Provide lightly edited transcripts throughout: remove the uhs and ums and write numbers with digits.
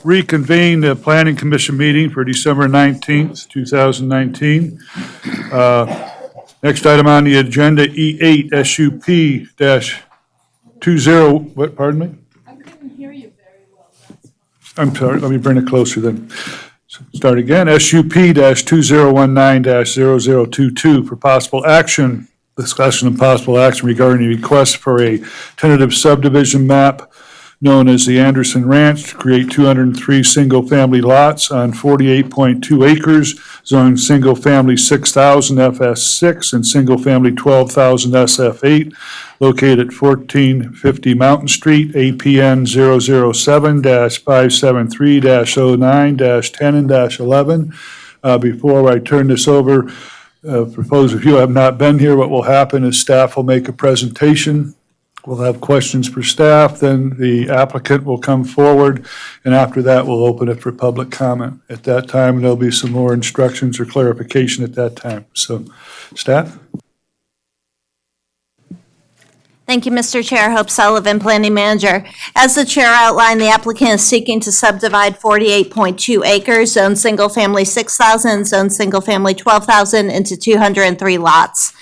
reconvene the Planning Commission meeting for December 19th, 2019. Next item on the agenda, E8 SUP-20, what, pardon me? I couldn't hear you very well. I'm sorry, let me bring it closer then. Start again, SUP-2019-0022 for possible action, discussion and possible action regarding the request for a tentative subdivision map known as the Anderson Ranch to create 203 single-family lots on 48.2 acres, zoned single-family 6,000 FS6 and single-family 12,000 SF8, located at 1450 Mountain Street, APN 007-573-09-10-11. Before I turn this over, for those of you who have not been here, what will happen is staff will make a presentation. We'll have questions for staff, then the applicant will come forward, and after that, we'll open it for public comment. At that time, there'll be some more instructions or clarification at that time. So, staff? Thank you, Mr. Chair. Hope Sullivan, Planning Manager. As the Chair outlined, the applicant is seeking to subdivide 48.2 acres, zone single-family 6,000, zone single-family 12,000 into 203 lots.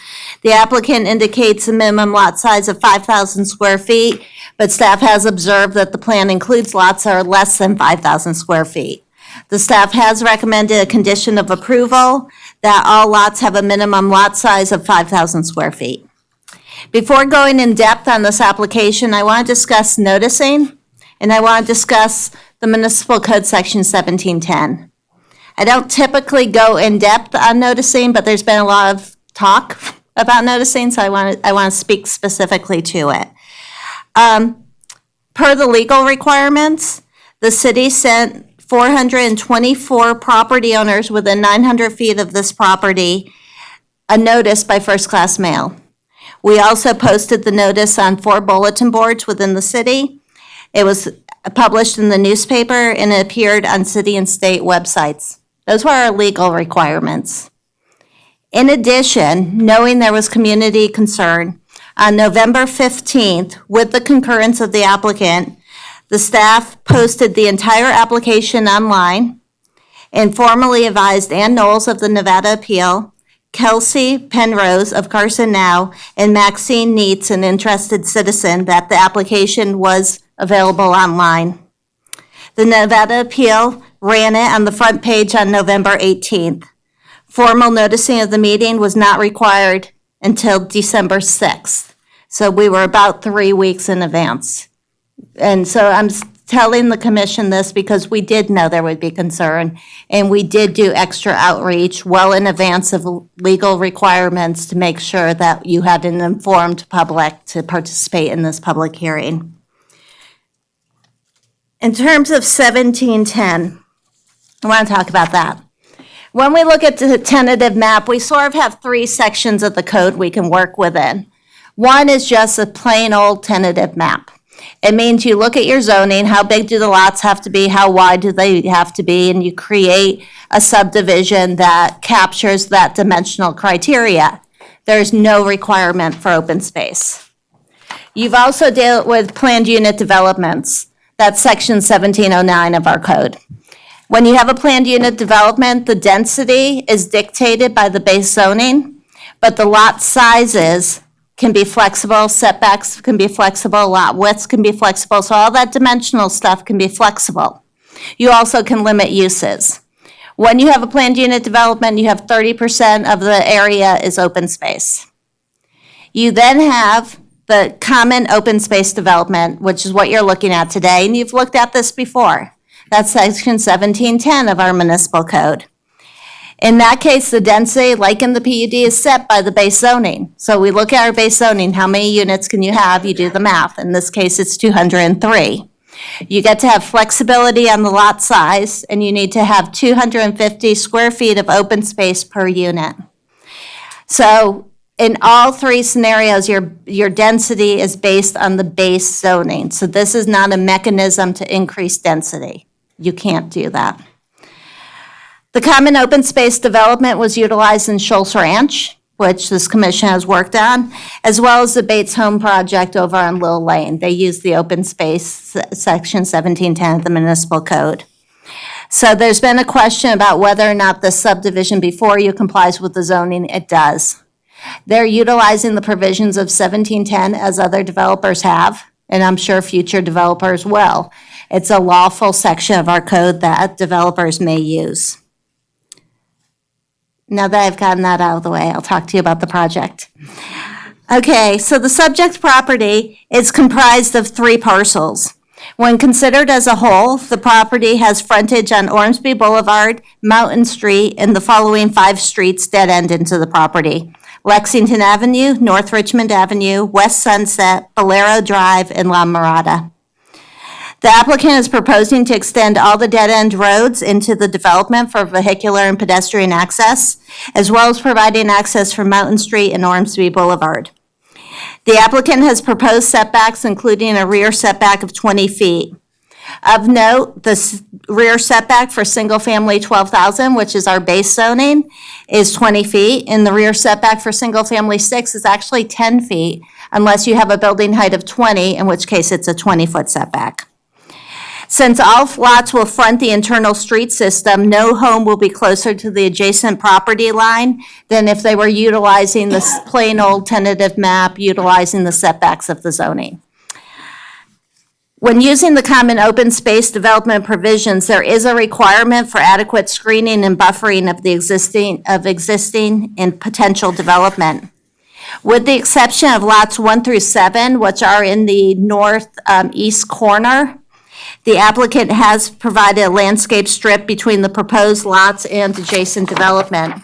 The applicant indicates a minimum lot size of 5,000 square feet, but staff has observed that the plan includes lots that are less than 5,000 square feet. The staff has recommended a condition of approval that all lots have a minimum lot size of 5,000 square feet. Before going in depth on this application, I want to discuss noticing, and I want to discuss the Municipal Code Section 1710. I don't typically go in depth on noticing, but there's been a lot of talk about noticing, so I want to speak specifically to it. Per the legal requirements, the city sent 424 property owners within 900 feet of this property a notice by first-class mail. We also posted the notice on 4 bulletin boards within the city. It was published in the newspaper and it appeared on city and state websites. Those were our legal requirements. In addition, knowing there was community concern, on November 15th, with the concurrence of the applicant, the staff posted the entire application online and formally advised Ann Knowles of the Nevada Appeal, Kelsey Penrose of Carson Now, and Maxine Neitz, an interested citizen, that the application was available online. The Nevada Appeal ran it on the front page on November 18th. Formal noticing of the meeting was not required until December 6th. So we were about 3 weeks in advance. And so I'm telling the commission this because we did know there would be concern, and we did do extra outreach well in advance of legal requirements to make sure that you had an informed public to participate in this public hearing. In terms of 1710, I want to talk about that. When we look at the tentative map, we sort of have 3 sections of the code we can work within. One is just a plain old tentative map. It means you look at your zoning, how big do the lots have to be, how wide do they have to be, and you create a subdivision that captures that dimensional criteria. There's no requirement for open space. You've also dealt with planned unit developments. That's section 1709 of our code. When you have a planned unit development, the density is dictated by the base zoning, but the lot sizes can be flexible, setbacks can be flexible, lot widths can be flexible, so all that dimensional stuff can be flexible. You also can limit uses. When you have a planned unit development, you have 30% of the area is open space. You then have the common open space development, which is what you're looking at today, and you've looked at this before. That's section 1710 of our municipal code. In that case, the density, like in the PUD, is set by the base zoning. So we look at our base zoning, how many units can you have? You do the math. In this case, it's 203. You get to have flexibility on the lot size, and you need to have 250 square feet of open space per unit. So in all 3 scenarios, your density is based on the base zoning. So this is not a mechanism to increase density. You can't do that. The common open space development was utilized in Schultz Ranch, which this commission has worked on, as well as the Bates Home Project over on Lil Lane. They use the open space section 1710 of the municipal code. So there's been a question about whether or not the subdivision before you complies with the zoning. It does. They're utilizing the provisions of 1710 as other developers have, and I'm sure future developers will. It's a lawful section of our code that developers may use. Now that I've gotten that out of the way, I'll talk to you about the project. Okay, so the subject property is comprised of 3 parcels. When considered as a whole, the property has frontage on Ormsby Boulevard, Mountain Street, and the following 5 streets dead end into the property: Lexington Avenue, North Richmond Avenue, West Sunset, Bolero Drive, and La Mirada. The applicant is proposing to extend all the dead-end roads into the development for vehicular and pedestrian access, as well as providing access from Mountain Street and Ormsby Boulevard. The applicant has proposed setbacks, including a rear setback of 20 feet. Of note, the rear setback for single-family 12,000, which is our base zoning, is 20 feet, and the rear setback for single-family 6 is actually 10 feet, unless you have a building height of 20, in which case it's a 20-foot setback. Since all lots will front the internal street system, no home will be closer to the adjacent property line than if they were utilizing this plain old tentative map, utilizing the setbacks of the zoning. When using the common open space development provisions, there is a requirement for adequate screening and buffering of the existing and potential development. With the exception of lots 1 through 7, which are in the northeast corner, the applicant has provided a landscape strip between the proposed lots and adjacent development.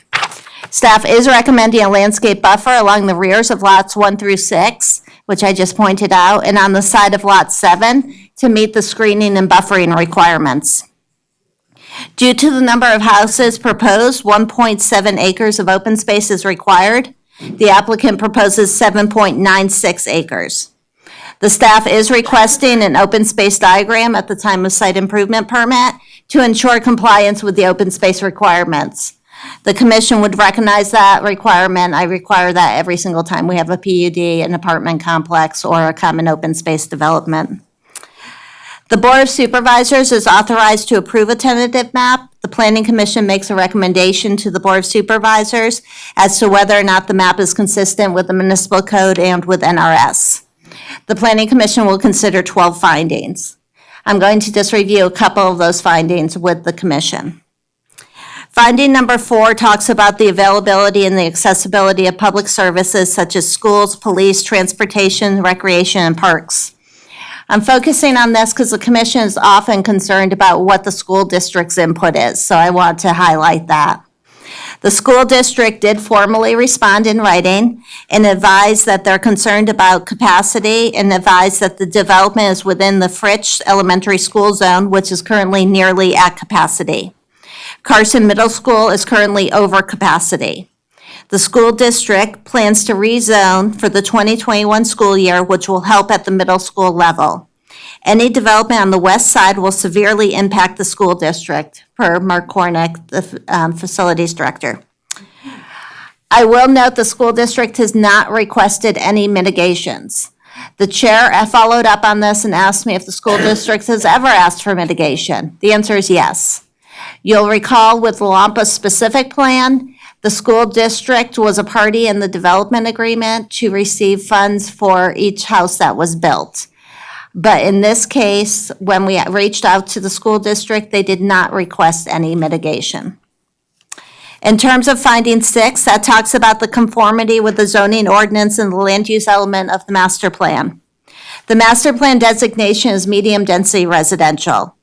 Staff is recommending a landscape buffer along the rears of lots 1 through 6, which I just pointed out, and on the side of lot 7 to meet the screening and buffering requirements. Due to the number of houses proposed, 1.7 acres of open space is required. The applicant proposes 7.96 acres. The staff is requesting an open space diagram at the time of site improvement permit to ensure compliance with the open space requirements. The commission would recognize that requirement. I require that every single time we have a PUD, an apartment complex, or a common open space development. The Board of Supervisors is authorized to approve a tentative map. The Planning Commission makes a recommendation to the Board of Supervisors as to whether or not the map is consistent with the municipal code and with NRS. The Planning Commission will consider 12 findings. I'm going to just review a couple of those findings with the commission. Finding number 4 talks about the availability and the accessibility of public services such as schools, police, transportation, recreation, and parks. I'm focusing on this because the commission is often concerned about what the school district's input is, so I want to highlight that. The school district did formally respond in writing and advised that they're concerned about capacity and advised that the development is within the Fritsch Elementary School zone, which is currently nearly at capacity. Carson Middle School is currently over capacity. The school district plans to rezone for the 2021 school year, which will help at the middle school level. Any development on the west side will severely impact the school district, per Mark Cornick, the facilities director. I will note the school district has not requested any mitigations. The chair followed up on this and asked me if the school district has ever asked for mitigation. The answer is yes. You'll recall with the Lampa specific plan, the school district was a party in the development agreement to receive funds for each house that was built. But in this case, when we reached out to the school district, they did not request any mitigation. In terms of finding 6, that talks about the conformity with the zoning ordinance and the land use element of the master plan. The master plan designation is medium density residential.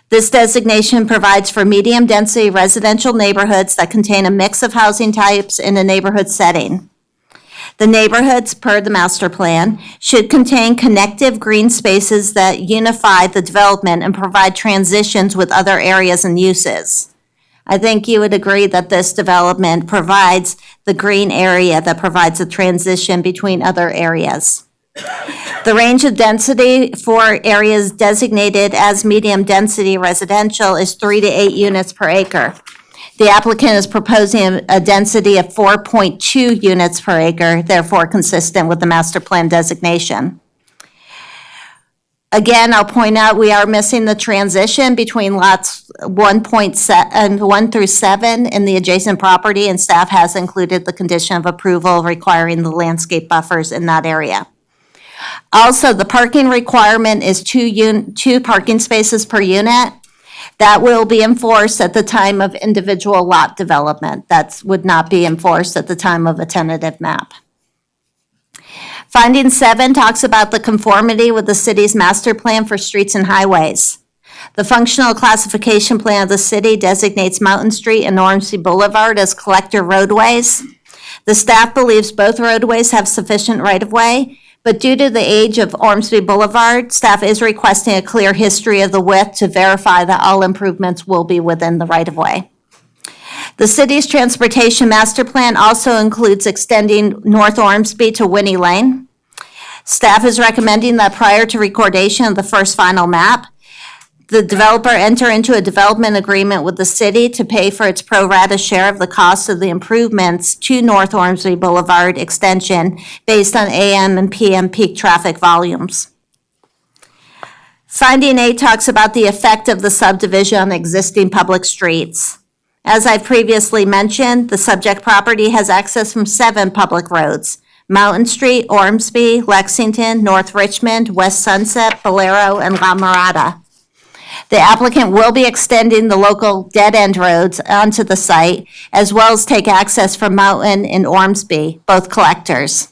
This designation provides for medium density residential neighborhoods that contain a mix of housing types in a neighborhood setting. The neighborhoods, per the master plan, should contain connective green spaces that unify the development and provide transitions with other areas and uses. I think you would agree that this development provides the green area that provides a transition between other areas. The range of density for areas designated as medium density residential is 3 to 8 units per acre. The applicant is proposing a density of 4.2 units per acre, therefore consistent with the master plan designation. Again, I'll point out we are missing the transition between lots 1 through 7 in the adjacent property, and staff has included the condition of approval requiring the landscape buffers in that area. Also, the parking requirement is two parking spaces per unit. That will be enforced at the time of individual lot development. That would not be enforced at the time of a tentative map. Finding 7 talks about the conformity with the city's master plan for streets and highways. The functional classification plan of the city designates Mountain Street and Ormsby Boulevard as collector roadways. The staff believes both roadways have sufficient right-of-way, but due to the age of Ormsby Boulevard, staff is requesting a clear history of the width to verify that all improvements will be within the right-of-way. The city's transportation master plan also includes extending North Ormsby to Winnie Lane. Staff is recommending that prior to recordation of the first final map, the developer enter into a development agreement with the city to pay for its pro rata share of the cost of the improvements to North Ormsby Boulevard extension based on AM and PM peak traffic volumes. Finding 8 talks about the effect of the subdivision on existing public streets. As I've previously mentioned, the subject property has access from 7 public roads: Mountain Street, Ormsby, Lexington, North Richmond, West Sunset, Bolero, and La Mirada. The applicant will be extending the local dead-end roads onto the site, as well as take access from Mountain and Ormsby, both collectors.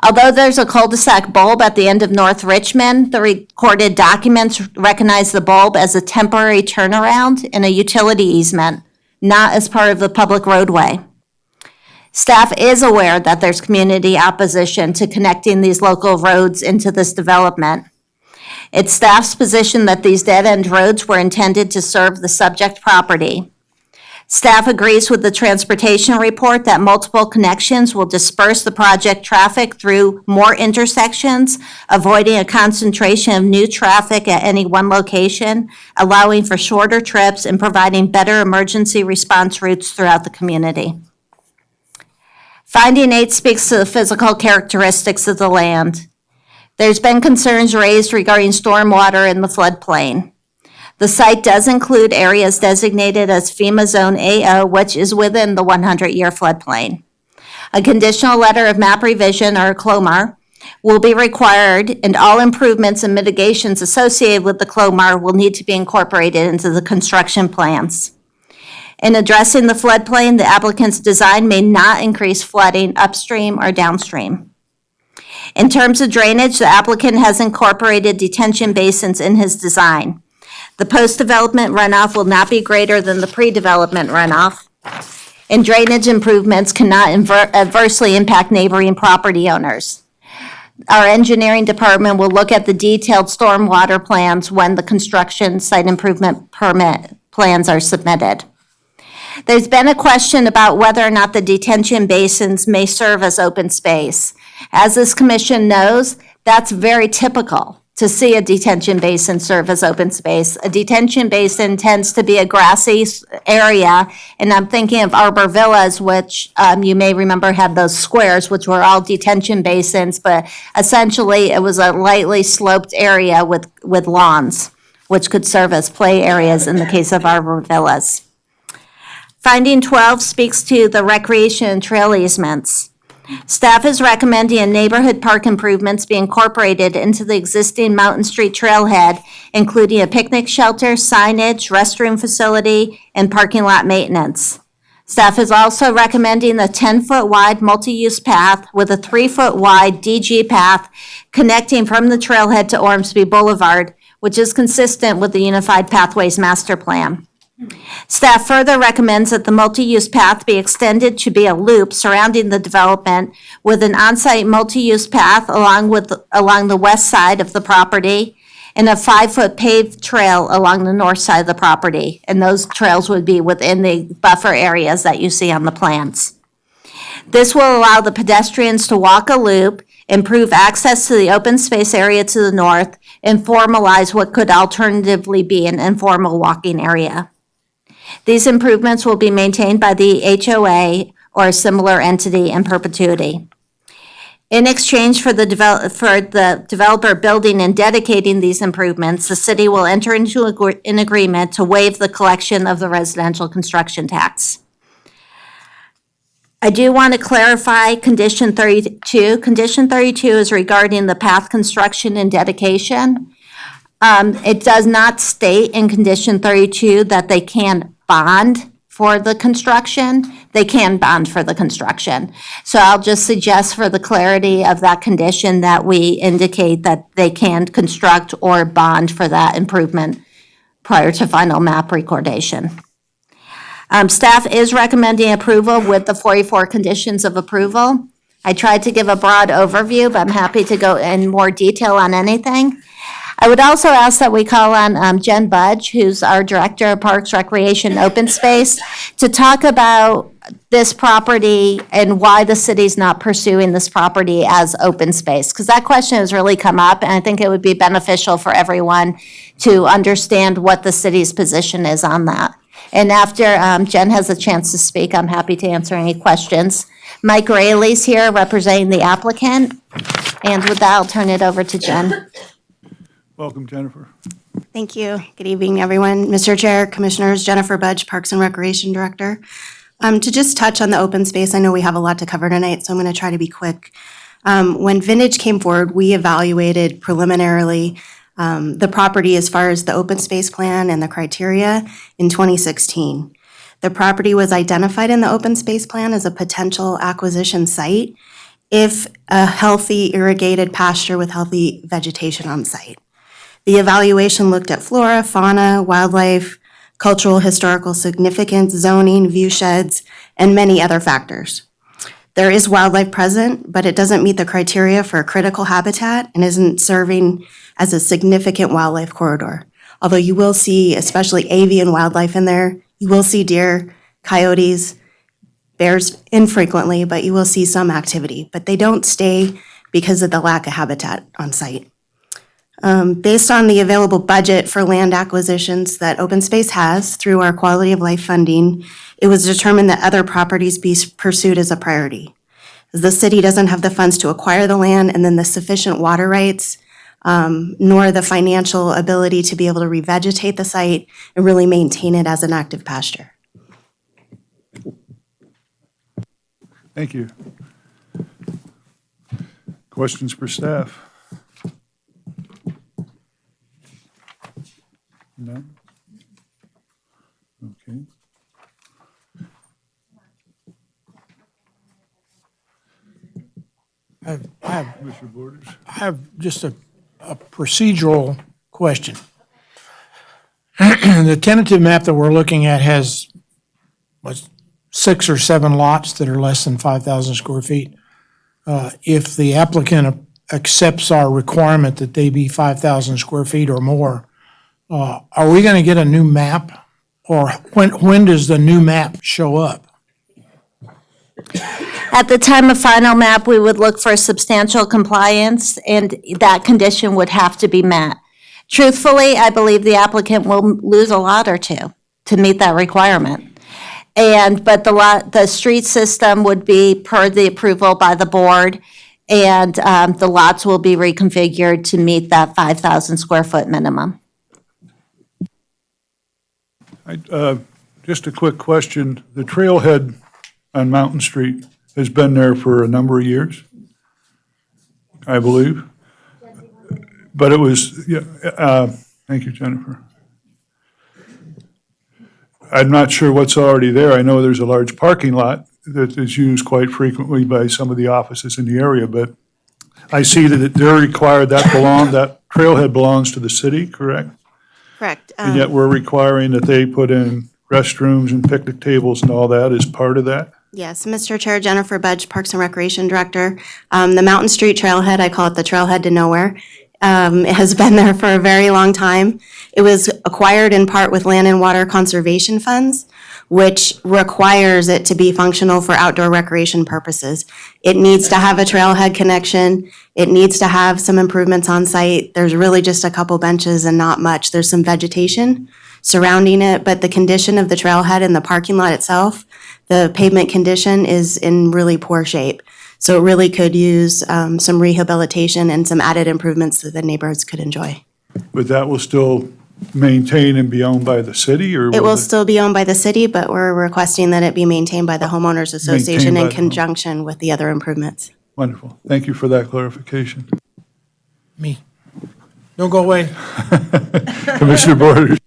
Although there's a cul-de-sac bulb at the end of North Richmond, the recorded documents recognize the bulb as a temporary turnaround in a utility easement, not as part of the public roadway. Staff is aware that there's community opposition to connecting these local roads into this development. It's staff's position that these dead-end roads were intended to serve the subject property. Staff agrees with the transportation report that multiple connections will disperse the project traffic through more intersections, avoiding a concentration of new traffic at any one location, allowing for shorter trips and providing better emergency response routes throughout the community. Finding 8 speaks to the physical characteristics of the land. There's been concerns raised regarding stormwater in the floodplain. The site does include areas designated as FEMA Zone AO, which is within the 100-year floodplain. A conditional letter of map revision, or CLOMAR, will be required, and all improvements and mitigations associated with the CLOMAR will need to be incorporated into the construction plans. In addressing the floodplain, the applicant's design may not increase flooding upstream or downstream. In terms of drainage, the applicant has incorporated detention basins in his design. The post-development runoff will not be greater than the pre-development runoff, and drainage improvements cannot adversely impact neighboring property owners. Our engineering department will look at the detailed stormwater plans when the construction site improvement permit plans are submitted. There's been a question about whether or not the detention basins may serve as open space. As this commission knows, that's very typical to see a detention basin serve as open space. A detention basin tends to be a grassy area, and I'm thinking of Arbor Villas, which you may remember had those squares, which were all detention basins, but essentially it was a lightly sloped area with lawns, which could serve as play areas in the case of Arbor Villas. Finding 12 speaks to the recreation and trail easements. Staff is recommending neighborhood park improvements be incorporated into the existing Mountain Street trailhead, including a picnic shelter, signage, restroom facility, and parking lot maintenance. Staff is also recommending the 10-foot wide multi-use path with a 3-foot wide DG path connecting from the trailhead to Ormsby Boulevard, which is consistent with the Unified Pathways Master Plan. Staff further recommends that the multi-use path be extended to be a loop surrounding the development with an on-site multi-use path along the west side of the property and a 5-foot paved trail along the north side of the property. And those trails would be within the buffer areas that you see on the plans. This will allow the pedestrians to walk a loop, improve access to the open space area to the north, and formalize what could alternatively be an informal walking area. These improvements will be maintained by the HOA or a similar entity in perpetuity. In exchange for the developer building and dedicating these improvements, the city will enter into an agreement to waive the collection of the residential construction tax. I do want to clarify condition 32. Condition 32 is regarding the path construction and dedication. It does not state in condition 32 that they can bond for the construction. They can bond for the construction. So I'll just suggest for the clarity of that condition that we indicate that they can construct or bond for that improvement prior to final map recordation. Staff is recommending approval with the 44 conditions of approval. I tried to give a broad overview, but I'm happy to go in more detail on anything. I would also ask that we call on Jen Budge, who's our Director of Parks, Recreation, and Open Space, to talk about this property and why the city's not pursuing this property as open space. Because that question has really come up, and I think it would be beneficial for everyone to understand what the city's position is on that. And after Jen has a chance to speak, I'm happy to answer any questions. Mike Rayleigh's here representing the applicant. And with that, I'll turn it over to Jen. Welcome, Jennifer. Thank you. Good evening, everyone. Mr. Chair, Commissioners, Jennifer Budge, Parks and Recreation Director. To just touch on the open space, I know we have a lot to cover tonight, so I'm going to try to be quick. When Vintage came forward, we evaluated preliminarily the property as far as the open space plan and the criteria in 2016. The property was identified in the open space plan as a potential acquisition site if a healthy irrigated pasture with healthy vegetation on site. The evaluation looked at flora, fauna, wildlife, cultural, historical significance, zoning, view sheds, and many other factors. There is wildlife present, but it doesn't meet the criteria for a critical habitat and isn't serving as a significant wildlife corridor. Although you will see, especially avian wildlife in there, you will see deer, coyotes, bears infrequently, but you will see some activity. But they don't stay because of the lack of habitat on site. Based on the available budget for land acquisitions that Open Space has through our quality of life funding, it was determined that other properties be pursued as a priority. The city doesn't have the funds to acquire the land and then the sufficient water rights, nor the financial ability to be able to revegetate the site and really maintain it as an active pasture. Thank you. Questions for staff? No? Okay. Mr. Borders? I have just a procedural question. The tentative map that we're looking at has, 6 or 7 lots that are less than 5,000 square feet. If the applicant accepts our requirement that they be 5,000 square feet or more, are we going to get a new map? Or when does the new map show up? At the time of final map, we would look for substantial compliance, and that condition would have to be met. Truthfully, I believe the applicant will lose a lot or two to meet that requirement. But the street system would be per the approval by the board, and the lots will be reconfigured to meet that 5,000 square foot minimum. Just a quick question. The trailhead on Mountain Street has been there for a number of years, I believe. But it was, thank you, Jennifer. I'm not sure what's already there. I know there's a large parking lot that is used quite frequently by some of the offices in the area, but I see that they're required, that trailhead belongs to the city, correct? Correct. And yet we're requiring that they put in restrooms and picnic tables and all that as part of that? Yes, Mr. Chair, Jennifer Budge, Parks and Recreation Director. The Mountain Street Trailhead, I call it the Trailhead to Nowhere. It has been there for a very long time. It was acquired in part with land and water conservation funds, which requires it to be functional for outdoor recreation purposes. It needs to have a trailhead connection. It needs to have some improvements on site. There's really just a couple benches and not much. There's some vegetation surrounding it, but the condition of the trailhead and the parking lot itself, the pavement condition is in really poor shape. So it really could use some rehabilitation and some added improvements that the neighborhoods could enjoy. But that will still maintain and be owned by the city, or? It will still be owned by the city, but we're requesting that it be maintained by the homeowners association by in the home- conjunction with the other improvements. Wonderful. Thank you for that clarification. Me. Don't go away. Commissioner Borders?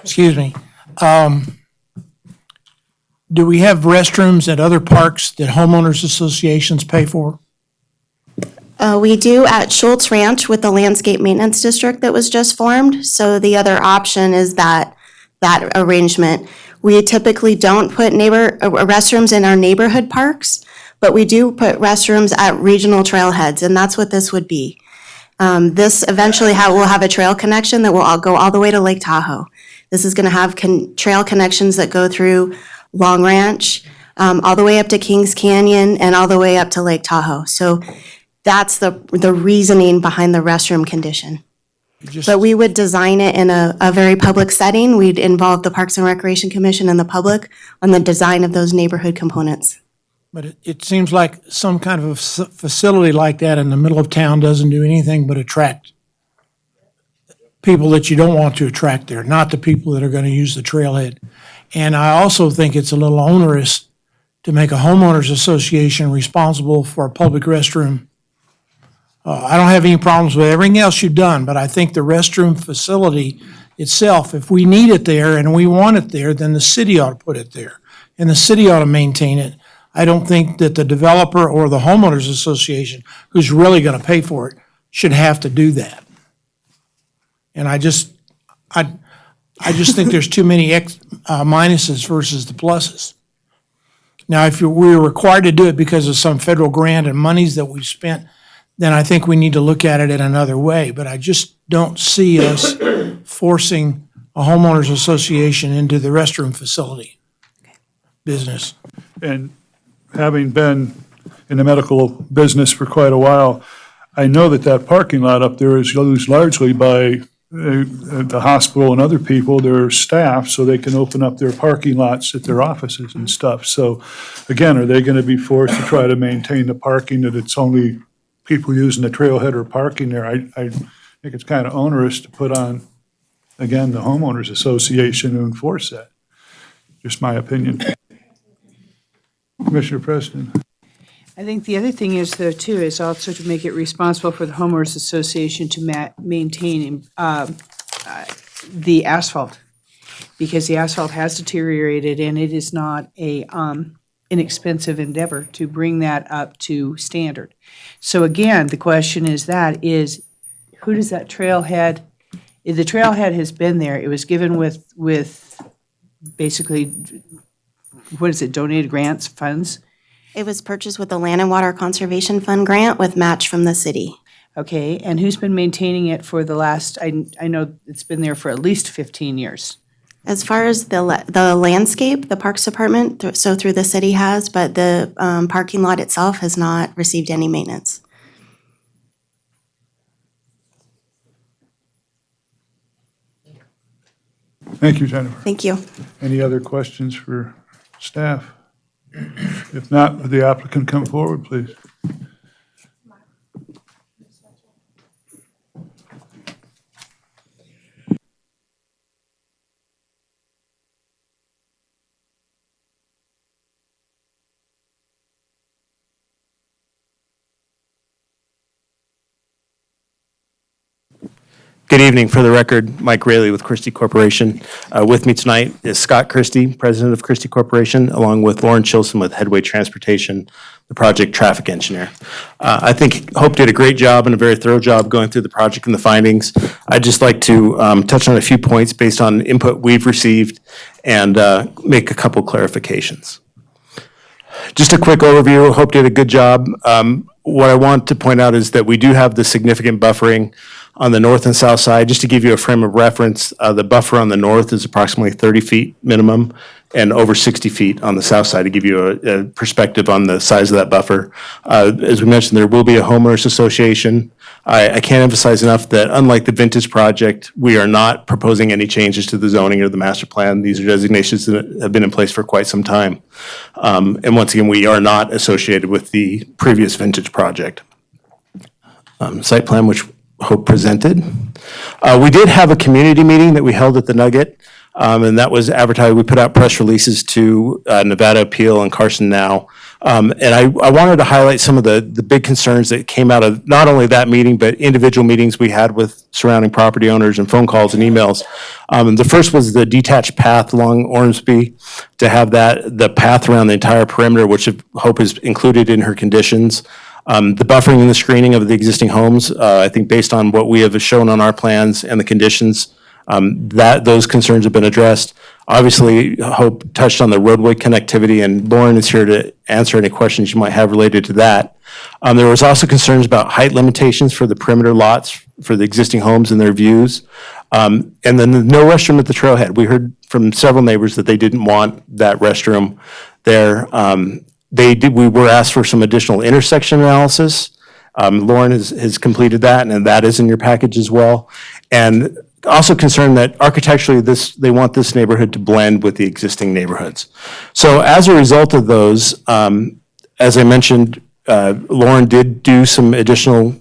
Excuse me. Do we have restrooms at other parks that homeowners associations pay for? We do at Schultz Ranch with the landscape maintenance district that was just formed. So the other option is that arrangement. We typically don't put restrooms in our neighborhood parks, but we do put restrooms at regional trailheads, and that's what this would be. This eventually will have a trail connection that will all go all the way to Lake Tahoe. This is going to have trail connections that go through Long Ranch, all the way up to Kings Canyon, and all the way up to Lake Tahoe. So that's the reasoning behind the restroom condition. But we would design it in a very public setting. We'd involve the Parks and Recreation Commission and the public on the design of those neighborhood components. But it seems like some kind of a facility like that in the middle of town doesn't do anything but attract people that you don't want to attract there, not the people that are going to use the trailhead. And I also think it's a little onerous to make a homeowners association responsible for a public restroom. I don't have any problems with everything else you've done, but I think the restroom facility itself, if we need it there and we want it there, then the city ought to put it there. And the city ought to maintain it. I don't think that the developer or the homeowners association, who's really going to pay for it, should have to do that. And I just think there's too many minuses versus the pluses. Now, if we're required to do it because of some federal grant and monies that we've spent, then I think we need to look at it in another way. But I just don't see us forcing a homeowners association into the restroom facility business. And having been in the medical business for quite a while, I know that parking lot up there is used largely by the hospital and other people, their staff, so they can open up their parking lots at their offices and stuff. So again, are they going to be forced to try to maintain the parking that it's only people using the trailhead or parking there? I think it's kind of onerous to put on, again, the homeowners association to enforce that. Just my opinion. Commissioner Preston. I think the other thing is, though, too, is also to make it responsible for the homeowners association to maintain the asphalt, because the asphalt has deteriorated, and it is not a inexpensive endeavor to bring that up to standard. So again, the question is who does that trailhead? If the trailhead has been there, it was given with basically, what is it, donated grants, funds? It was purchased with the Land and Water Conservation Fund grant with match from the city. Okay, and who's been maintaining it for the last, I know it's been there for at least 15 years. As far as the landscape, the Parks Department, so through the city has, but the parking lot itself has not received any maintenance. Thank you, Jennifer. Thank you. Any other questions for staff? If not, would the applicant come forward, please? Good evening. For the record, Mike Raley with Christie Corporation. With me tonight is Scott Christie, president of Christie Corporation, along with Lauren Chilson with Headway Transportation, the project traffic engineer. I think Hope did a great job and a very thorough job going through the project and the findings. I'd just like to touch on a few points based on input we've received and make a couple clarifications. Just a quick overview. Hope did a good job. What I want to point out is that we do have the significant buffering on the north and south side. Just to give you a frame of reference, the buffer on the north is approximately 30 feet minimum and over 60 feet on the south side, to give you a perspective on the size of that buffer. As we mentioned, there will be a homeowners association. I can't emphasize enough that unlike the Vintage project, we are not proposing any changes to the zoning or the master plan. These are designations that have been in place for quite some time. And once again, we are not associated with the previous Vintage project. Site plan, which Hope presented. We did have a community meeting that we held at the Nugget, and that was advertised. We put out press releases to Nevada Appeal and Carson Now. And I wanted to highlight some of the big concerns that came out of not only that meeting, but individual meetings we had with surrounding property owners and phone calls and emails. The first was the detached path along Ormsby, to have the path around the entire perimeter, which Hope is included in her conditions. The buffering and the screening of the existing homes, I think based on what we have shown on our plans and the conditions, those concerns have been addressed. Obviously, Hope touched on the roadway connectivity, and Lauren is here to answer any questions you might have related to that. There was also concerns about height limitations for the perimeter lots for the existing homes and their views. And then no restroom at the trailhead. We heard from several neighbors that they didn't want that restroom there. We were asked for some additional intersection analysis. Lauren has completed that, and that is in your package as well. And also concerned that architecturally they want this neighborhood to blend with the existing neighborhoods. So as a result of those, as I mentioned, Lauren did do some additional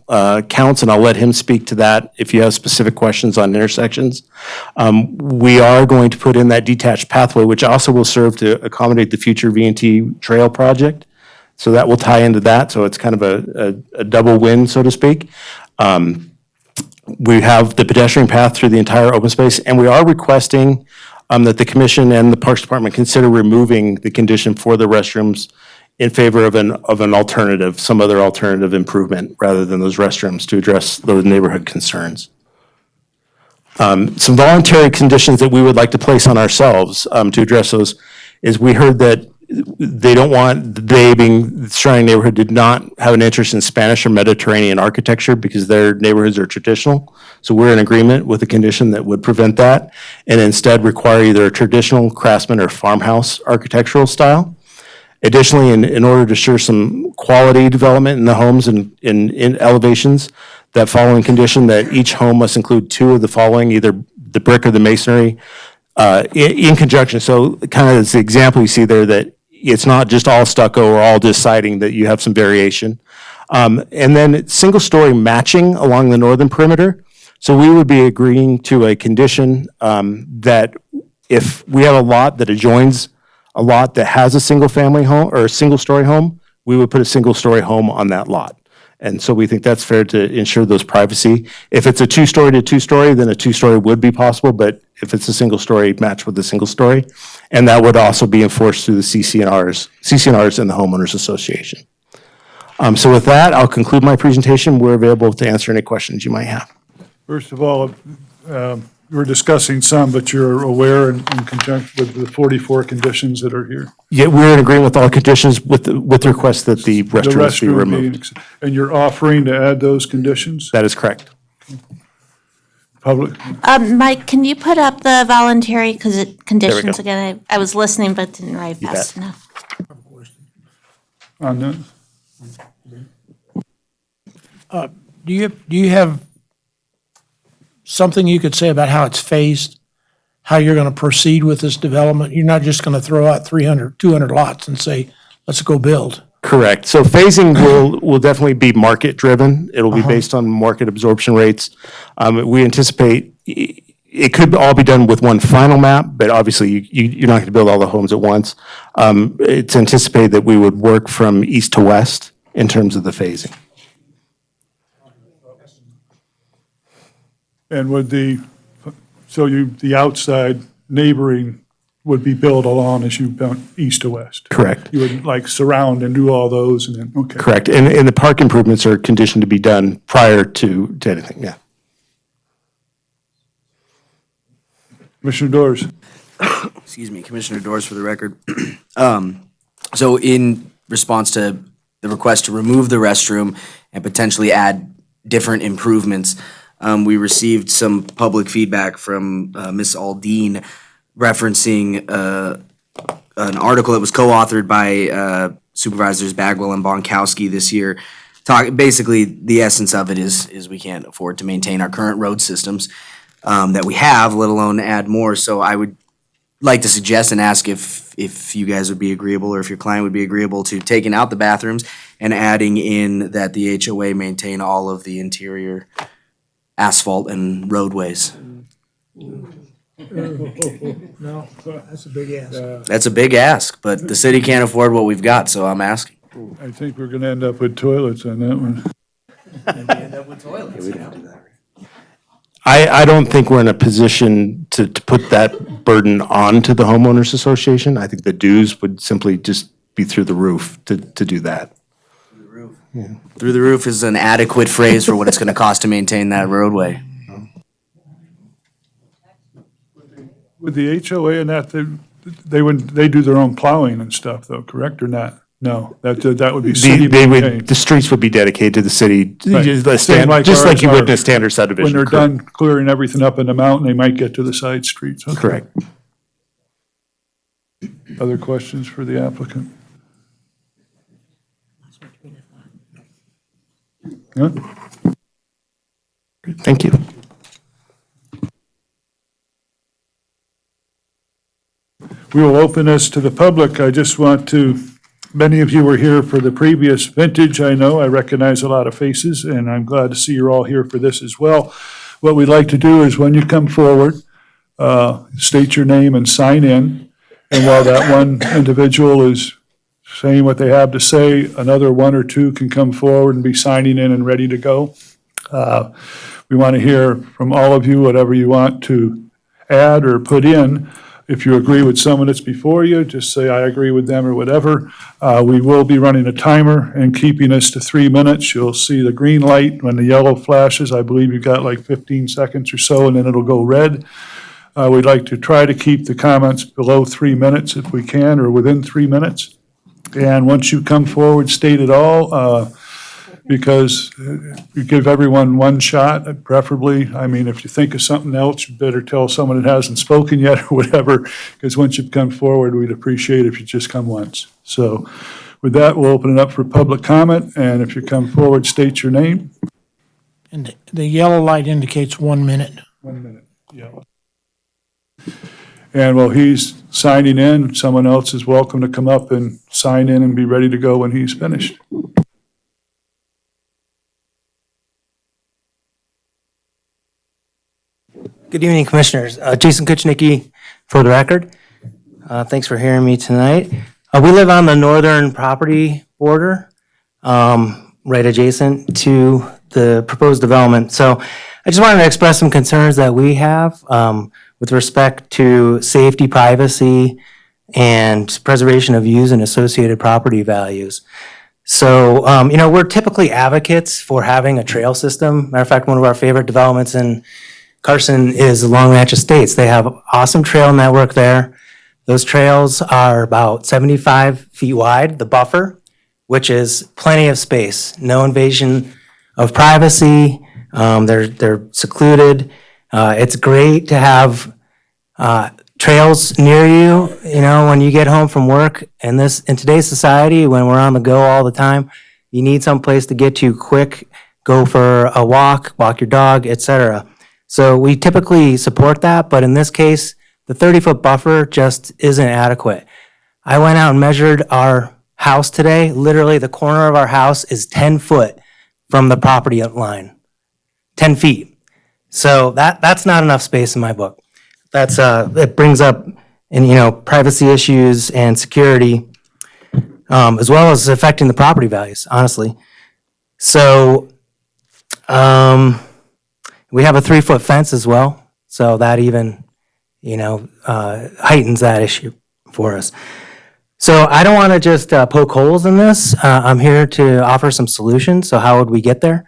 counts, and I'll let him speak to that if you have specific questions on intersections. We are going to put in that detached pathway, which also will serve to accommodate the future V&T trail project. So that will tie into that. So it's kind of a double win, so to speak. We have the pedestrian path through the entire open space, and we are requesting that the commission and the Parks Department consider removing the condition for the restrooms in favor of an alternative, some other alternative improvement rather than those restrooms to address those neighborhood concerns. Some voluntary conditions that we would like to place on ourselves to address those is we heard that they being the surrounding neighborhood did not have an interest in Spanish or Mediterranean architecture because their neighborhoods are traditional. So we're in agreement with a condition that would prevent that and instead require either a traditional craftsman or farmhouse architectural style. Additionally, in order to assure some quality development in the homes and in elevations, that following condition that each home must include two of the following, either the brick or the masonry, in conjunction. So kind of as the example you see there, that it's not just all stucco or all just siding, that you have some variation. And then single story matching along the northern perimeter. So we would be agreeing to a condition that if we have a lot that adjoins a lot that has a single family home or a single story home, we would put a single story home on that lot. And so we think that's fair to ensure those privacy. If it's a two-story to two-story, then a two-story would be possible, but if it's a single story, match with a single story. And that would also be enforced through the CC&Rs and the Homeowners Association. So with that, I'll conclude my presentation. We're available to answer any questions you might have. First of all, we're discussing some, but you're aware in conjunction with the 44 conditions that are here. Yeah, we're in agreement with all conditions with the request that the The restrooms be restroom removed. and you're offering to add those conditions? That is correct. Public, Mike, can you put up the voluntary conditions go. again? I was listening but didn't write You fast bet. enough. on the, Do you have something you could say about how it's phased? How you're going to proceed with this development? You're not just going to throw out 200 lots and say, let's go build. Correct. So phasing will definitely be market-driven. It'll be based on market absorption rates. We anticipate it could all be done with one final map, but obviously you're not going to build all the homes at once. It's anticipated that we would work from east to west in terms of the phasing. and would the outside neighboring would be built along as you went east to west? Correct. You would like surround and do all those and then, okay. Correct. And the park improvements are conditioned to be done prior to anything, yeah. Commissioner Doors? Excuse me, Commissioner Doors for the record. So in response to the request to remove the restroom and potentially add different improvements, we received some public feedback from Ms. Aldine referencing an article that was co-authored by Supervisors Bagwell and Bonkowski this year basically, the essence of it is we can't afford to maintain our current road systems that we have, let alone add more. So I would like to suggest and ask if you guys would be agreeable, or if your client would be agreeable to taking out the bathrooms and adding in that the HOA maintain all of the interior asphalt and roadways. No, that's a big ask. That's a big ask, but the city can't afford what we've got, so I'm asking. I think we're gonna end up with toilets on that one. I don't think we're in a position to put that burden onto the homeowners association. I think the dues would simply just be through the roof to do that. Through the roof is an adequate phrase for what it's gonna cost to maintain that roadway. With the HOA and that, they do their own plowing and stuff though, correct or not? No, that would be city maintained. The streets would be dedicated to the city, Right. just Same like like ours you would in are. a standard subdivision. When they're correct. done clearing everything up in the mountain, they might get to the side streets. Okay. Correct. Other questions for the applicant? Huh? Thank you. We will open this to the public. I just want to, many of you were here for the previous vintage, I know. I recognize a lot of faces, and I'm glad to see you're all here for this as well. What we'd like to do is when you come forward, state your name and sign in. And while that one individual is saying what they have to say, another one or two can come forward and be signing in and ready to go. We want to hear from all of you, whatever you want to add or put in. If you agree with someone that's before you, just say, I agree with them or whatever. We will be running a timer and keeping us to 3 minutes. You'll see the green light. When the yellow flashes, I believe you've got like 15 seconds or so, and then it'll go red. We'd like to try to keep the comments below 3 minutes if we can, or within 3 minutes. And once you come forward, state it all, because you give everyone one shot, preferably. I mean, if you think of something else, you better tell someone that hasn't spoken yet or whatever, because once you've come forward, we'd appreciate if you just come once. So with that, we'll open it up for public comment, and if you come forward, state your name. And the yellow light indicates 1 minute. 1 minute, yellow. And while he's signing in, someone else is welcome to come up and sign in and be ready to go when he's finished. Good evening, Commissioners. Jason Kuchnicki for the record. Thanks for hearing me tonight. We live on the northern property border, right adjacent to the proposed development. So I just wanted to express some concerns that we have with respect to safety, privacy, and preservation of views and associated property values. So, we're typically advocates for having a trail system. Matter of fact, one of our favorite developments in Carson is the Long Ranch Estates. They have an awesome trail network there. Those trails are about 75 feet wide, the buffer, which is plenty of space, no invasion of privacy. They're secluded. It's great to have trails near you, when you get home from work. In today's society, when we're on the go all the time, you need some place to get to quick, go for a walk your dog, etc. So we typically support that, but in this case, the 30-foot buffer just isn't adequate. I went out and measured our house today. Literally, the corner of our house is 10 foot from the property line. 10 feet. So that's not enough space in my book. It brings up, privacy issues and security, as well as affecting the property values, honestly. So, we have a 3-foot fence as well, so that even, heightens that issue for us. So I don't want to just poke holes in this. I'm here to offer some solutions. So how would we get there?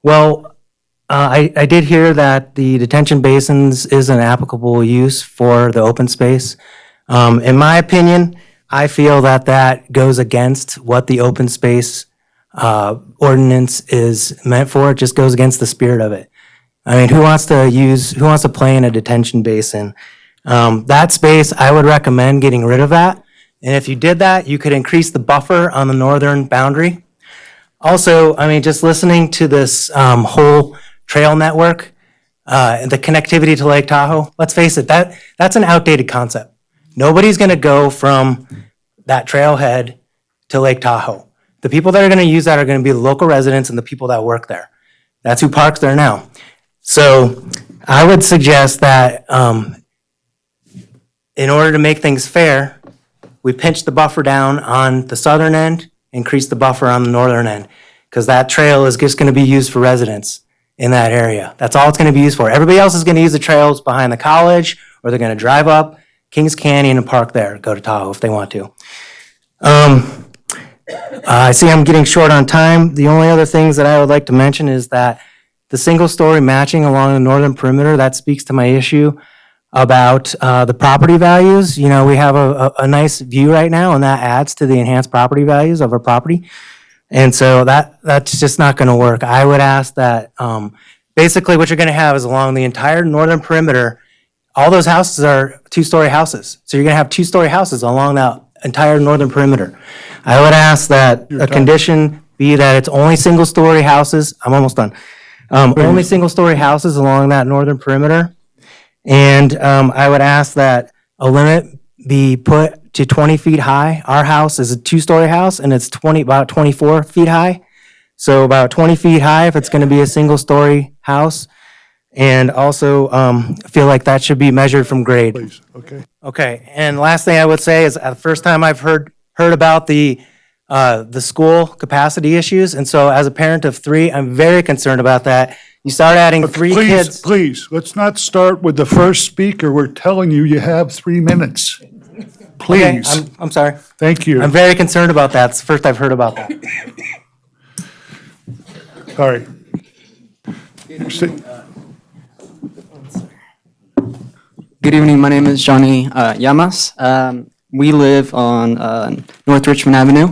Well, I did hear that the detention basins is an applicable use for the open space. In my opinion, I feel that goes against what the open space ordinance is meant for. It just goes against the spirit of it. I mean, who wants to play in a detention basin? That space, I would recommend getting rid of that. And if you did that, you could increase the buffer on the northern boundary. Also, I mean, just listening to this whole trail network, the connectivity to Lake Tahoe, let's face it, that's an outdated concept. Nobody's gonna go from that trailhead to Lake Tahoe. The people that are gonna use that are gonna be the local residents and the people that work there. That's who parks there now. So I would suggest that in order to make things fair, we pinch the buffer down on the southern end, increase the buffer on the northern end, because that trail is just gonna be used for residents in that area. That's all it's gonna be used for. Everybody else is gonna use the trails behind the college, or they're gonna drive up Kings Canyon and park there, go to Tahoe if they want to. I see I'm getting short on time. The only other things that I would like to mention is that the single-story matching along the northern perimeter, that speaks to my issue about the property values. You know, we have a nice view right now, and that adds to the enhanced property values of our property. And so that's just not gonna work. I would ask that, basically what you're gonna have is along the entire northern perimeter, all those houses are two-story houses. So you're gonna have two-story houses along that entire northern perimeter. I would ask that a condition be that it's only single-story houses, I'm almost done. Only single-story houses along that northern perimeter. And I would ask that a limit be put to 20 feet high. Our house is a two-story house and it's about 24 feet high. So about 20 feet high if it's gonna be a single-story house. And also feel like that should be measured from grade. Please, okay. Okay, and last thing I would say is the first time I've heard about the school capacity issues, and so as a parent of three, I'm very concerned about that. You start adding three kids. Please, let's not start with the first speaker. We're telling you, you have 3 minutes. Okay, Please, I'm sorry. thank you. I'm very concerned about that. It's the first I've heard about that. Sorry. Good evening, my name is Johnny Llamas. We live on North Richmond Avenue.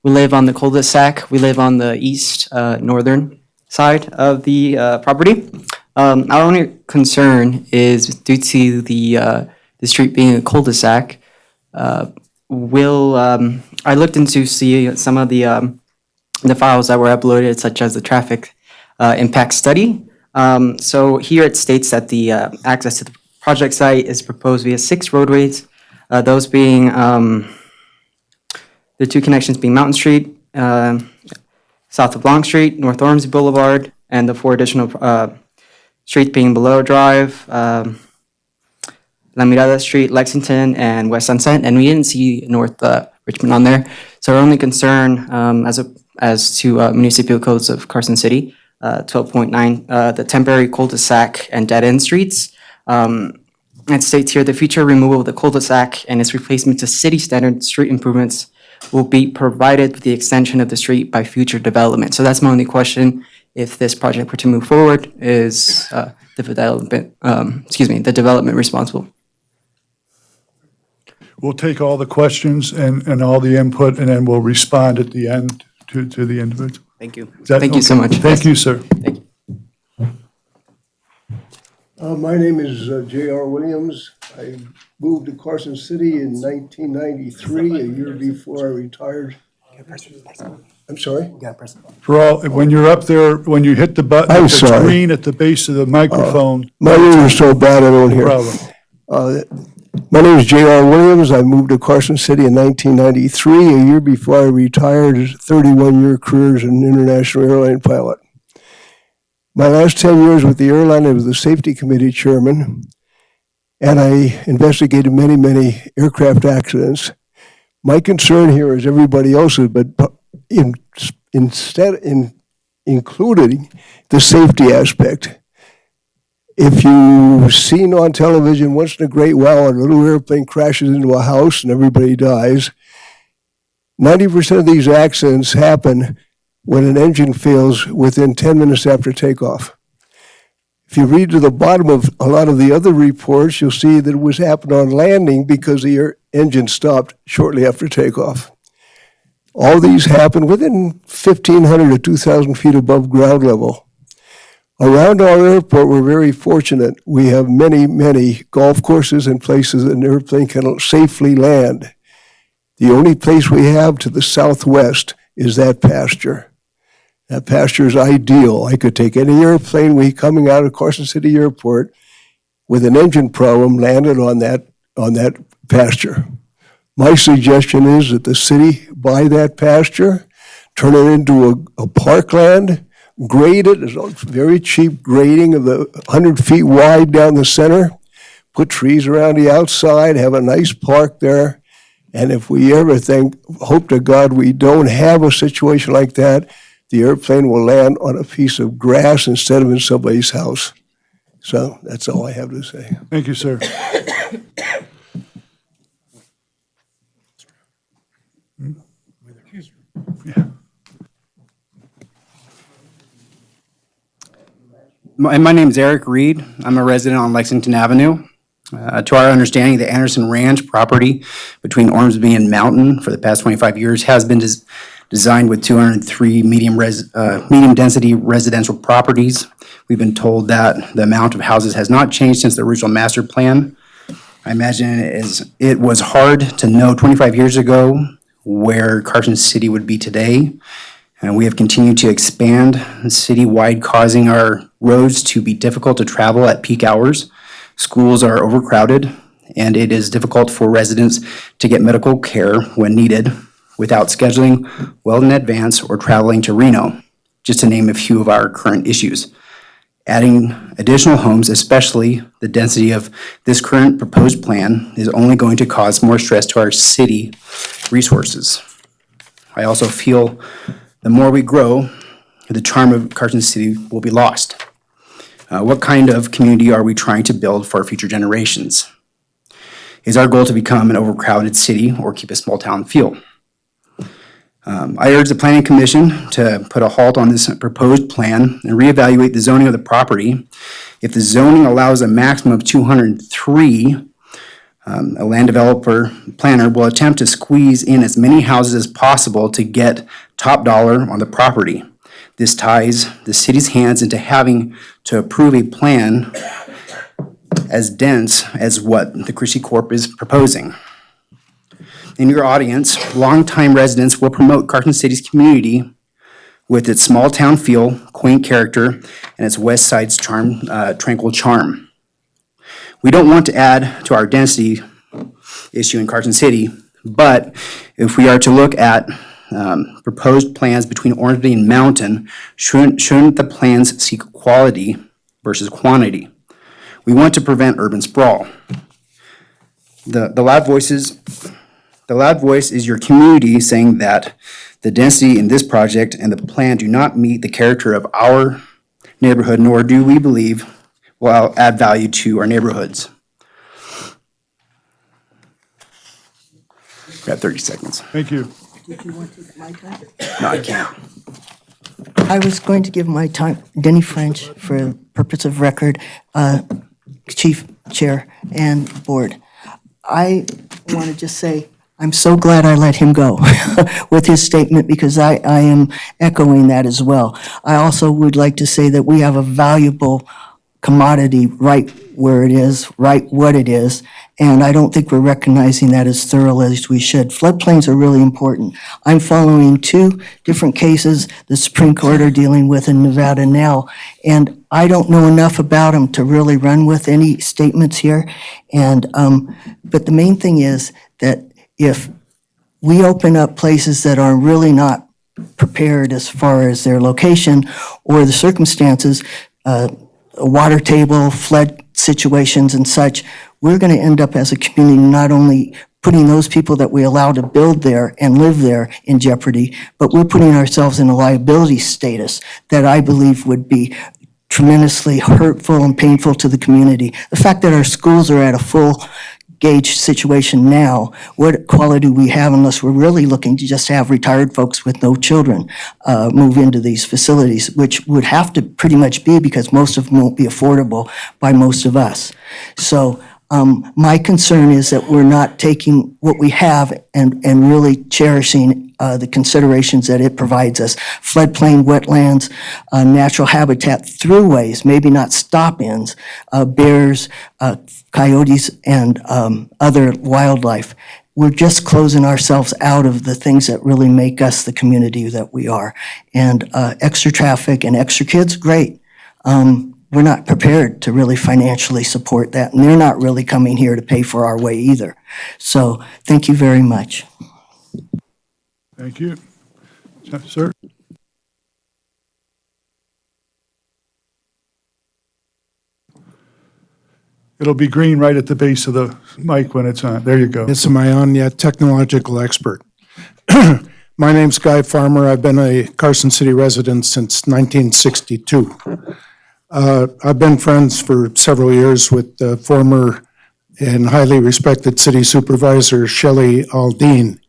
We live on the cul-de-sac. We live on the east northern side of the property. Our only concern is due to the street being a cul-de-sac. I looked into see some of the files that were uploaded, such as the traffic impact study. So here it states that the access to the project site is proposed via 6 roadways, those being the 2 connections being Mountain Street, south of Long Street, North Ormsby Boulevard, and the 4 additional streets being Below Drive, La Mirada Street, Lexington, and West Sunset. And we didn't see North Richmond on there. So our only concern as to municipal codes of Carson City, 12.9, the temporary cul-de-sac and dead-end streets. It states here, the future removal of the cul-de-sac and its replacement to city standard street improvements will be provided with the extension of the street by future development. So that's my only question. If this project were to move forward, is the development responsible? We'll take all the questions and all the input, and then we'll respond at the end to the individual. Thank you. Is that Thank you so okay? much. Thank you, sir. Thank you. My name is J.R. Williams. I moved to Carson City in 1993, a year before I retired. I'm sorry? For all, when you're up there, when you hit the button, I'm it's sorry. green at the base of the microphone. My name is so bad I don't hear. Problem. My name is J.R. Williams. I moved to Carson City in 1993, a year before I retired. 31-year career as an international airline pilot. My last 10 years with the airline, I was the safety committee chairman, and I investigated many, many aircraft accidents. My concern here is everybody else's, but including the safety aspect. If you've seen on television once in a great while a little airplane crashes into a house and everybody dies, 90% of these accidents happen when an engine fails within 10 minutes after takeoff. If you read to the bottom of a lot of the other reports, you'll see that it was happened on landing because the engine stopped shortly after takeoff. All these happen within 1,500 to 2,000 feet above ground level. Around our airport, we're very fortunate. We have many, many golf courses and places an airplane can safely land. The only place we have to the southwest is that pasture. That pasture is ideal. I could take any airplane coming out of Carson City Airport with an engine problem landed on that pasture. My suggestion is that the city buy that pasture, turn it into a parkland, grade it, it's very cheap grading of the 100 feet wide down the center, put trees around the outside, have a nice park there. And if we ever hope to God we don't have a situation like that, the airplane will land on a piece of grass instead of in somebody's house. So that's all I have to say. Thank you, sir. My name is Eric Reed. I'm a resident on Lexington Avenue. To our understanding, the Anderson Ranch property between Ormsby and Mountain for the past 25 years has been designed with 203 medium-density residential properties. We've been told that the amount of houses has not changed since the original master plan. I imagine it was hard to know 25 years ago where Carson City would be today. And we have continued to expand citywide, causing our roads to be difficult to travel at peak hours. Schools are overcrowded, and it is difficult for residents to get medical care when needed without scheduling well in advance or traveling to Reno, just to name a few of our current issues. Adding additional homes, especially the density of this current proposed plan, is only going to cause more stress to our city resources. I also feel the more we grow, the charm of Carson City will be lost. What kind of community are we trying to build for our future generations? Is our goal to become an overcrowded city or keep a small town feel? I urge the Planning Commission to put a halt on this proposed plan and reevaluate the zoning of the property. If the zoning allows a maximum of 203, a land developer planner will attempt to squeeze in as many houses as possible to get top dollar on the property. This ties the city's hands into having to approve a plan as dense as what the Christie Corp is proposing. In your audience, longtime residents will promote Carson City's community with its small town feel, quaint character, and its west side's tranquil charm. We don't want to add to our density issue in Carson City, but if we are to look at proposed plans between Ormsby and Mountain, shouldn't the plans seek quality versus quantity? We want to prevent urban sprawl. The loud voice is your community saying that the density in this project and the plan do not meet the character of our neighborhood, nor do we believe will add value to our neighborhoods. Got 30 seconds. Thank you. Did you want to take my time? No, I can't. I was going to give my time, Denny French, for purpose of record, Chief, Chair, and Board. I want to just say, I'm so glad I let him go with his statement because I am echoing that as well. I also would like to say that we have a valuable commodity right where it is, right what it is, and I don't think we're recognizing that as thoroughly as we should. Floodplains are really important. I'm following 2 different cases the Supreme Court are dealing with in Nevada now, and I don't know enough about them to really run with any statements here. And but the main thing is that if we open up places that are really not prepared as far as their location or the circumstances, water table, flood situations and such, we're going to end up as a community not only putting those people that we allow to build there and live there in jeopardy, but we're putting ourselves in a liability status that I believe would be tremendously hurtful and painful to the community. The fact that our schools are at a full gauge situation now, what quality do we have unless we're really looking to just have retired folks with no children move into these facilities, which would have to pretty much be because most of them won't be affordable by most of us. So my concern is that we're not taking what we have and really cherishing the considerations that it provides us. Floodplain, wetlands, natural habitat throughways, maybe not stop-ins, bears, coyotes, and other wildlife. we're just closing ourselves out of the things that really make us the community that we are. And extra traffic and extra kids, great. We're not prepared to really financially support that, and they're not really coming here to pay for our way either. So thank you very much. Thank you. Sir? It'll be green right at the base of the mic when it's on. There you go. Yes, am I on yet? Technological expert. My name's Guy Farmer. I've been a Carson City resident since 1962. I've been friends for several years with the former and highly respected city supervisor, Shelley Aldine.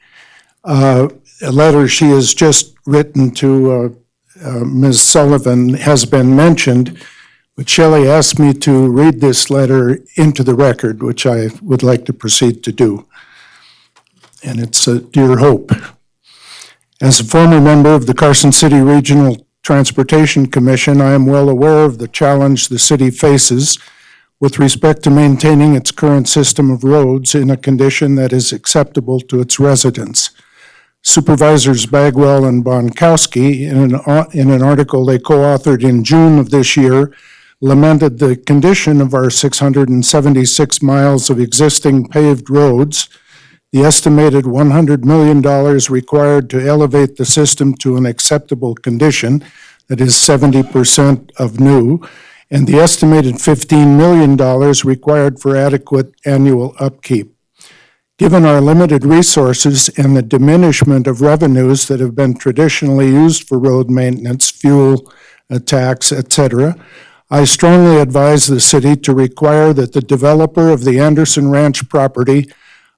A letter she has just written to Ms. Sullivan has been mentioned, but Shelley asked me to read this letter into the record, which I would like to proceed to do. And it's Dear Hope. As a former member of the Carson City Regional Transportation Commission, I am well aware of the challenge the city faces with respect to maintaining its current system of roads in a condition that is acceptable to its residents. Supervisors Bagwell and Bonkowski, in an article they co-authored in June of this year, lamented the condition of our 676 miles of existing paved roads, the estimated $100 million required to elevate the system to an acceptable condition, that is 70% of new, and the estimated $15 million required for adequate annual upkeep. Given our limited resources and the diminishment of revenues that have been traditionally used for road maintenance, fuel, tax, etc., I strongly advise the city to require that the developer of the Anderson Ranch property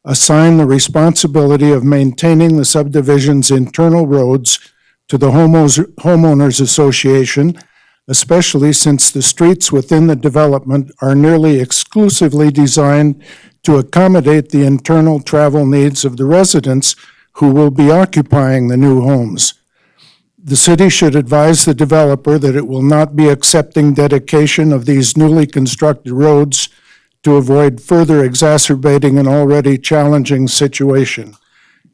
assign the responsibility of maintaining the subdivision's internal roads to the homeowners association, especially since the streets within the development are nearly exclusively designed to accommodate the internal travel needs of the residents who will be occupying the new homes. The city should advise the developer that it will not be accepting dedication of these newly constructed roads to avoid further exacerbating an already challenging situation.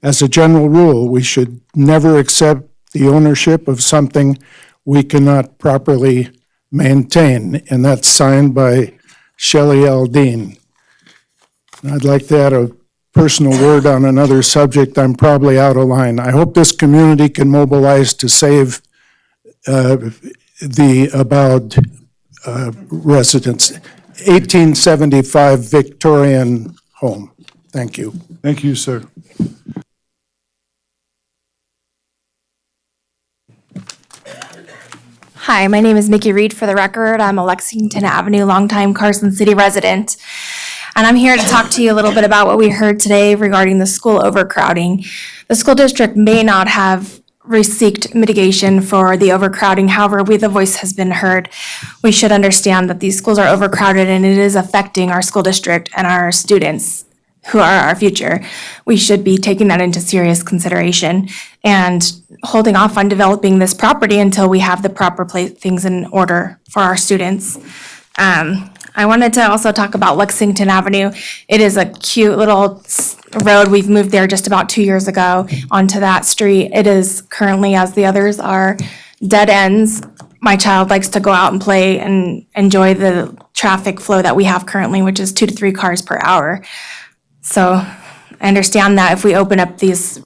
As a general rule, we should never accept the ownership of something we cannot properly maintain, and that's signed by Shelley Aldine. I'd like to add a personal word on another subject. I'm probably out of line. I hope this community can mobilize to save the About residents. 1875 Victorian home. Thank you. Thank you, sir. Hi, my name is Mickey Reed for the record. I'm a Lexington Avenue longtime Carson City resident. And I'm here to talk to you a little bit about what we heard today regarding the school overcrowding. The school district may not have seeked mitigation for the overcrowding. However, the voice has been heard. We should understand that these schools are overcrowded and it is affecting our school district and our students who are our future. We should be taking that into serious consideration and holding off on developing this property until we have the proper things in order for our students. I wanted to also talk about Lexington Avenue. It is a cute little road. We've moved there just about 2 years ago onto that street. It is currently, as the others are, dead ends. My child likes to go out and play and enjoy the traffic flow that we have currently, which is 2 to 3 cars per hour. So I understand that if we open up these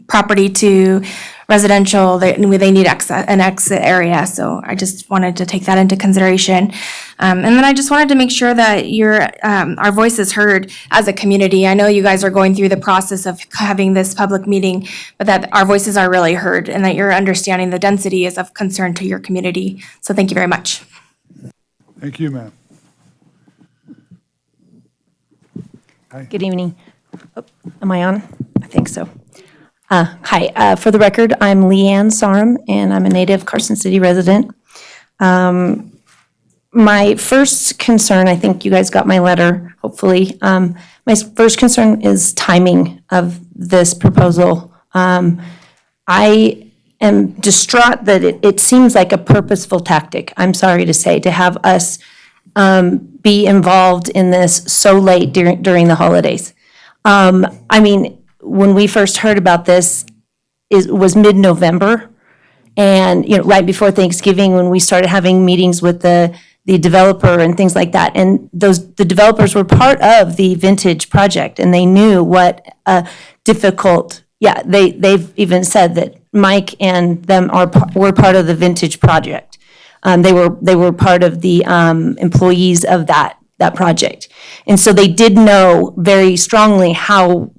property to residential, they need an exit area. So I just wanted to take that into consideration. And then I just wanted to make sure that our voice is heard as a community. I know you guys are going through the process of having this public meeting, but that our voices are really heard and that you're understanding the density is of concern to your community. So thank you very much. Thank you, ma'am. Good evening. Oh, am I on? I think so. Hi, for the record, I'm Leanne Sarum, and I'm a native Carson City resident. My first concern, I think you guys got my letter, hopefully. My first concern is timing of this proposal. I am distraught that it seems like a purposeful tactic, I'm sorry to say, to have us be involved in this so late during the holidays. I mean, when we first heard about this, it was mid-November. And, right before Thanksgiving, when we started having meetings with the developer and things like that. And the developers were part of the Vintage project, and they knew what difficult, they've even said that Mike and them were part of the Vintage project. They were part of the employees of that project. And so they did know very strongly how,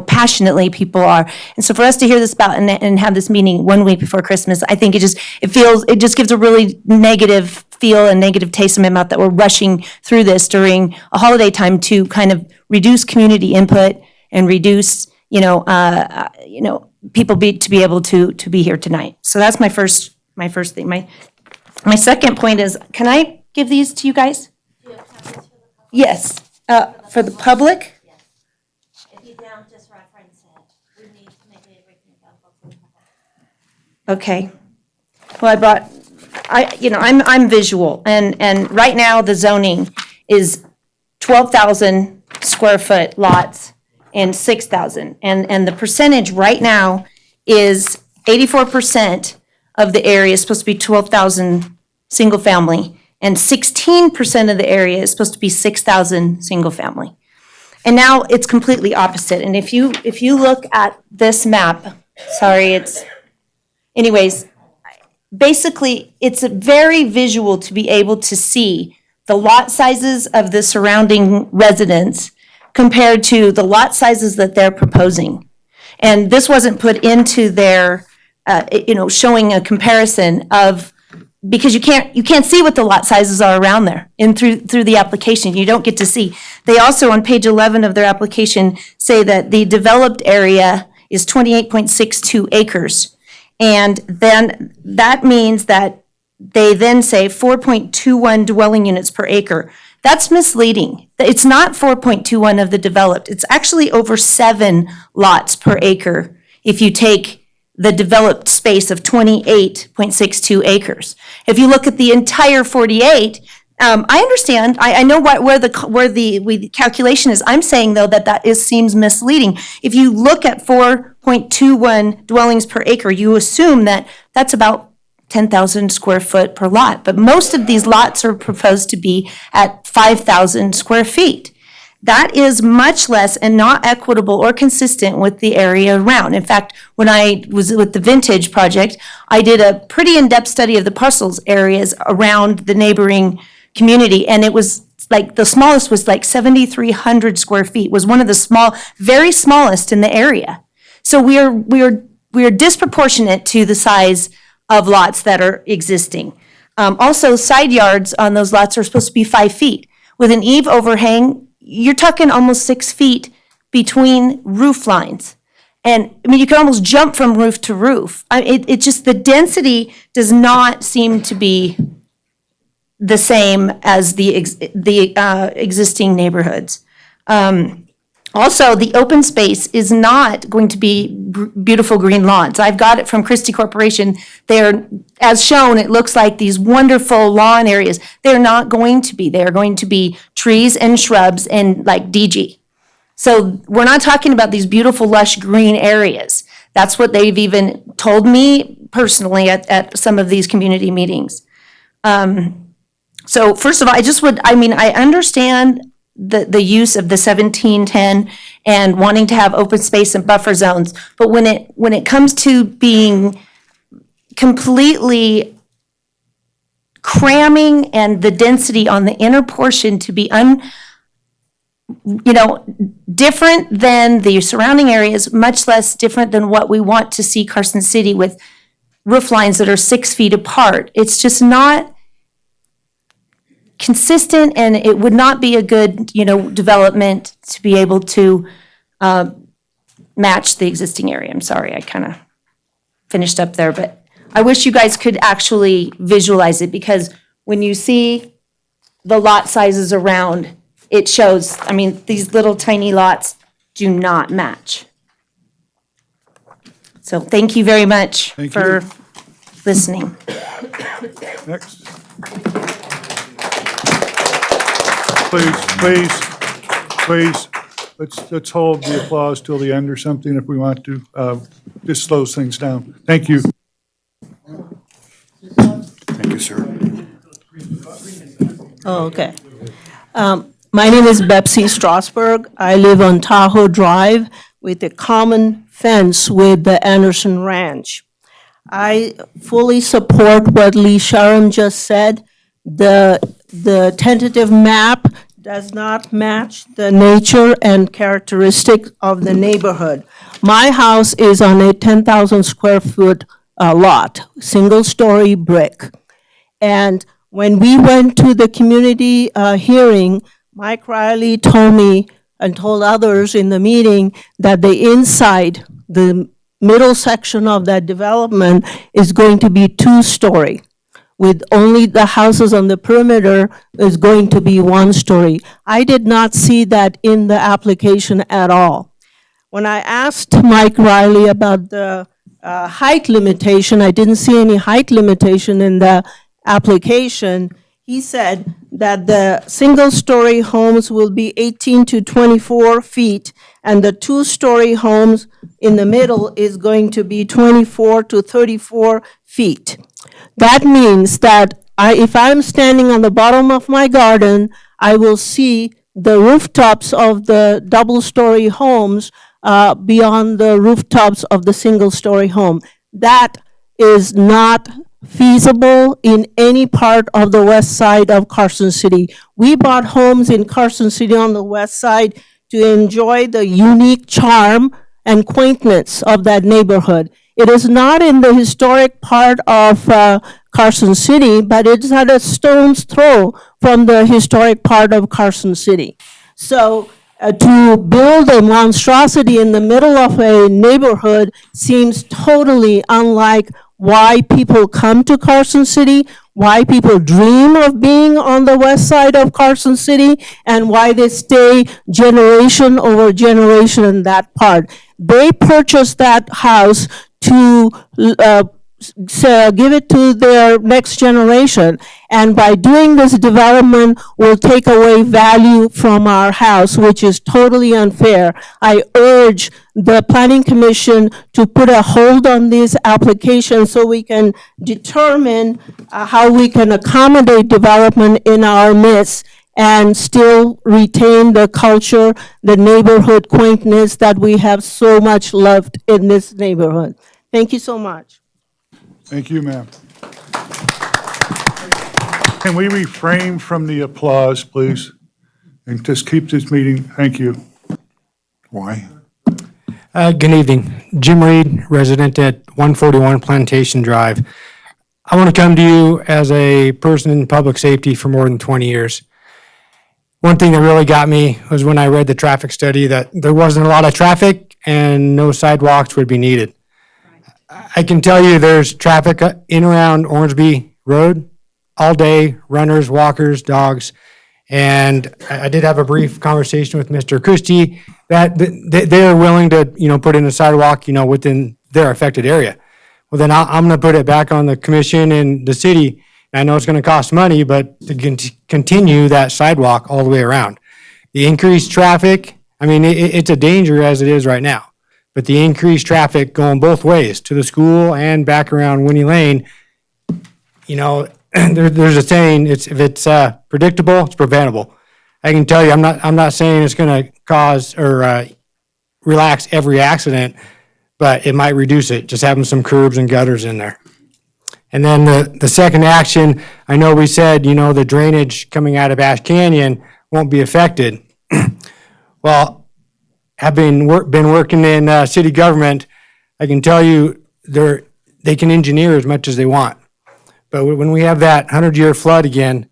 passionately people are. And so for us to hear this about and have this meeting 1 week before Christmas, I think it just gives a really negative feel and negative taste in my mouth that we're rushing through this during a holiday time to kind of reduce community input and reduce, people to be able to be here tonight. So that's my first thing. My second point is, can I give these to you guys? Yes, for the public? If you don't, just reference it. We need to make everything available. Okay. Well, I'm visual, and right now the zoning is 12,000 square foot lots and 6,000. And the percentage right now is 84% of the area is supposed to be 12,000 single family, and 16% of the area is supposed to be 6,000 single family. And now it's completely opposite. And if you look at this map, basically, it's very visual to be able to see the lot sizes of the surrounding residents compared to the lot sizes that they're proposing. And this wasn't put into their, showing a comparison of, because you can't see what the lot sizes are around there and through the application. You don't get to see. They also, on page 11 of their application, say that the developed area is 28.62 acres. And then that means that they then say 4.21 dwelling units per acre. That's misleading. It's not 4.21 of the developed. It's actually over 7 lots per acre if you take the developed space of 28.62 acres. If you look at the entire 48, I understand. I know where the calculation is. I'm saying, though, that seems misleading. If you look at 4.21 dwellings per acre, you assume that that's about 10,000 square foot per lot. But most of these lots are proposed to be at 5,000 square feet. That is much less and not equitable or consistent with the area around. In fact, when I was with the Vintage project, I did a pretty in-depth study of the parcels areas around the neighboring community, and it was like the smallest was like 7,300 square feet, was one of the very smallest in the area. So we are disproportionate to the size of lots that are existing. Also, side yards on those lots are supposed to be 5 feet. With an eave overhang, you're talking almost 6 feet between roof lines. And I mean, you can almost jump from roof to roof. It just, the density does not seem to be the same as the existing neighborhoods. Also, the open space is not going to be beautiful green lawns. I've got it from Christie Corporation. They're, as shown, it looks like these wonderful lawn areas. They're not going to be. They're going to be trees and shrubs and like DG. So we're not talking about these beautiful, lush green areas. That's what they've even told me personally at some of these community meetings. So first of all, I understand the use of the 1710 and wanting to have open space and buffer zones, but when it comes to being completely cramming and the density on the inner portion to be different than the surrounding areas, much less different than what we want to see Carson City with roof lines that are 6 feet apart. It's just not consistent, and it would not be a good, development to be able to match the existing area. I'm sorry, I kind of finished up there, but I wish you guys could actually visualize it, because when you see the lot sizes around, it shows, these little tiny lots do not match. So thank you very much for listening. Next. Please. let's hold the applause till the end or something if we want to. Just slows things down. Thank you. Thank you, sir. Oh, okay. My name is Betsy Strasberg. I live on Tahoe Drive with a common fence with the Anderson Ranch. I fully support what Lee Sharam just said. The tentative map does not match the nature and characteristics of the neighborhood. My house is on a 10,000 square foot lot, single-story brick. And when we went to the community hearing, Mike Riley told me and told others in the meeting that the inside, the middle section of that development is going to be two-story, with only the houses on the perimeter is going to be one-story. I did not see that in the application at all. When I asked Mike Riley about the height limitation, I didn't see any height limitation in the application. He said that the single-story homes will be 18 to 24 feet, and the two-story homes in the middle is going to be 24 to 34 feet. That means that if I'm standing on the bottom of my garden, I will see the rooftops of the double-story homes beyond the rooftops of the single-story home. That is not feasible in any part of the west side of Carson City. We bought homes in Carson City on the west side to enjoy the unique charm and quaintness of that neighborhood. It is not in the historic part of Carson City, but it's at a stone's throw from the historic part of Carson City. So to build a monstrosity in the middle of a neighborhood seems totally unlike why people come to Carson City, why people dream of being on the west side of Carson City, and why they stay generation over generation in that part. They purchased that house to give it to their next generation. And by doing this development, will take away value from our house, which is totally unfair. I urge the Planning Commission to put a hold on this application so we can determine how we can accommodate development in our midst and still retain the culture, the neighborhood quaintness that we have so much loved in this neighborhood. Thank you so much. Thank you, ma'am. Can we refrain from the applause, please? And just keep this meeting, thank you. Why? Good evening. Jim Reed, resident at 141 Plantation Drive. I want to come to you as a person in public safety for more than 20 years. One thing that really got me was when I read the traffic study that there wasn't a lot of traffic and no sidewalks would be needed. I can tell you there's traffic in around Ormsby Road all day, runners, walkers, dogs. And I did have a brief conversation with Mr. Christie that they're willing to, put in a sidewalk, within their affected area. Well, then I'm going to put it back on the commission and the city. I know it's going to cost money, but to continue that sidewalk all the way around. The increased traffic, it's a danger as it is right now. But the increased traffic going both ways to the school and back around Winnie Lane, there's a saying, if it's predictable, it's preventable. I can tell you, I'm not saying it's going to cause or relax every accident, but it might reduce it, just having some curbs and gutters in there. And then the second action, I know we said, the drainage coming out of Ash Canyon won't be affected. Well, having been working in city government, I can tell you they can engineer as much as they want. But when we have that 100-year flood again,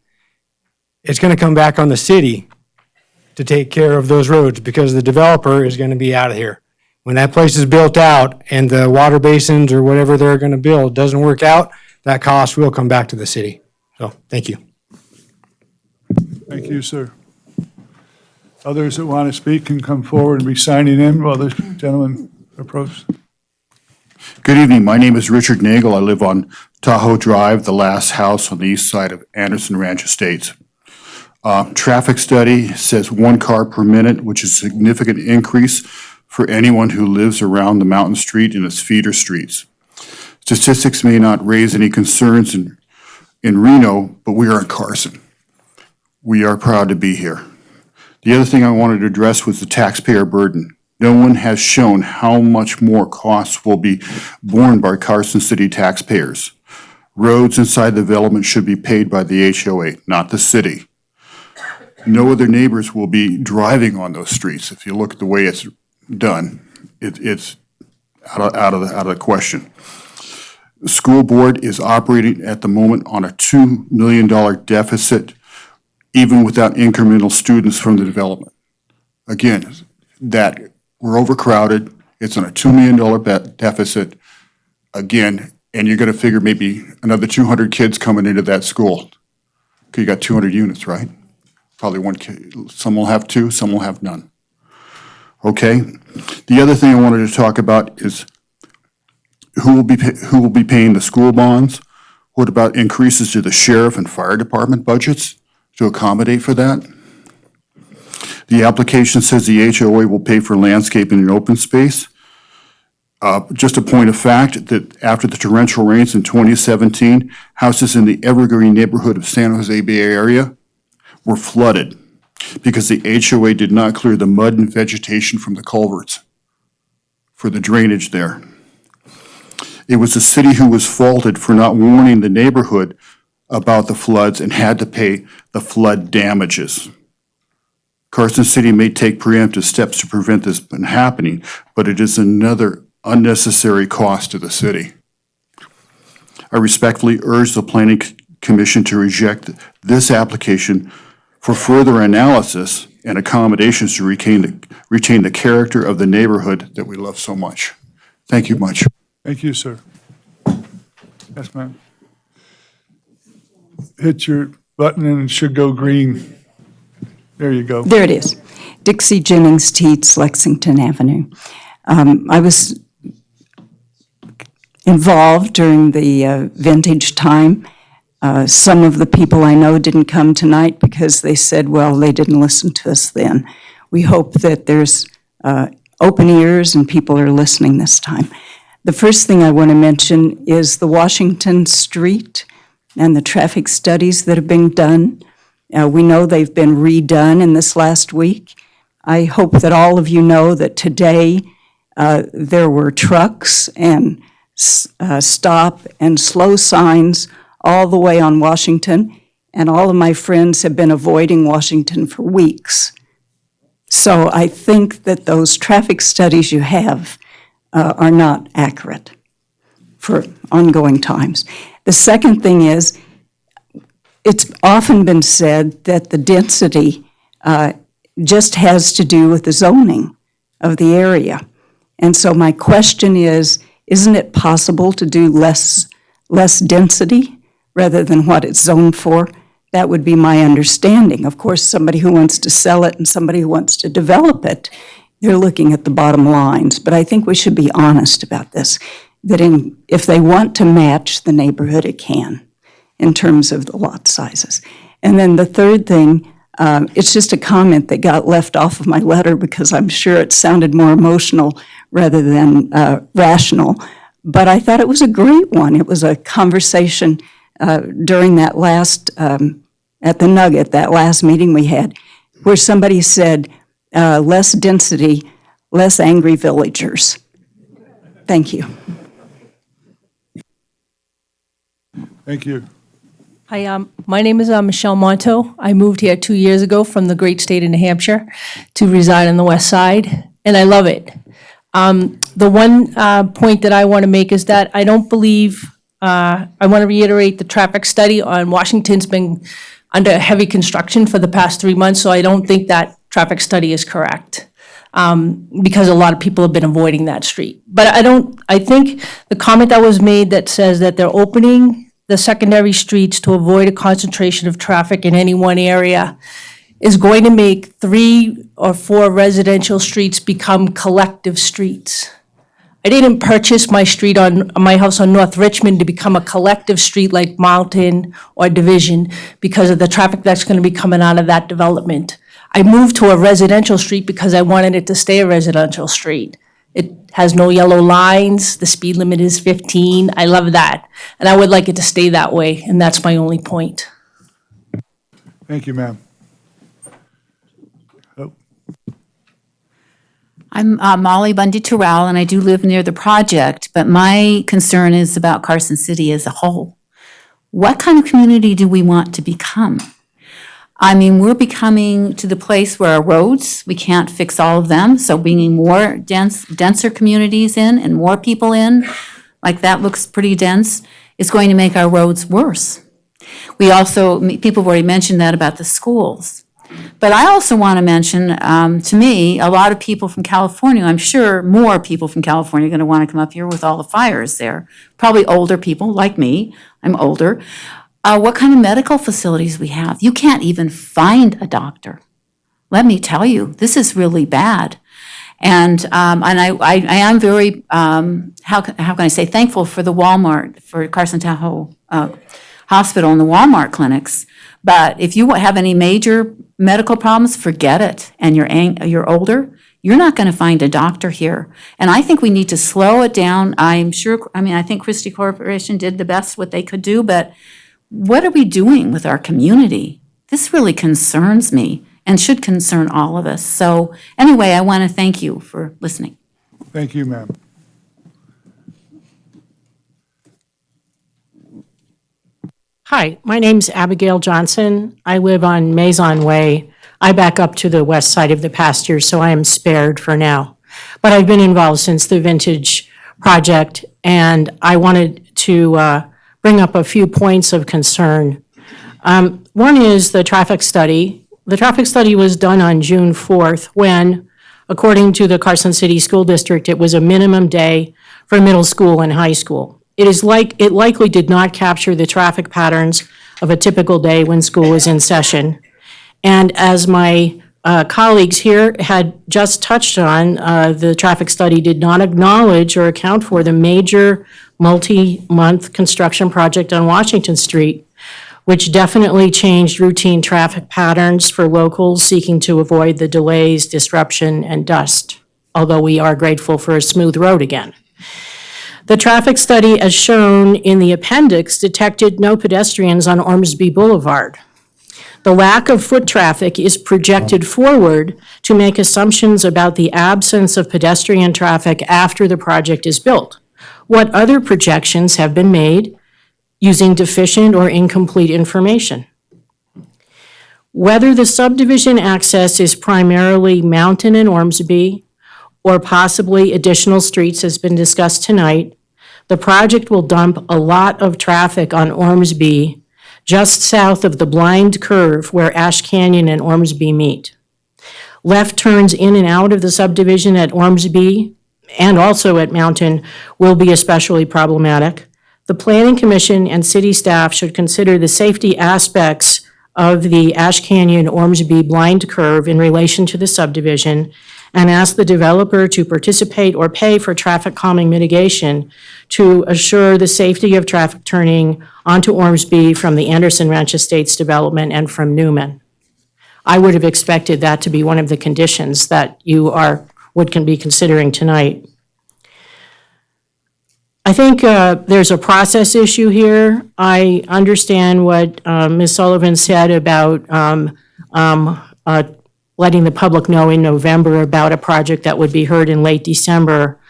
it's going to come back on the city to take care of those roads because the developer is going to be out of here. When that place is built out and the water basins or whatever they're going to build doesn't work out, that cost will come back to the city. So, thank you. Thank you, sir. Others that want to speak can come forward and be signing in while this gentleman approaches. Good evening. My name is Richard Nagel. I live on Tahoe Drive, the last house on the east side of Anderson Ranch Estates. Traffic study says 1 car per minute, which is a significant increase for anyone who lives around the Mountain Street and its feeder streets. Statistics may not raise any concerns in Reno, but we are in Carson. We are proud to be here. The other thing I wanted to address was the taxpayer burden. No one has shown how much more costs will be borne by Carson City taxpayers. Roads inside the development should be paid by the HOA, not the city. No other neighbors will be driving on those streets. If you look at the way it's done, it's out of the question. The school board is operating at the moment on a $2 million deficit, even without incremental students from the development. Again, that we're overcrowded, it's on a $2 million deficit, again, and you're gonna figure maybe another 200 kids coming into that school. Okay, you got 200 units, right? Probably one kid, some will have 2, some will have none. Okay? The other thing I wanted to talk about is who will be paying the school bonds? What about increases to the sheriff and fire department budgets to accommodate for that? The application says the HOA will pay for landscaping and open space. Just a point of fact that after the torrential rains in 2017, houses in the Evergreen neighborhood of San Jose Bay Area were flooded because the HOA did not clear the mud and vegetation from the culverts for the drainage there. It was the city who was faulted for not warning the neighborhood about the floods and had to pay the flood damages. Carson City may take preemptive steps to prevent this from happening, but it is another unnecessary cost to the city. I respectfully urge the Planning Commission to reject this application for further analysis and accommodations to retain the character of the neighborhood that we love so much. Thank you much. Thank you, sir. Yes, ma'am. Hit your button and it should go green. There you go. There it is. Dixie Jennings Teets, Lexington Avenue. I was involved during the vintage time. Some of the people I know didn't come tonight because they said, well, they didn't listen to us then. We hope that there's open ears and people are listening this time. The first thing I want to mention is the Washington Street and the traffic studies that have been done. We know they've been redone in this last week. I hope that all of you know that today there were trucks and stop and slow signs all the way on Washington, and all of my friends have been avoiding Washington for weeks. So I think that those traffic studies you have are not accurate for ongoing times. The second thing is, it's often been said that the density just has to do with the zoning of the area. And so my question is, isn't it possible to do less density rather than what it's zoned for? That would be my understanding. Of course, somebody who wants to sell it and somebody who wants to develop it, they're looking at the bottom lines. But I think we should be honest about this, that if they want to match the neighborhood, it can, in terms of the lot sizes. And then the third thing, it's just a comment that got left off of my letter because I'm sure it sounded more emotional rather than rational. But I thought it was a great one. It was a conversation during that last, at the Nugget, that last meeting we had, where somebody said, less density, less angry villagers. Thank you. Thank you. Hi, my name is Michelle Monto. I moved here 2 years ago from the great state of New Hampshire to reside on the west side, and I love it. The one point that I want to make is that I don't believe, I want to reiterate the traffic study on Washington's been under heavy construction for the past 3 months, so I don't think that traffic study is correct. Because a lot of people have been avoiding that street. But I think the comment that was made that says that they're opening the secondary streets to avoid a concentration of traffic in any one area is going to make 3 or 4 residential streets become collective streets. I didn't purchase my street on, my house on North Richmond to become a collective street like Mountain or Division because of the traffic that's gonna be coming out of that development. I moved to a residential street because I wanted it to stay a residential street. It has no yellow lines, the speed limit is 15, I love that. And I would like it to stay that way, and that's my only point. Thank you, ma'am. I'm Molly Bundy Terrell, and I do live near the project, but my concern is about Carson City as a whole. What kind of community do we want to become? I mean, we're becoming to the place where our roads, we can't fix all of them, so bringing more denser communities in and more people in, like that looks pretty dense, is going to make our roads worse. We also, people have already mentioned that about the schools. But I also want to mention, to me, a lot of people from California, I'm sure more people from California are going to want to come up here with all the fires there. Probably older people like me, I'm older. What kind of medical facilities we have? You can't even find a doctor. Let me tell you, this is really bad. And I am very, how can I say, thankful for the Walmart, for Carson Tahoe Hospital and the Walmart clinics. But if you have any major medical problems, forget it, and you're older, you're not going to find a doctor here. And I think we need to slow it down. I think Christie Corporation did the best what they could do, but what are we doing with our community? This really concerns me and should concern all of us. So anyway, I want to thank you for listening. Thank you, ma'am. Hi, my name's Abigail Johnson. I live on Maison Way. I back up to the west side of the pasture, so I am spared for now. But I've been involved since the Vintage project, and I wanted to bring up a few points of concern. One is the traffic study. The traffic study was done on June 4th when, according to the Carson City School District, it was a minimum day for middle school and high school. It likely did not capture the traffic patterns of a typical day when school is in session. And as my colleagues here had just touched on, the traffic study did not acknowledge or account for the major multi-month construction project on Washington Street, which definitely changed routine traffic patterns for locals seeking to avoid the delays, disruption, and dust, although we are grateful for a smooth road again. The traffic study, as shown in the appendix, detected no pedestrians on Ormsby Boulevard. The lack of foot traffic is projected forward to make assumptions about the absence of pedestrian traffic after the project is built. What other projections have been made using deficient or incomplete information? Whether the subdivision access is primarily Mountain and Ormsby, or possibly additional streets has been discussed tonight, the project will dump a lot of traffic on Ormsby just south of the blind curve where Ash Canyon and Ormsby meet. Left turns in and out of the subdivision at Ormsby and also at Mountain will be especially problematic. The Planning Commission and city staff should consider the safety aspects of the Ash Canyon Ormsby blind curve in relation to the subdivision and ask the developer to participate or pay for traffic calming mitigation to assure the safety of traffic turning onto Ormsby from the Anderson Ranch Estates development and from Newman. I would have expected that to be one of the conditions that you can be considering tonight. I think there's a process issue here. I understand what Ms. Sullivan said about letting the public know in November about a project that would be heard in late December.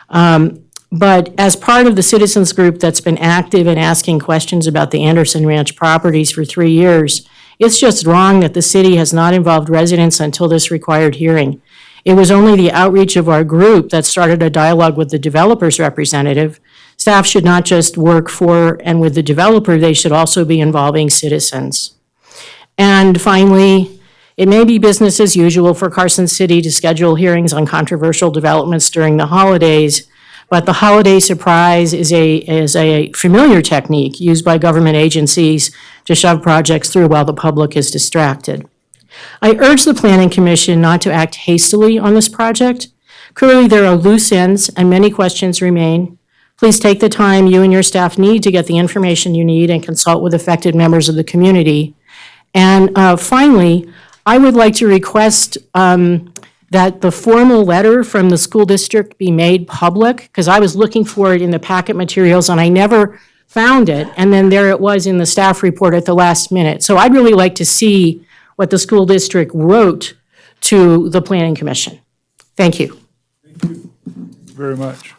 But as part of the citizens group that's been active in asking questions about the Anderson Ranch properties for 3 years, it's just wrong that the city has not involved residents until this required hearing. It was only the outreach of our group that started a dialogue with the developer's representative. Staff should not just work for and with the developer, they should also be involving citizens. And finally, it may be business as usual for Carson City to schedule hearings on controversial developments during the holidays, but the holiday surprise is a familiar technique used by government agencies to shove projects through while the public is distracted. I urge the Planning Commission not to act hastily on this project. Clearly, there are loose ends and many questions remain. Please take the time you and your staff need to get the information you need and consult with affected members of the community. And finally, I would like to request that the formal letter from the school district be made public, because I was looking for it in the packet materials and I never found it, and then there it was in the staff report at the last minute. So I'd really like to see what the school district wrote to the Planning Commission. Thank you. Very much.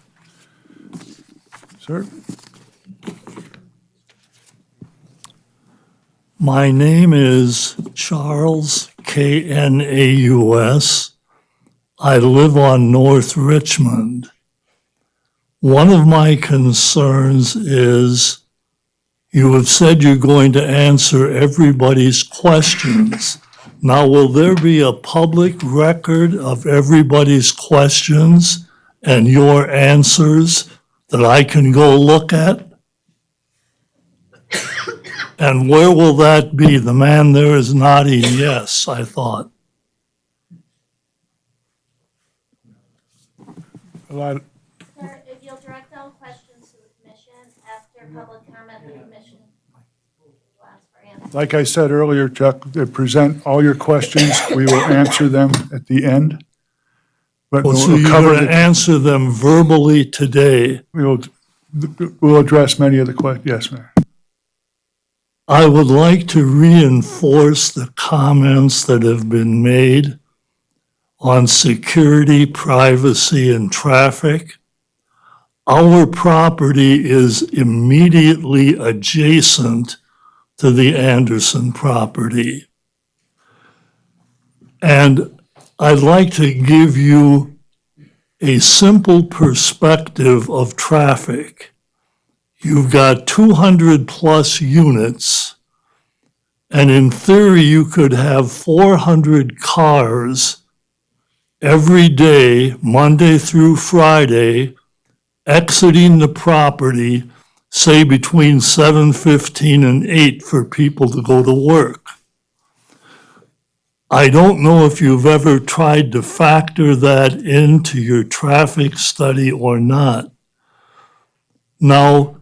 Sir? My name is Charles, Knaus. I live on North Richmond. One of my concerns is you have said you're going to answer everybody's questions. Now, will there be a public record of everybody's questions and your answers that I can go look at? And where will that be? The man there is nodding yes, I thought. Sir, if you'll direct all questions to the commission, after public comment, the commission will ask for answers. Like I said earlier, Chuck, present all your questions. We will answer them at the end. But Well, so we'll you're cover going to answer them verbally today. We'll address many of the questions. Yes, Mayor. I would like to reinforce the comments that have been made on security, privacy, and traffic. Our property is immediately adjacent to the Anderson property. And I'd like to give you a simple perspective of traffic. You've got 200 plus units, and in theory, you could have 400 cars every day, Monday through Friday, exiting the property, say between 7:15 and 8 for people to go to work. I don't know if you've ever tried to factor that into your traffic study or not. Now,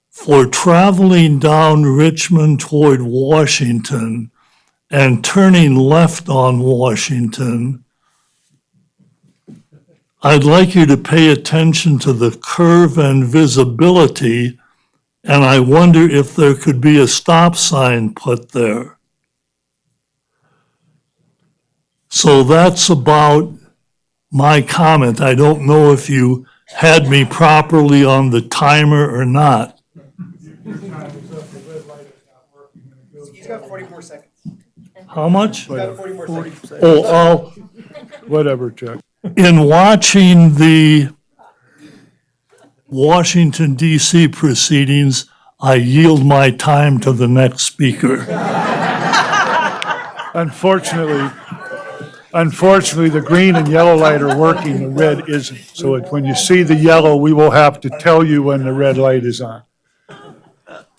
for traveling down Richmond toward Washington and turning left on Washington, I'd like you to pay attention to the curve and visibility, and I wonder if there could be a stop sign put there. So that's about my comment. I don't know if you had me properly on the timer or not. He's got 44 seconds. How much? He's got 44 seconds. Oh, Whatever, Chuck. in watching the Washington DC proceedings, I yield my time to the next speaker. Unfortunately, the green and yellow light are working, the red isn't. So when you see the yellow, we will have to tell you when the red light is on.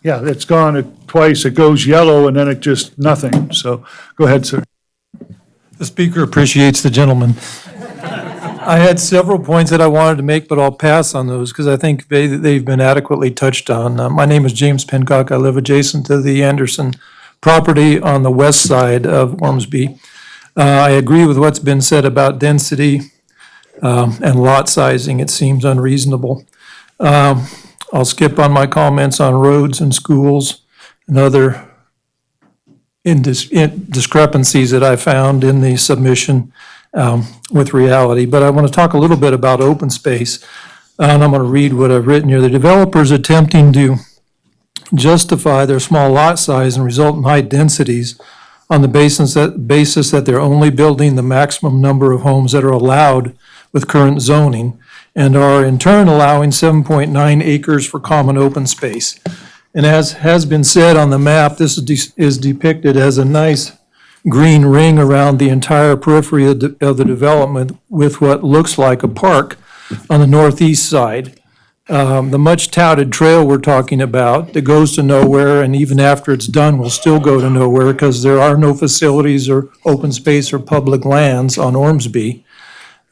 Yeah, it's gone twice. It goes yellow and then it just nothing. So go ahead, sir. The speaker appreciates the gentleman. I had several points that I wanted to make, but I'll pass on those because I think they've been adequately touched on. My name is James Pincock. I live adjacent to the Anderson property on the west side of Ormsby. I agree with what's been said about density and lot sizing. It seems unreasonable. I'll skip on my comments on roads and schools and other discrepancies that I found in the submission with reality. But I want to talk a little bit about open space, and I'm going to read what I've written here. The developers attempting to justify their small lot size and resultant high densities on the basis that they're only building the maximum number of homes that are allowed with current zoning, and are in turn allowing 7.9 acres for common open space. And as has been said on the map, this is depicted as a nice green ring around the entire periphery of the development with what looks like a park on the northeast side. The much touted trail we're talking about that goes to nowhere, and even after it's done will still go to nowhere because there are no facilities or open space or public lands on Ormsby.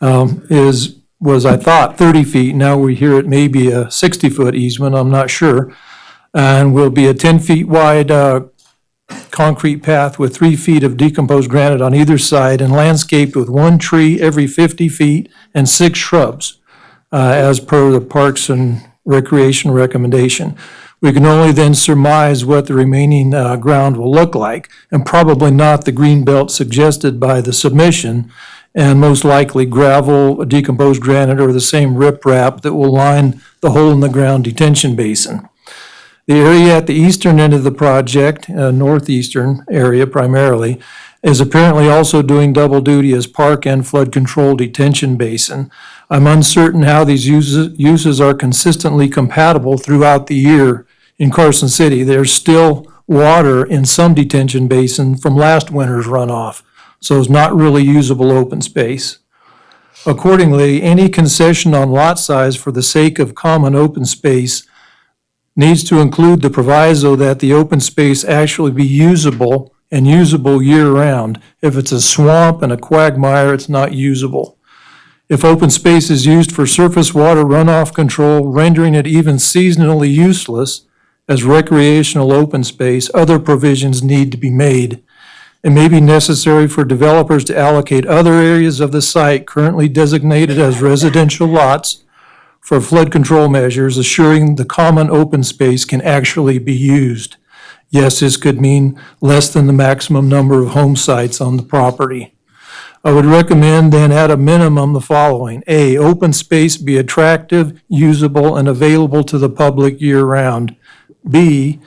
was, I thought, 30 feet. Now we hear it may be a 60-foot easement, I'm not sure. And will be a 10 feet wide concrete path with 3 feet of decomposed granite on either side and landscaped with 1 tree every 50 feet and 6 shrubs, as per the Parks and Recreation recommendation. We can only then surmise what the remaining ground will look like, and probably not the green belt suggested by the submission, and most likely gravel, decomposed granite, or the same riprap that will line the hole-in-the-ground detention basin. The area at the eastern end of the project, northeastern area primarily, is apparently also doing double duty as park and flood control detention basin. I'm uncertain how these uses are consistently compatible throughout the year in Carson City. There's still water in some detention basin from last winter's runoff, so it's not really usable open space. Accordingly, any concession on lot size for the sake of common open space needs to include the proviso that the open space actually be usable and usable year-round. If it's a swamp and a quagmire, it's not usable. If open space is used for surface water runoff control, rendering it even seasonally useless as recreational open space, other provisions need to be made. It may be necessary for developers to allocate other areas of the site currently designated as residential lots for flood control measures, assuring the common open space can actually be used. Yes, this could mean less than the maximum number of home sites on the property. I would recommend then at a minimum the following. A, open space be attractive, usable, and available to the public year-round. B,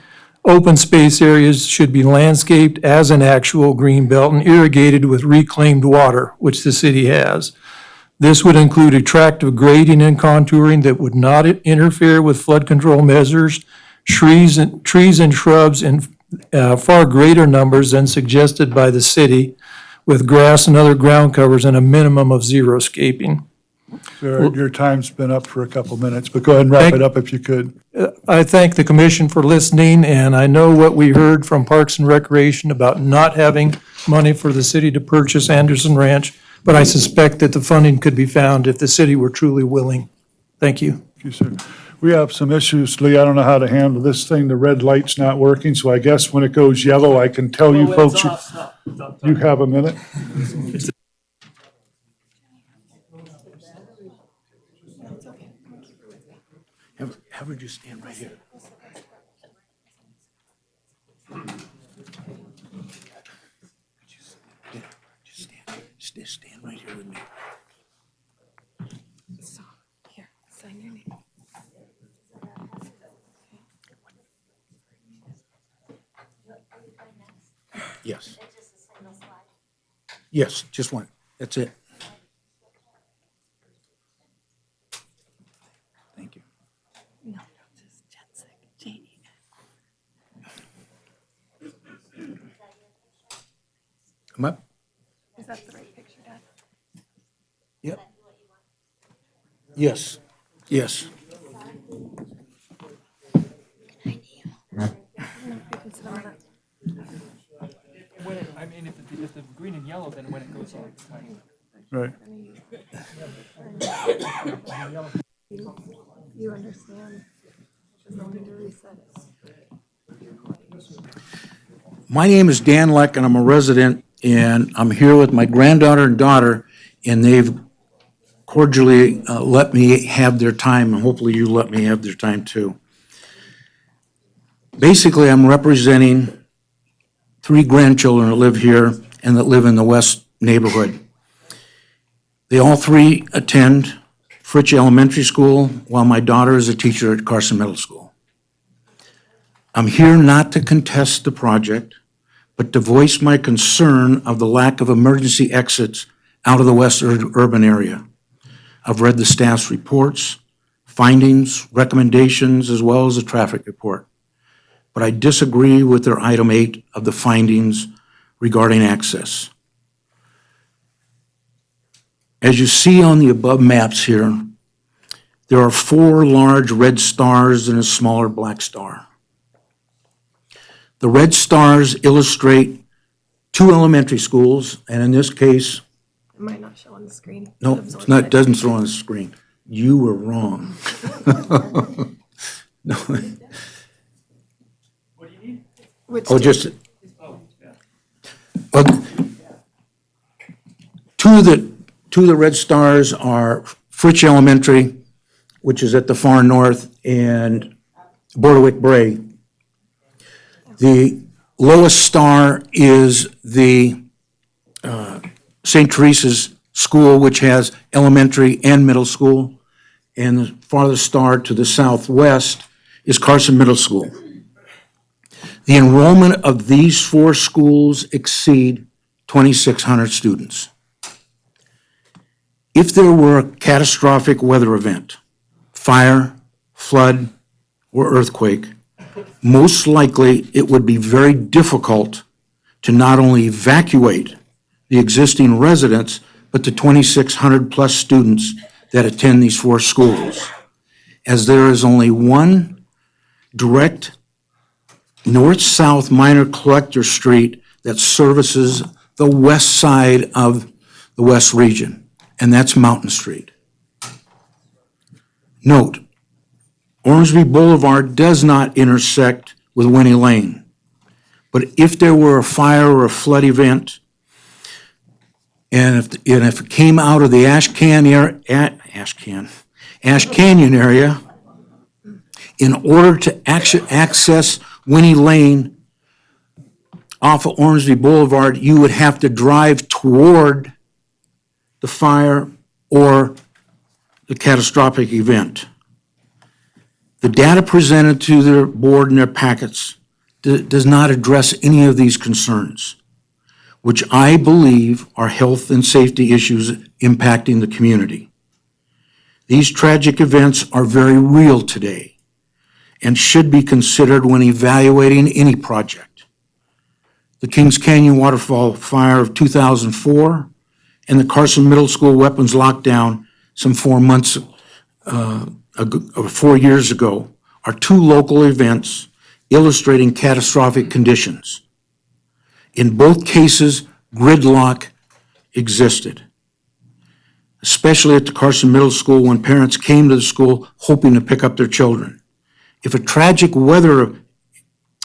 open space areas should be landscaped as an actual green belt and irrigated with reclaimed water, which the city has. This would include attractive grading and contouring that would not interfere with flood control measures, trees and shrubs in far greater numbers than suggested by the city, with grass and other ground covers and a minimum of xeriscaping. Your time's been up for a couple minutes, but go ahead and wrap it up if you could. I thank the commission for listening, and I know what we heard from Parks and Recreation about not having money for the city to purchase Anderson Ranch, but I suspect that the funding could be found if the city were truly willing. Thank you. Thank you, sir. We have some issues, Lee. I don't know how to handle this thing. The red light's not working, so I guess when it goes yellow, I can tell you folks, you have a minute. Have her just stand right here. Just stand right here with me. Here, sign your name. Yes. Yes, just one. That's it. Thank you. No, just Janie. Come up. Is that the right picture, Dad? Yep. Yes, yes. I mean, if the green and yellow, then when it goes on. Right. You understand. There's no need to reset it. My name is Dan Leck, and I'm a resident, and I'm here with my granddaughter and daughter, and they've cordially let me have their time, and hopefully you let me have their time too. Basically, I'm representing 3 grandchildren that live here and that live in the west neighborhood. They all 3 attend Fritch Elementary School, while my daughter is a teacher at Carson Middle School. I'm here not to contest the project, but to voice my concern of the lack of emergency exits out of the west urban area. I've read the staff's reports, findings, recommendations, as well as the traffic report. But I disagree with their item 8 of the findings regarding access. As you see on the above maps here, there are 4 large red stars and a smaller black star. The red stars illustrate 2 elementary schools, and in this case, Am I not showing the screen? No, it's not, it doesn't show on the screen. You were wrong. No. Oh, just, well, two of the red stars are Fritch Elementary, which is at the far north, and Bordewick Bray. The lowest star is the St. Teresa's School, which has elementary and middle school. And the farthest star to the southwest is Carson Middle School. The enrollment of these four schools exceed 2,600 students. If there were a catastrophic weather event, fire, flood, or earthquake, most likely it would be very difficult to not only evacuate the existing residents, but the 2,600 plus students that attend these four schools, as there is only one direct north-south minor collector street that services the west side of the West region, and that's Mountain Street. Note, Ormsby Boulevard does not intersect with Winnie Lane, but if there were a fire or a flood event, and if it came out of the Ash Canyon area, in order to access Winnie Lane off of Ormsby Boulevard, you would have to drive toward the fire or the catastrophic event. The data presented to their board in their packets does not address any of these concerns, which I believe are health and safety issues impacting the community. These tragic events are very real today and should be considered when evaluating any project. The Kings Canyon Waterfall Fire of 2004 and the Carson Middle School weapons lockdown some 4 years ago are two local events illustrating catastrophic conditions. In both cases, gridlock existed, especially at the Carson Middle School when parents came to the school hoping to pick up their children. If a tragic weather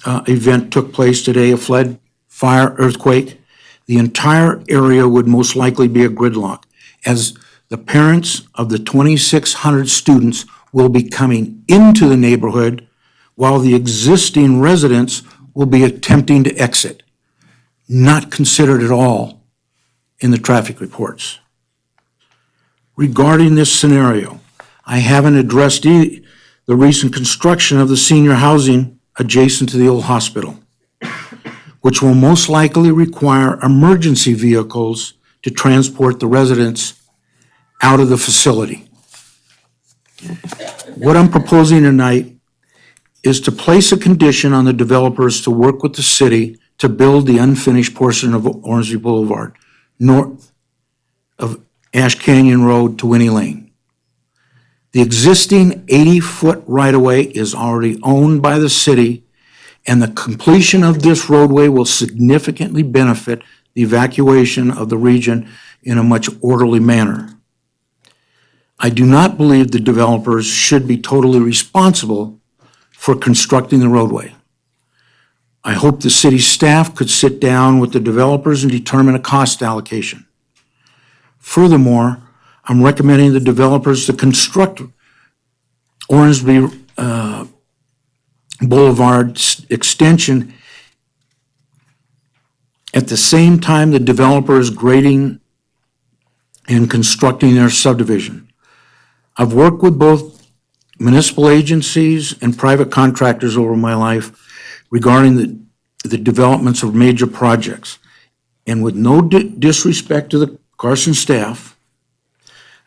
event took place today, a flood, fire, earthquake, the entire area would most likely be a gridlock, as the parents of the 2,600 students will be coming into the neighborhood while the existing residents will be attempting to exit. Not considered at all in the traffic reports. Regarding this scenario, I haven't addressed the recent construction of the senior housing adjacent to the old hospital, which will most likely require emergency vehicles to transport the residents out of the facility. What I'm proposing tonight is to place a condition on the developers to work with the city to build the unfinished portion of Ormsby Boulevard, north of Ash Canyon Road to Winnie Lane. The existing 80-foot right-of-way is already owned by the city, and the completion of this roadway will significantly benefit the evacuation of the region in a much orderly manner. I do not believe the developers should be totally responsible for constructing the roadway. I hope the city staff could sit down with the developers and determine a cost allocation. Furthermore, I'm recommending the developers to construct Ormsby Boulevard extension at the same time the developer is grading and constructing their subdivision. I've worked with both municipal agencies and private contractors over my life regarding the developments of major projects. And with no disrespect to the Carson staff,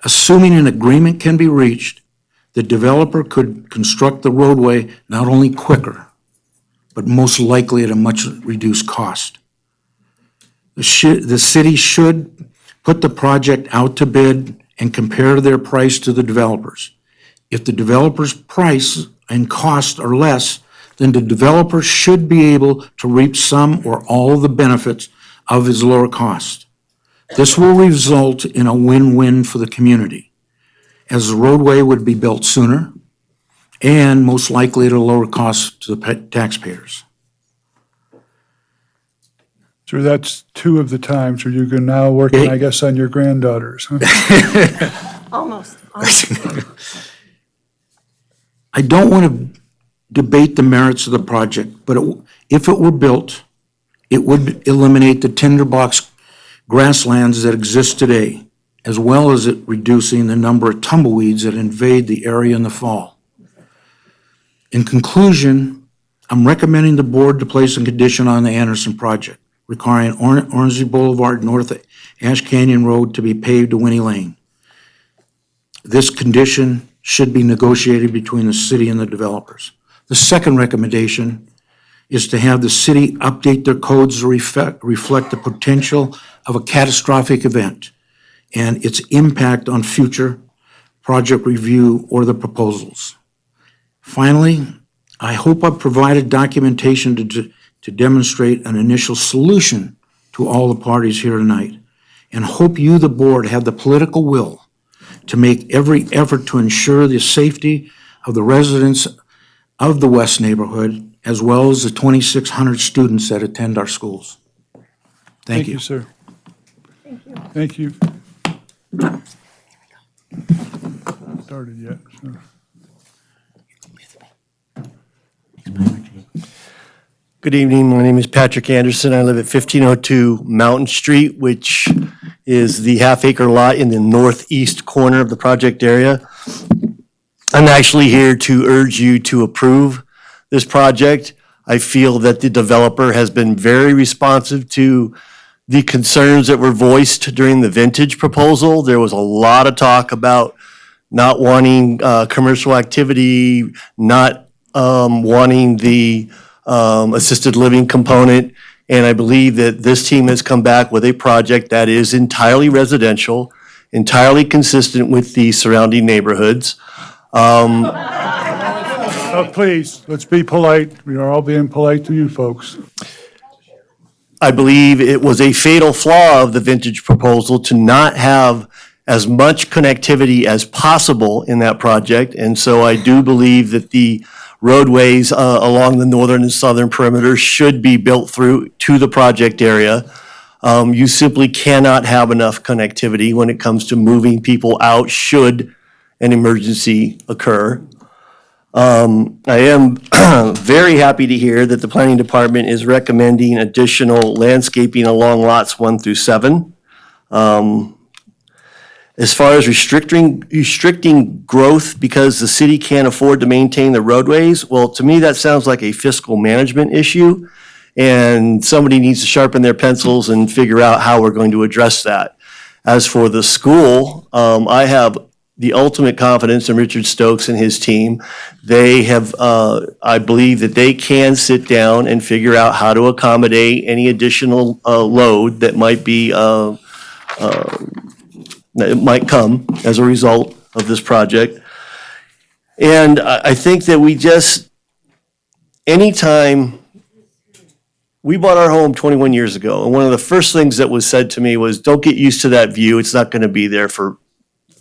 assuming an agreement can be reached, the developer could construct the roadway not only quicker, but most likely at a much reduced cost. The city should put the project out to bid and compare their price to the developers. If the developer's price and cost are less, then the developer should be able to reap some or all of the benefits of his lower cost. This will result in a win-win for the community, as the roadway would be built sooner and most likely at a lower cost to the taxpayers. So that's two of the times where you can now working, I guess, on your granddaughters, huh? Almost. I don't want to debate the merits of the project, but if it were built, it would eliminate the tinderbox grasslands that exist today, as well as it reducing the number of tumbleweeds that invade the area in the fall. In conclusion, I'm recommending the board to place a condition on the Anderson project, requiring Ormsby Boulevard north of Ash Canyon Road to be paved to Winnie Lane. This condition should be negotiated between the city and the developers. The second recommendation is to have the city update their codes to reflect the potential of a catastrophic event and its impact on future project review or the proposals. Finally, I hope I've provided documentation to demonstrate an initial solution to all the parties here tonight, and hope you, the board, have the political will to make every effort to ensure the safety of the residents of the West neighborhood, as well as the 2,600 students that attend our schools. Thank you. Sir. Thank you. Started yet, so. Good evening. My name is Patrick Anderson. I live at 1502 Mountain Street, which is the half-acre lot in the northeast corner of the project area. I'm actually here to urge you to approve this project. I feel that the developer has been very responsive to the concerns that were voiced during the Vintage proposal. There was a lot of talk about not wanting commercial activity, not wanting the assisted living component. And I believe that this team has come back with a project that is entirely residential, entirely consistent with the surrounding neighborhoods. Please, let's be polite. We are all being polite to you folks. I believe it was a fatal flaw of the Vintage proposal to not have as much connectivity as possible in that project. And so I do believe that the roadways along the northern and southern perimeter should be built through to the project area. You simply cannot have enough connectivity when it comes to moving people out should an emergency occur. I am very happy to hear that the planning department is recommending additional landscaping along lots 1 through 7. As far as restricting growth because the city can't afford to maintain the roadways, well, to me, that sounds like a fiscal management issue, and somebody needs to sharpen their pencils and figure out how we're going to address that. As for the school, I have the ultimate confidence in Richard Stokes and his team. They have, I believe that they can sit down and figure out how to accommodate any additional load that might be that might come as a result of this project. And I think that anytime we bought our home 21 years ago, and one of the first things that was said to me was, don't get used to that view. It's not going to be there for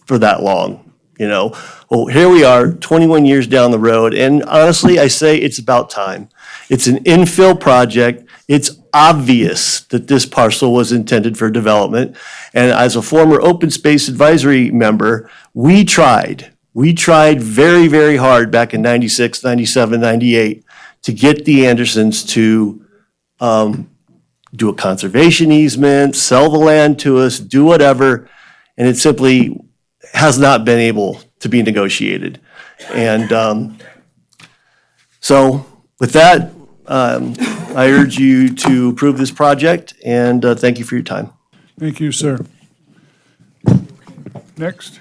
that long, you know. Well, here we are 21 years down the road. And honestly, I say it's about time. It's an infill project. It's obvious that this parcel was intended for development. And as a former open space advisory member, we tried very, very hard back in 96, 97, 98 to get the Andersons to do a conservation easement, sell the land to us, do whatever. And it simply has not been able to be negotiated. And so with that, I urge you to approve this project, and thank you for your time. Thank you, sir. Next.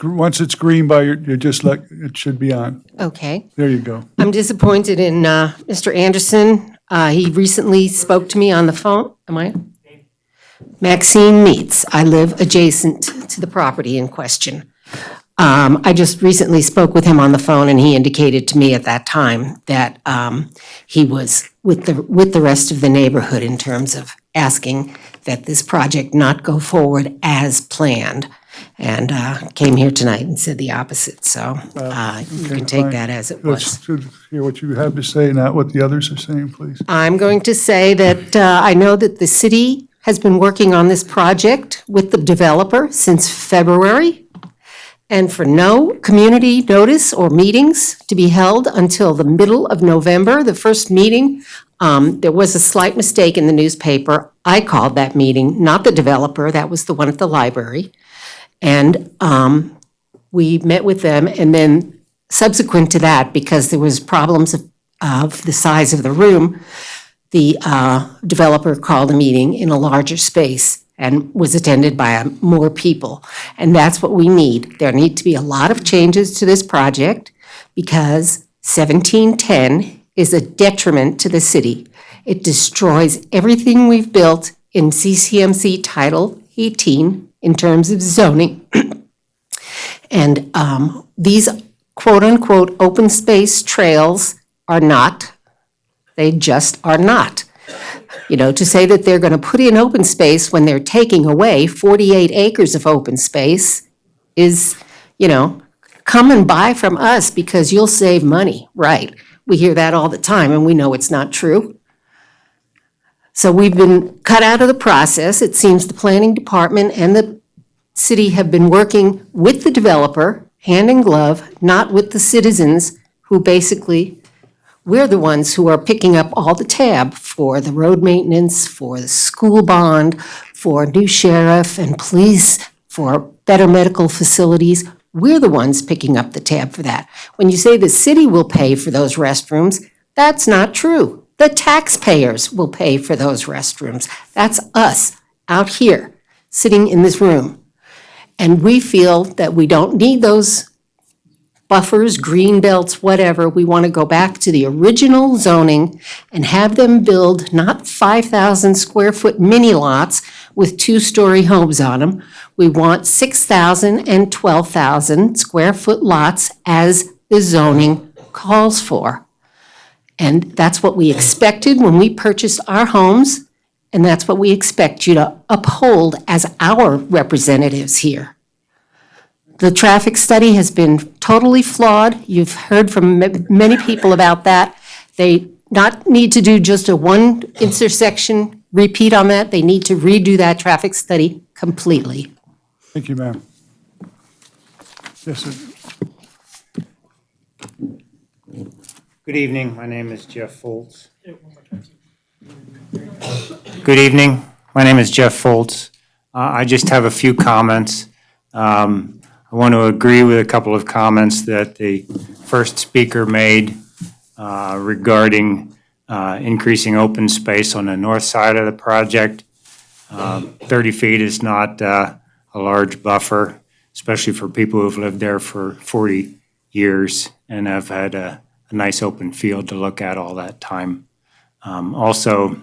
Once it's green by you're just like, it should be on. Okay. There you go. I'm disappointed in Mr. Anderson. He recently spoke to me on the phone. Am I? Maxine Meets. I live adjacent to the property in question. I just recently spoke with him on the phone, and he indicated to me at that time that he was with the rest of the neighborhood in terms of asking that this project not go forward as planned, and came here tonight and said the opposite. So you Okay, can take fine. that as it was. Let's hear what you have to say, not what the others are saying, please. I'm going to say that I know that the city has been working on this project with the developer since February, and for no community notice or meetings to be held until the middle of November. The first meeting, there was a slight mistake in the newspaper. I called that meeting, not the developer, that was the one at the library. And we met with them, and then subsequent to that, because there was problems of the size of the room, the developer called a meeting in a larger space and was attended by more people. And that's what we need. There need to be a lot of changes to this project because 1710 is a detriment to the city. It destroys everything we've built in CCMC Title 18 in terms of zoning. And these quote-unquote open space trails are not. They just are not. You know, to say that they're going to put in open space when they're taking away 48 acres of open space is, you know, come and buy from us because you'll save money. Right. We hear that all the time, and we know it's not true. So we've been cut out of the process. It seems the planning department and the city have been working with the developer, hand in glove, not with the citizens who basically, we're the ones who are picking up all the tab for the road maintenance, for the school bond, for new sheriff and police, for better medical facilities. We're the ones picking up the tab for that. When you say the city will pay for those restrooms, that's not true. The taxpayers will pay for those restrooms. That's us out here, sitting in this room. And we feel that we don't need those buffers, green belts, whatever. We want to go back to the original zoning and have them build not 5,000 square foot mini lots with 2-story homes on them. We want 6,000 and 12,000 square foot lots as the zoning calls for. And that's what we expected when we purchased our homes, and that's what we expect you to uphold as our representatives here. The traffic study has been totally flawed. You've heard from many people about that. They not need to do just a one intersection repeat on that. They need to redo that traffic study completely. Thank you, ma'am. Yes, sir. Good evening. My name is Jeff Foltz. Good evening. My name is Jeff Foltz. I just have a few comments. I want to agree with a couple of comments that the first speaker made regarding increasing open space on the north side of the project. 30 feet is not a large buffer, especially for people who've lived there for 40 years and have had a nice open field to look at all that time. Also,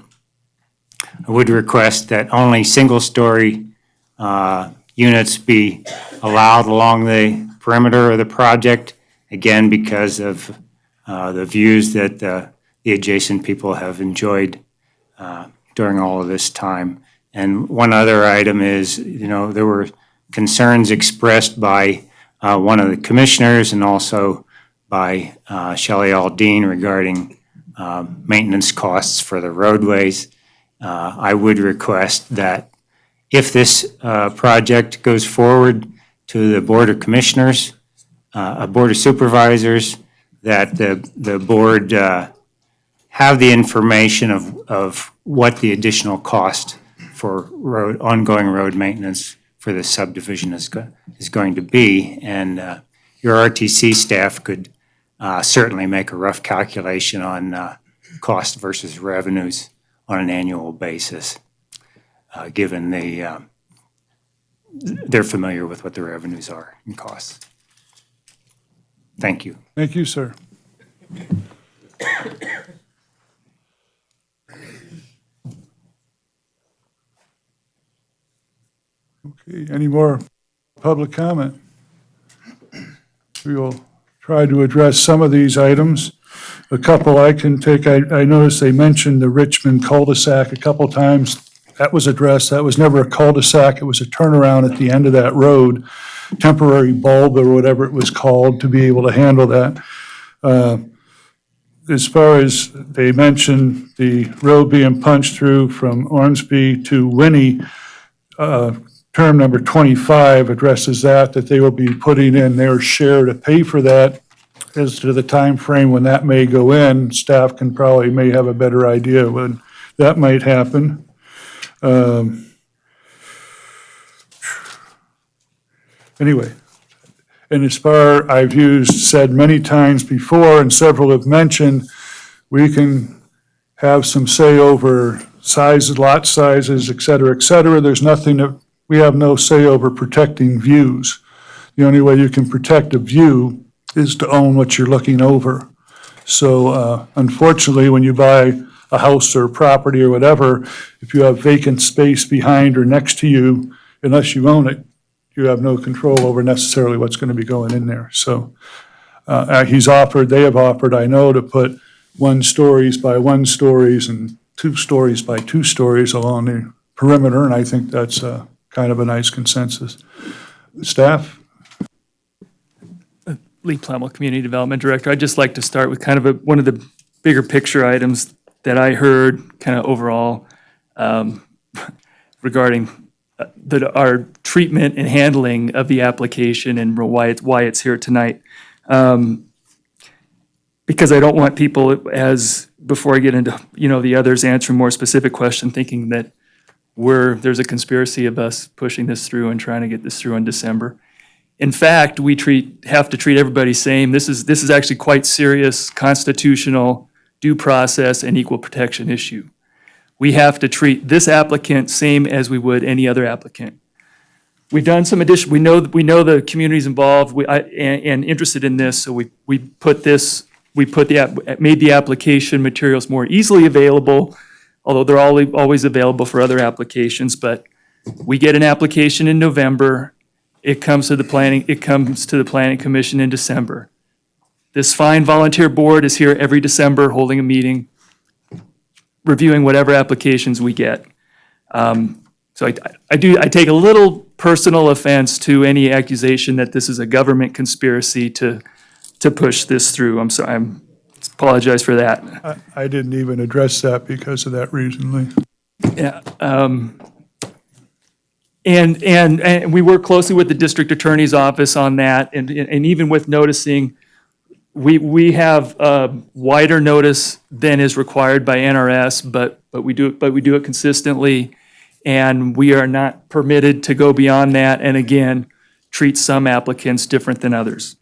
I would request that only single-story units be allowed along the perimeter of the project, again, because of the views that the adjacent people have enjoyed during all of this time. And one other item is, you know, there were concerns expressed by one of the commissioners and also by Shelley Aldean regarding maintenance costs for the roadways. I would request that if this project goes forward to the Board of Commissioners, a Board of Supervisors, that the board have the information of what the additional cost for ongoing road maintenance for this subdivision is going to be. And your RTC staff could certainly make a rough calculation on cost versus revenues on an annual basis, given they're familiar with what the revenues are and costs. Thank you. Thank you, sir. Okay, any more public comment? We will try to address some of these items. A couple I can take, I noticed they mentioned the Richmond cul-de-sac a couple times. That was addressed. That was never a cul-de-sac. It was a turnaround at the end of that road, temporary bulb or whatever it was called to be able to handle that. As far as they mentioned the road being punched through from Ormsby to Winnie, term number 25 addresses that they will be putting in their share to pay for that. As to the time frame when that may go in, staff may have a better idea when that might happen. Anyway, and as far I've said many times before, and several have mentioned, we can have some say over sizes, lot sizes, et cetera, et cetera. There's nothing that, we have no say over protecting views. The only way you can protect a view is to own what you're looking over. So unfortunately, when you buy a house or property or whatever, if you have vacant space behind or next to you, unless you own it, you have no control over necessarily what's going to be going in there. So they have offered, I know, to put 1 stories by 1 stories and 2 stories by 2 stories along the perimeter, and I think that's kind of a nice consensus. Staff? Lee Plemmel, Community Development Director. I'd just like to start with kind of one of the bigger picture items that I heard kind of overall regarding our treatment and handling of the application and why it's here tonight. Because I don't want people, before I get into the others answering more specific question, thinking that there's a conspiracy of us pushing this through and trying to get this through in December. In fact, we have to treat everybody same. This is actually quite serious constitutional due process and equal protection issue. We have to treat this applicant same as we would any other applicant. We've done some addition. We know the community's involved and interested in this, so we made the application materials more easily available, although they're always available for other applications. But we get an application in November. It comes to the planning commission in December. This fine volunteer board is here every December holding a meeting, reviewing whatever applications we get. So I take a little personal offense to any accusation that this is a government conspiracy to push this through. I'm sorry. I apologize for that. I didn't even address that because of that reason, Lee. Yeah. And we work closely with the district attorney's office on that, and even with noticing, we have wider notice than is required by NRS, but we do it consistently, and we are not permitted to go beyond that, and again, treat some applicants different than others.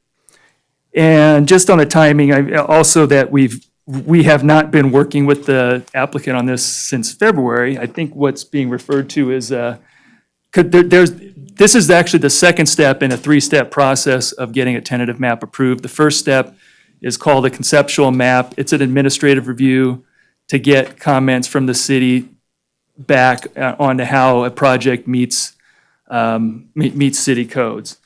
And just on the timing, also that we have not been working with the applicant on this since February. I think what's being referred to is this is actually the second step in a 3-step process of getting a tentative map approved. The first step is called a conceptual map. It's an administrative review to get comments from the city back onto how a project meets city codes.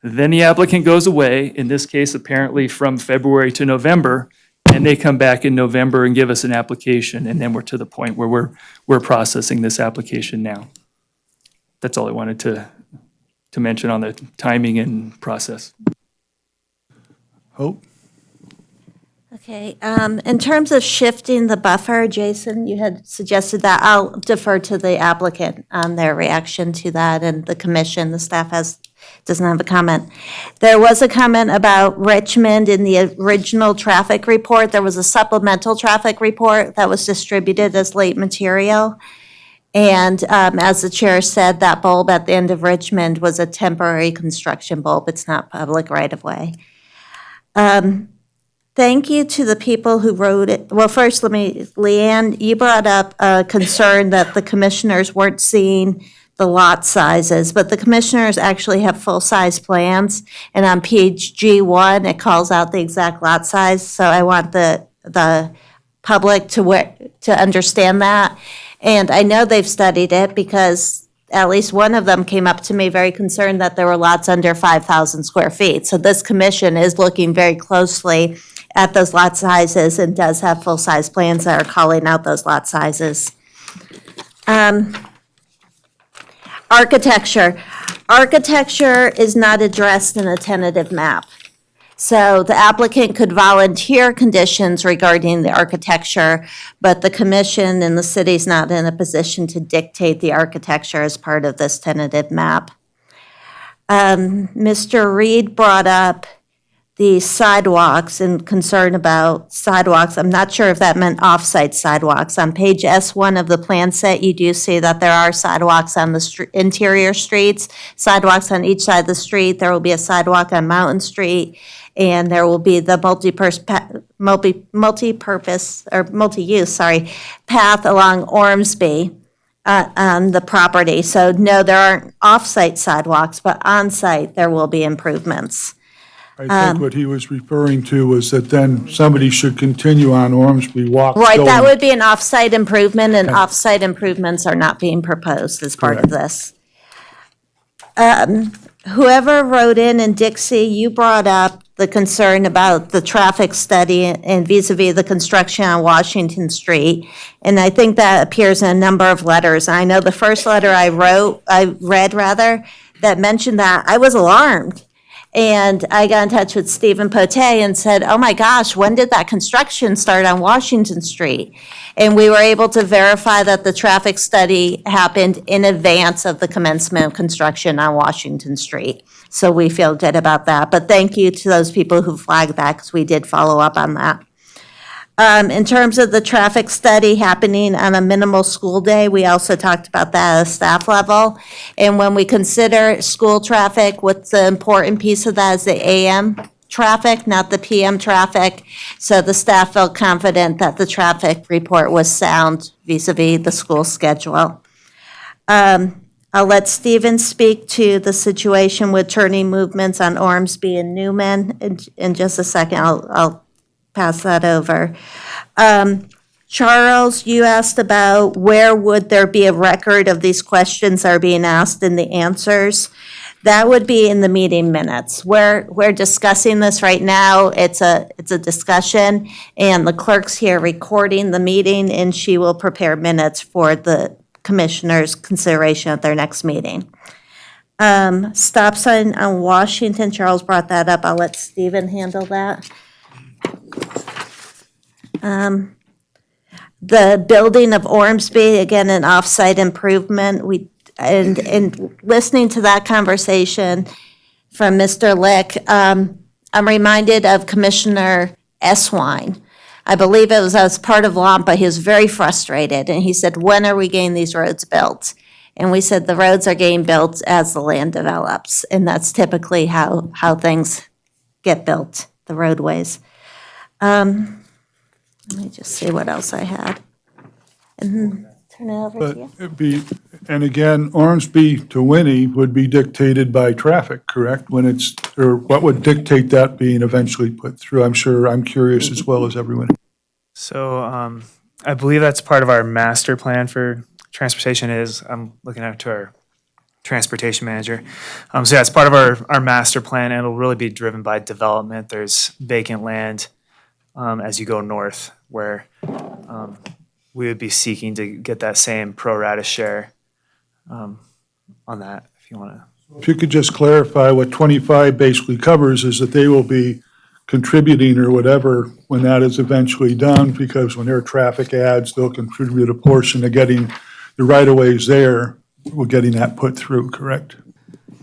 Then the applicant goes away, in this case apparently from February to November, and they come back in November and give us an application, and then we're to the point where we're processing this application now. That's all I wanted to mention on the timing and process. Hope? Okay, in terms of shifting the buffer, Jason, you had suggested that. I'll defer to the applicant on their reaction to that, and the commission, the staff doesn't have a comment. There was a comment about Richmond in the original traffic report. There was a supplemental traffic report that was distributed as late material. And as the chair said, that bulb at the end of Richmond was a temporary construction bulb. It's not public right-of-way. Thank you to the people who wrote it. Well, first, Leanne, you brought up a concern that the commissioners weren't seeing the lot sizes, but the commissioners actually have full-size plans, and on page G1, it calls out the exact lot size, so I want the public to understand that. And I know they've studied it because at least one of them came up to me very concerned that there were lots under 5,000 square feet. So this commission is looking very closely at those lot sizes and does have full-size plans that are calling out those lot sizes. Architecture. Architecture is not addressed in a tentative map. So the applicant could volunteer conditions regarding the architecture, but the commission and the city's not in a position to dictate the architecture as part of this tentative map. Mr. Reed brought up the sidewalks and concern about sidewalks. I'm not sure if that meant off-site sidewalks. On page S1 of the plan set, you do see that there are sidewalks on the interior streets, sidewalks on each side of the street. There will be a sidewalk on Mountain Street, and there will be the multi-use path along Ormsby on the property. So no, there aren't off-site sidewalks, but on-site there will be improvements. I think what he was referring to was that then somebody should continue on Ormsby Walk. Right, that going- would be an off-site improvement, and off-site improvements are not being proposed as part of this. Whoever wrote in, and Dixie, you brought up the concern about the traffic study and vis-a-vis the construction on Washington Street. And I think that appears in a number of letters. I know the first letter I read that mentioned that, I was alarmed. And I got in touch with Stephen Pote and said, oh my gosh, when did that construction start on Washington Street? And we were able to verify that the traffic study happened in advance of the commencement of construction on Washington Street. So we feel good about that. But thank you to those people who flagged that, because we did follow up on that. In terms of the traffic study happening on a minimal school day, we also talked about that at a staff level. And when we consider school traffic, what's the important piece of that is the AM traffic, not the PM traffic. So the staff felt confident that the traffic report was sound vis-a-vis the school schedule. I'll let Stephen speak to the situation with turning movements on Ormsby and Newman. In just a second, I'll pass that over. Charles, you asked about where would there be a record of these questions that are being asked and the answers. That would be in the meeting minutes. We're discussing this right now. It's a discussion, and the clerk's here recording the meeting, and she will prepare minutes for the commissioners' consideration at their next meeting. Stop sign on Washington, Charles brought that up. I'll let Stephen handle that. The building of Ormsby, again, an off-site improvement. And listening to that conversation from Mr. Lick, I'm reminded of Commissioner Eswine. I believe it was as part of LAMPA, he was very frustrated, and he said, when are we getting these roads built? And we said, the roads are getting built as the land develops, and that's typically how things get built, the roadways. Let me just see what else I had. And turn it over But to you. it'd be, and again, Ormsby to Winnie would be dictated by traffic, correct? Or what would dictate that being eventually put through? I'm curious as well as everyone. So I believe that's part of our master plan for transportation I'm looking at to our transportation manager. So yeah, it's part of our master plan, and it'll really be driven by development. There's vacant land as you go north, where we would be seeking to get that same pro rata share on that, if you want to. If you could just clarify what 25 basically covers is that they will be contributing or whatever when that is eventually done, because when there are traffic adds, they'll contribute a portion of getting the right-of-ways there, we're getting that put through, correct?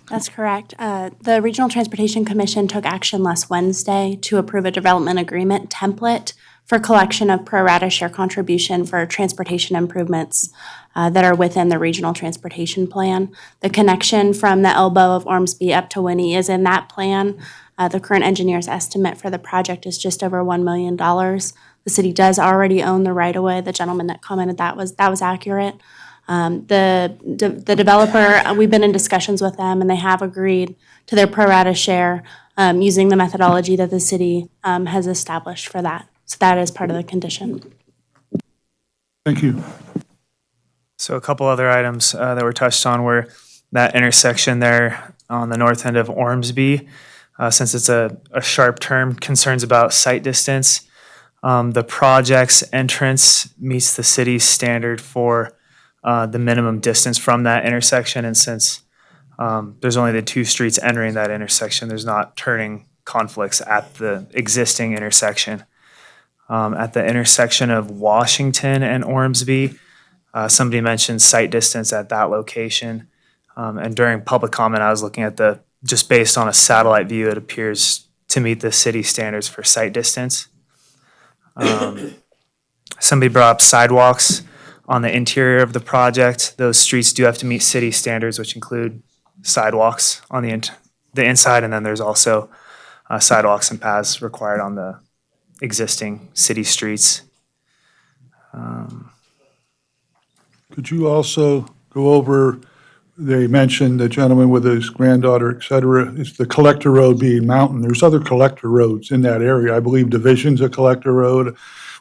That's correct. The Regional Transportation Commission took action last Wednesday to approve a development agreement template for collection of pro rata share contribution for transportation improvements that are within the Regional Transportation Plan. The connection from the elbow of Ormsby up to Winnie is in that plan. The current engineer's estimate for the project is just over $1 million. The city does already own the right-of-way. The gentleman that commented that was accurate. The developer, we've been in discussions with them, and they have agreed to their pro rata share using the methodology that the city has established for that. So that is part of the condition. Thank you. So a couple other items that were touched on were that intersection there on the north end of Ormsby. Since it's a sharp turn, concerns about sight distance. The project's entrance meets the city's standard for the minimum distance from that intersection. And since there's only the two streets entering that intersection, there's not turning conflicts at the existing intersection. At the intersection of Washington and Ormsby, somebody mentioned sight distance at that location. And during public comment, I was looking at just based on a satellite view, it appears to meet the city standards for sight distance. Somebody brought up sidewalks on the interior of the project. Those streets do have to meet city standards, which include sidewalks on the inside, and then there's also sidewalks and paths required on the existing city streets. Could you also go over, they mentioned the gentleman with his granddaughter, et cetera, is the collector road being Mountain. There's other collector roads in that area. I believe Division's a collector road,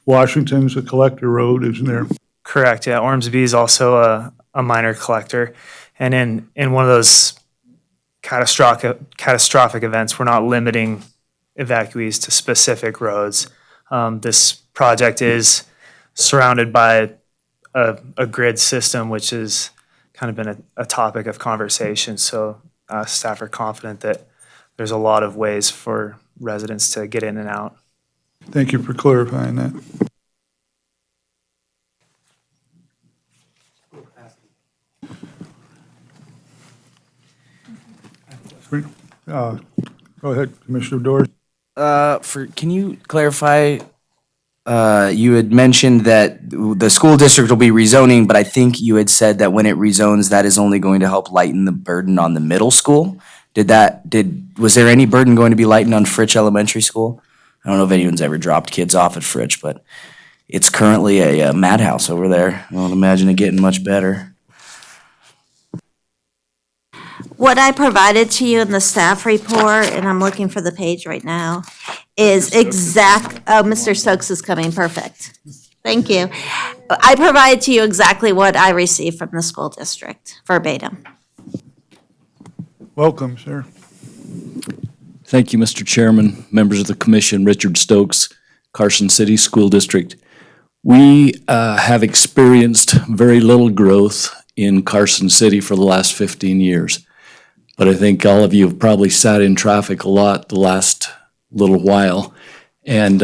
Washington's a collector road, isn't there? Correct, yeah. Ormsby is also a minor collector. And in one of those catastrophic events, we're not limiting evacuees to specific roads. This project is surrounded by a grid system, which has kind of been a topic of conversation. So staff are confident that there's a lot of ways for residents to get in and out. Thank you for clarifying that. Go ahead, Commissioner Doors. Can you clarify, you had mentioned that the school district will be rezoning, but I think you had said that when it rezones, that is only going to help lighten the burden on the middle school. Was there any burden going to be lightened on Fritch Elementary School? I don't know if anyone's ever dropped kids off at Fritch, but it's currently a madhouse over there. I don't imagine it getting much better. What I provided to you in the staff report, and I'm looking for the page right now, is Mr. Stokes is coming, perfect. Thank you. I provided to you exactly what I received from the school district, verbatim. Welcome, sir. Thank you, Mr. Chairman, members of the commission, Richard Stokes, Carson City School District. We have experienced very little growth in Carson City for the last 15 years. But I think all of you have probably sat in traffic a lot the last little while, and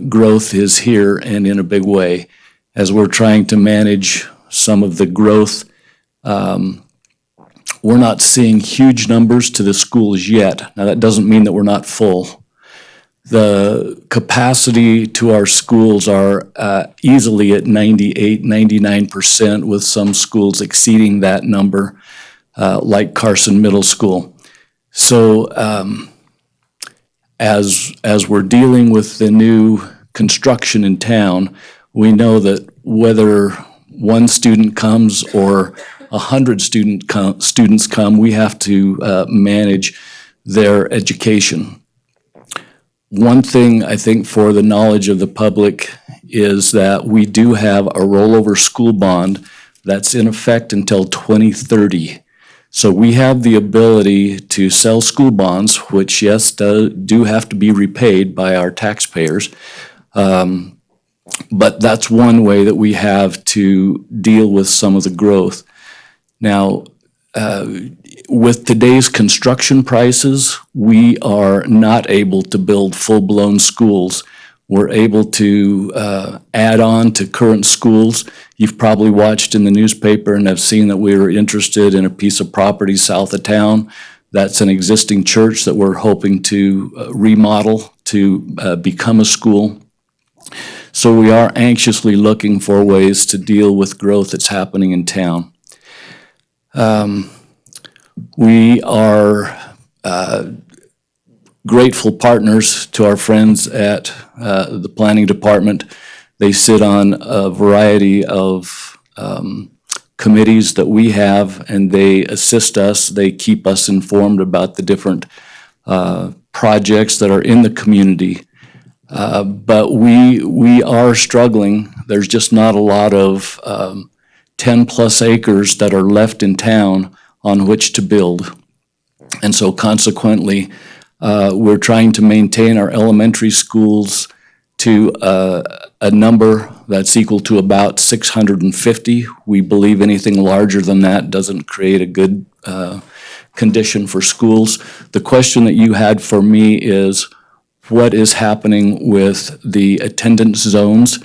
growth is here and in a big way. As we're trying to manage some of the growth, we're not seeing huge numbers to the schools yet. Now, that doesn't mean that we're not full. The capacity to our schools are easily at 98, 99%, with some schools exceeding that number, like Carson Middle School. So as we're dealing with the new construction in town, we know that whether one student comes or 100 students come, we have to manage their education. One thing I think for the knowledge of the public is that we do have a rollover school bond that's in effect until 2030. So we have the ability to sell school bonds, which yes, do have to be repaid by our taxpayers. But that's one way that we have to deal with some of the growth. Now, with today's construction prices, we are not able to build full-blown schools. We're able to add on to current schools. You've probably watched in the newspaper and have seen that we were interested in a piece of property south of town. That's an existing church that we're hoping to remodel to become a school. So we are anxiously looking for ways to deal with growth that's happening in town. We are grateful partners to our friends at the planning department. They sit on a variety of committees that we have, and they assist us. They keep us informed about the different projects that are in the community. But we are struggling. There's just not a lot of 10-plus acres that are left in town on which to build. And so consequently, we're trying to maintain our elementary schools to a number that's equal to about 650. We believe anything larger than that doesn't create a good condition for schools. The question that you had for me is, what is happening with the attendance zones?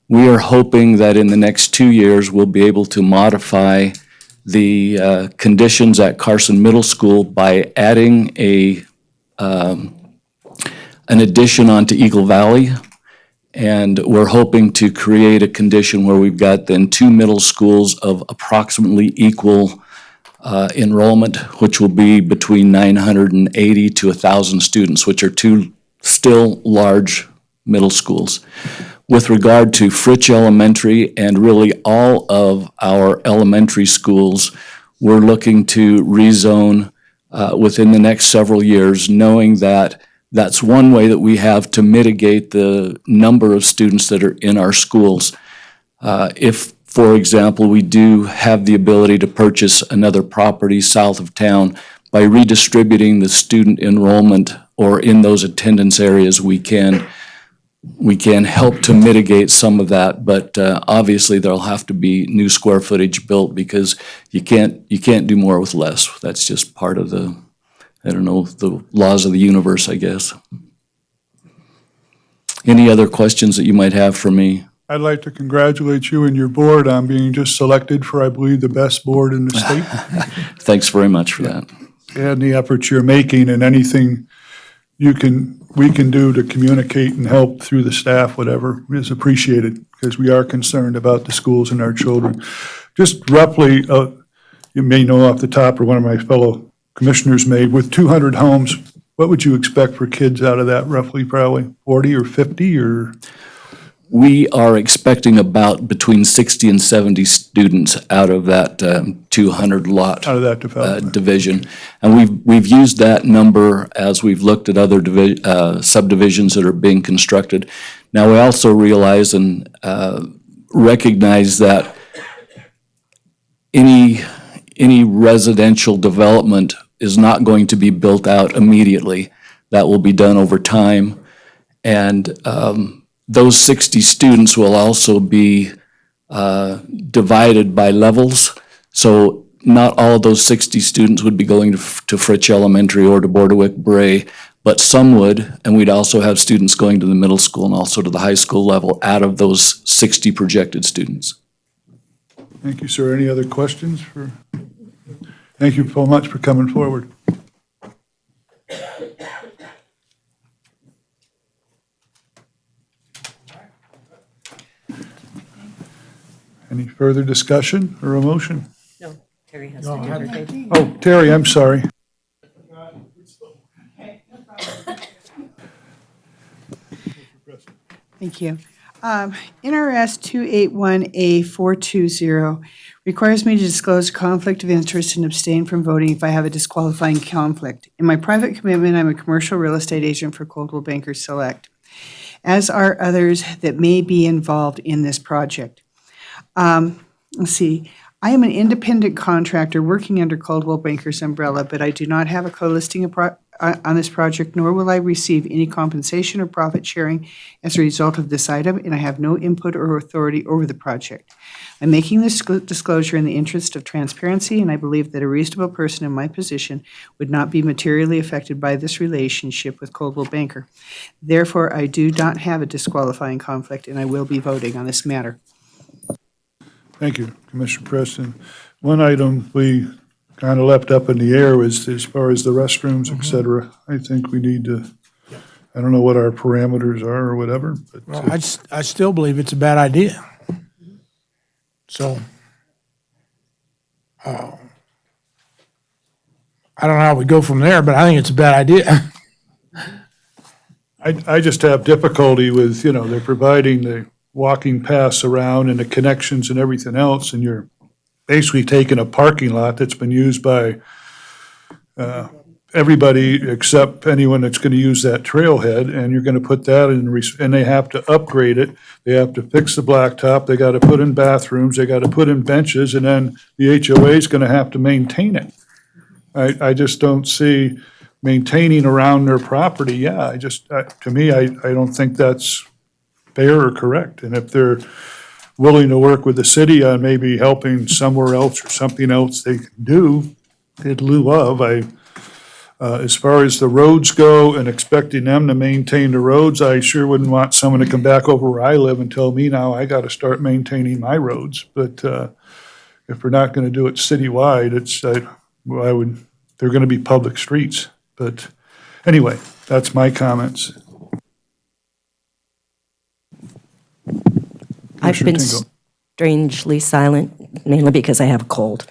We are hoping that in the next 2 years, we'll be able to modify the conditions at Carson Middle School by adding an addition onto Eagle Valley. And we're hoping to create a condition where we've got then 2 middle schools of approximately equal enrollment, which will be between 980 to 1,000 students, which are 2 still large middle schools. With regard to Fritch Elementary and really all of our elementary schools, we're looking to rezone within the next several years, knowing that that's one way that we have to mitigate the number of students that are in our schools. If, for example, we do have the ability to purchase another property south of town, by redistributing the student enrollment or in those attendance areas, we can help to mitigate some of that, but obviously there'll have to be new square footage built because you can't do more with less. That's just part of the laws of the universe, I guess. Any other questions that you might have for me? I'd like to congratulate you and your board on being just selected for, I believe, the best board in the state. Thanks very much for that. And the efforts you're making, and anything we can do to communicate and help through the staff, whatever, is appreciated, because we are concerned about the schools and our children. Just roughly, you may know off the top, or one of my fellow commissioners may, with 200 homes, what would you expect for kids out of that roughly, probably 40 or 50 or? We are expecting about between 60 and 70 students out of that 200 lot out of that development. Division. And we've used that number as we've looked at other subdivisions that are being constructed. Now, we also realize and recognize that any residential development is not going to be built out immediately. That will be done over time. And those 60 students will also be divided by levels. So not all of those 60 students would be going to Fritch Elementary or to Bordewick Bray, but some would, and we'd also have students going to the middle school and also to the high school level out of those 60 projected students. Thank you, sir. Any other questions? Thank you so much for coming forward. Any further discussion or a motion? No, Terry has to do her thing. Oh, Terry, I'm sorry. Thank you. NRS 281A420 requires me to disclose conflict of interest and abstain from voting if I have a disqualifying conflict. In my private commitment, I'm a commercial real estate agent for Coldwell Banker Select, as are others that may be involved in this project. Let's see. I am an independent contractor working under Coldwell Banker's umbrella, but I do not have a co-listing on this project, nor will I receive any compensation or profit sharing as a result of this item, and I have no input or authority over the project. I'm making this disclosure in the interest of transparency, and I believe that a reasonable person in my position would not be materially affected by this relationship with Coldwell Banker. Therefore, I do not have a disqualifying conflict, and I will be voting on this matter. Thank you, Commissioner Preston. One item we kind of left up in the air was as far as the restrooms, et cetera. I think we need to, I don't know what our parameters are or whatever, but. Well, I still believe it's a bad idea. So, I don't know how we go from there, but I think it's a bad idea. I just have difficulty with, they're providing the walking paths around and the connections and everything else, and you're basically taking a parking lot that's been used by everybody except anyone that's gonna use that trailhead, and you're gonna put that in, and they have to upgrade it. They have to fix the blacktop, they gotta put in bathrooms, they gotta put in benches, and then the HOA is gonna have to maintain it. I just don't see maintaining around their property, yeah, to me, I don't think that's fair or correct. And if they're willing to work with the city on maybe helping somewhere else or something else they can do in lieu of, as far as the roads go and expecting them to maintain the roads, I sure wouldn't want someone to come back over where I live and tell me now I gotta start maintaining my roads. But, if we're not gonna do it citywide, they're gonna be public streets. But anyway, that's my comments. I've been Commissioner Tingle. strangely silent, mainly because I have a cold.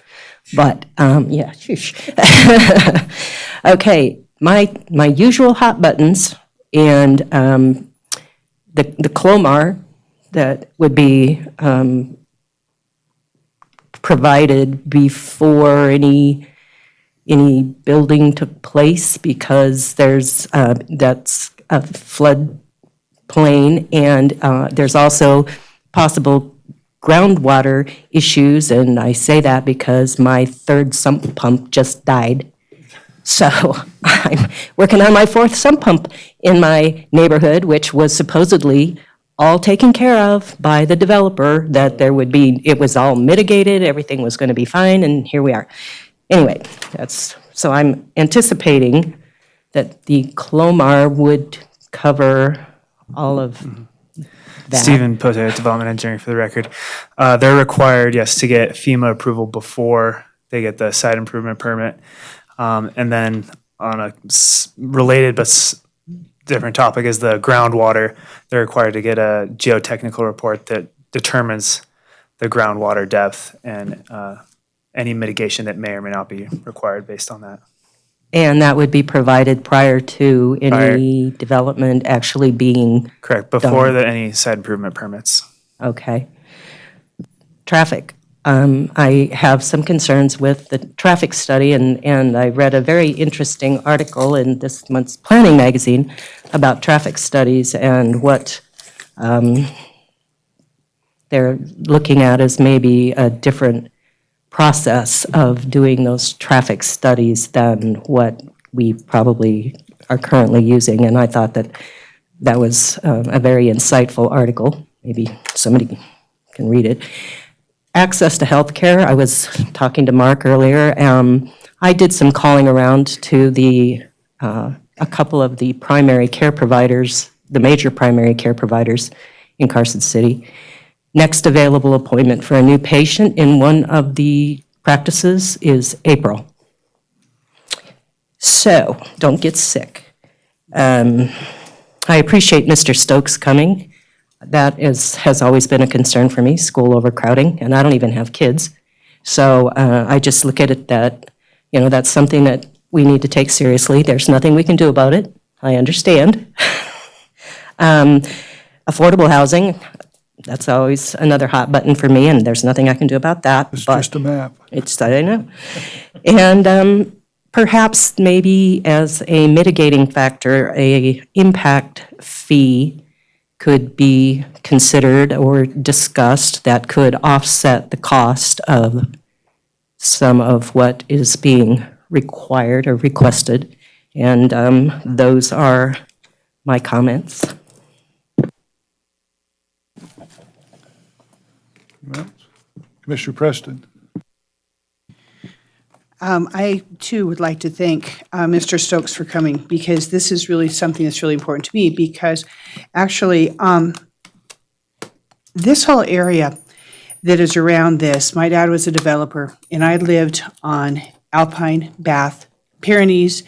But, yeah, shush. Okay, my usual hot buttons and the Clomar that would be provided before any building took place, because that's a flood plain, and there's also possible groundwater issues, and I say that because my third sump pump just died. So I'm working on my fourth sump pump in my neighborhood, which was supposedly all taken care of by the developer, that it was all mitigated, everything was going to be fine, and here we are. Anyway, so I'm anticipating that the Clomar would cover all of that. Stephen Pote, Development Engineering for the record. They're required, yes, to get FEMA approval before they get the site improvement permit. And then on a related but different topic is the groundwater. They're required to get a geotechnical report that determines the groundwater depth and any mitigation that may or may not be required based on that. And that would be provided prior to any development actually being Correct, before any site improvement permits. Okay. Traffic. I have some concerns with the traffic study, and I read a very interesting article in this month's planning magazine about traffic studies and what they're looking at as maybe a different process of doing those traffic studies than what we probably are currently using. And I thought that was a very insightful article. Maybe somebody can read it. Access to healthcare. I was talking to Mark earlier. I did some calling around to a couple of the primary care providers, the major primary care providers in Carson City. Next available appointment for a new patient in one of the practices is April. So don't get sick. I appreciate Mr. Stokes coming. That has always been a concern for me, school overcrowding, and I don't even have kids. So I just look at it that, that's something that we need to take seriously. There's nothing we can do about it. I understand. Affordable housing, that's always another hot button for me, and there's nothing I can do about that. It's just a map. I know. And perhaps maybe as a mitigating factor, a impact fee could be considered or discussed that could offset the cost of some of what is being required or requested. And those are my comments. Commissioner Preston. I, too, would like to thank Mr. Stokes for coming, because this is really something that's really important to me, because actually, this whole area that is around this, my dad was a developer, and I lived on Alpine, Bath, Pyrenees,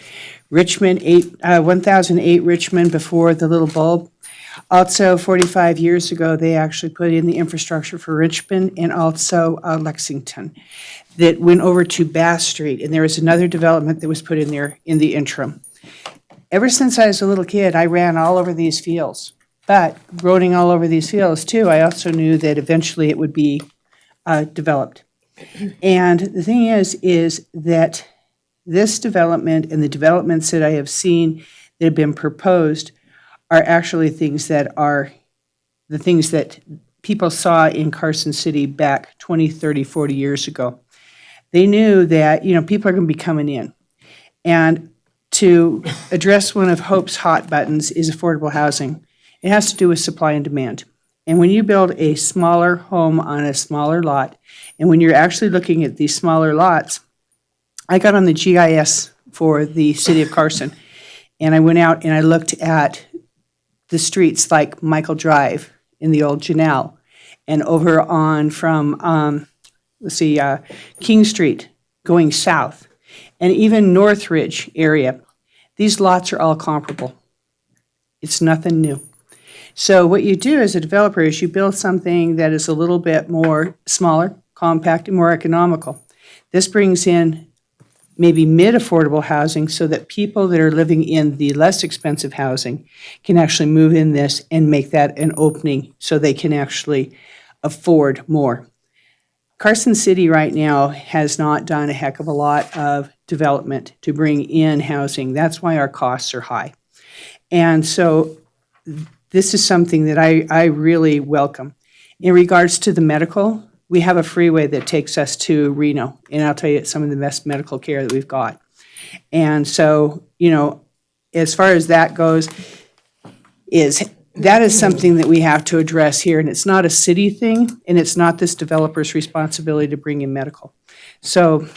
Richmond, 1008 Richmond before the little bulb. Also, 45 years ago, they actually put in the infrastructure for Richmond and also Lexington that went over to Bath Street, and there was another development that was put in there in the interim. Ever since I was a little kid, I ran all over these fields. But running all over these fields, too, I also knew that eventually it would be developed. And the thing is that This development and the developments that I have seen that have been proposed are actually things that are the things that people saw in Carson City back 20, 30, 40 years ago. They knew that, people are going to be coming in. And to address one of Hope's hot buttons is affordable housing. It has to do with supply and demand. And when you build a smaller home on a smaller lot, and when you're actually looking at these smaller lots, I got on the GIS for the city of Carson, and I went out and I looked at the streets like Michael Drive in the old Janelle, and over on from, King Street going south, and even Northridge area. These lots are all comparable. It's nothing new. So what you do as a developer is you build something that is a little bit more smaller, compact, and more economical. This brings in maybe mid-affordable housing so that people that are living in the less expensive housing can actually move in this and make that an opening so they can actually afford more. Carson City right now has not done a heck of a lot of development to bring in housing. That's why our costs are high. And so this is something that I really welcome. In regards to the medical, we have a freeway that takes us to Reno, and I'll tell you, it's some of the best medical care that we've got. And so, as far as that goes, that is something that we have to address here, and it's not a city thing, and it's not this developer's responsibility to bring in medical. So,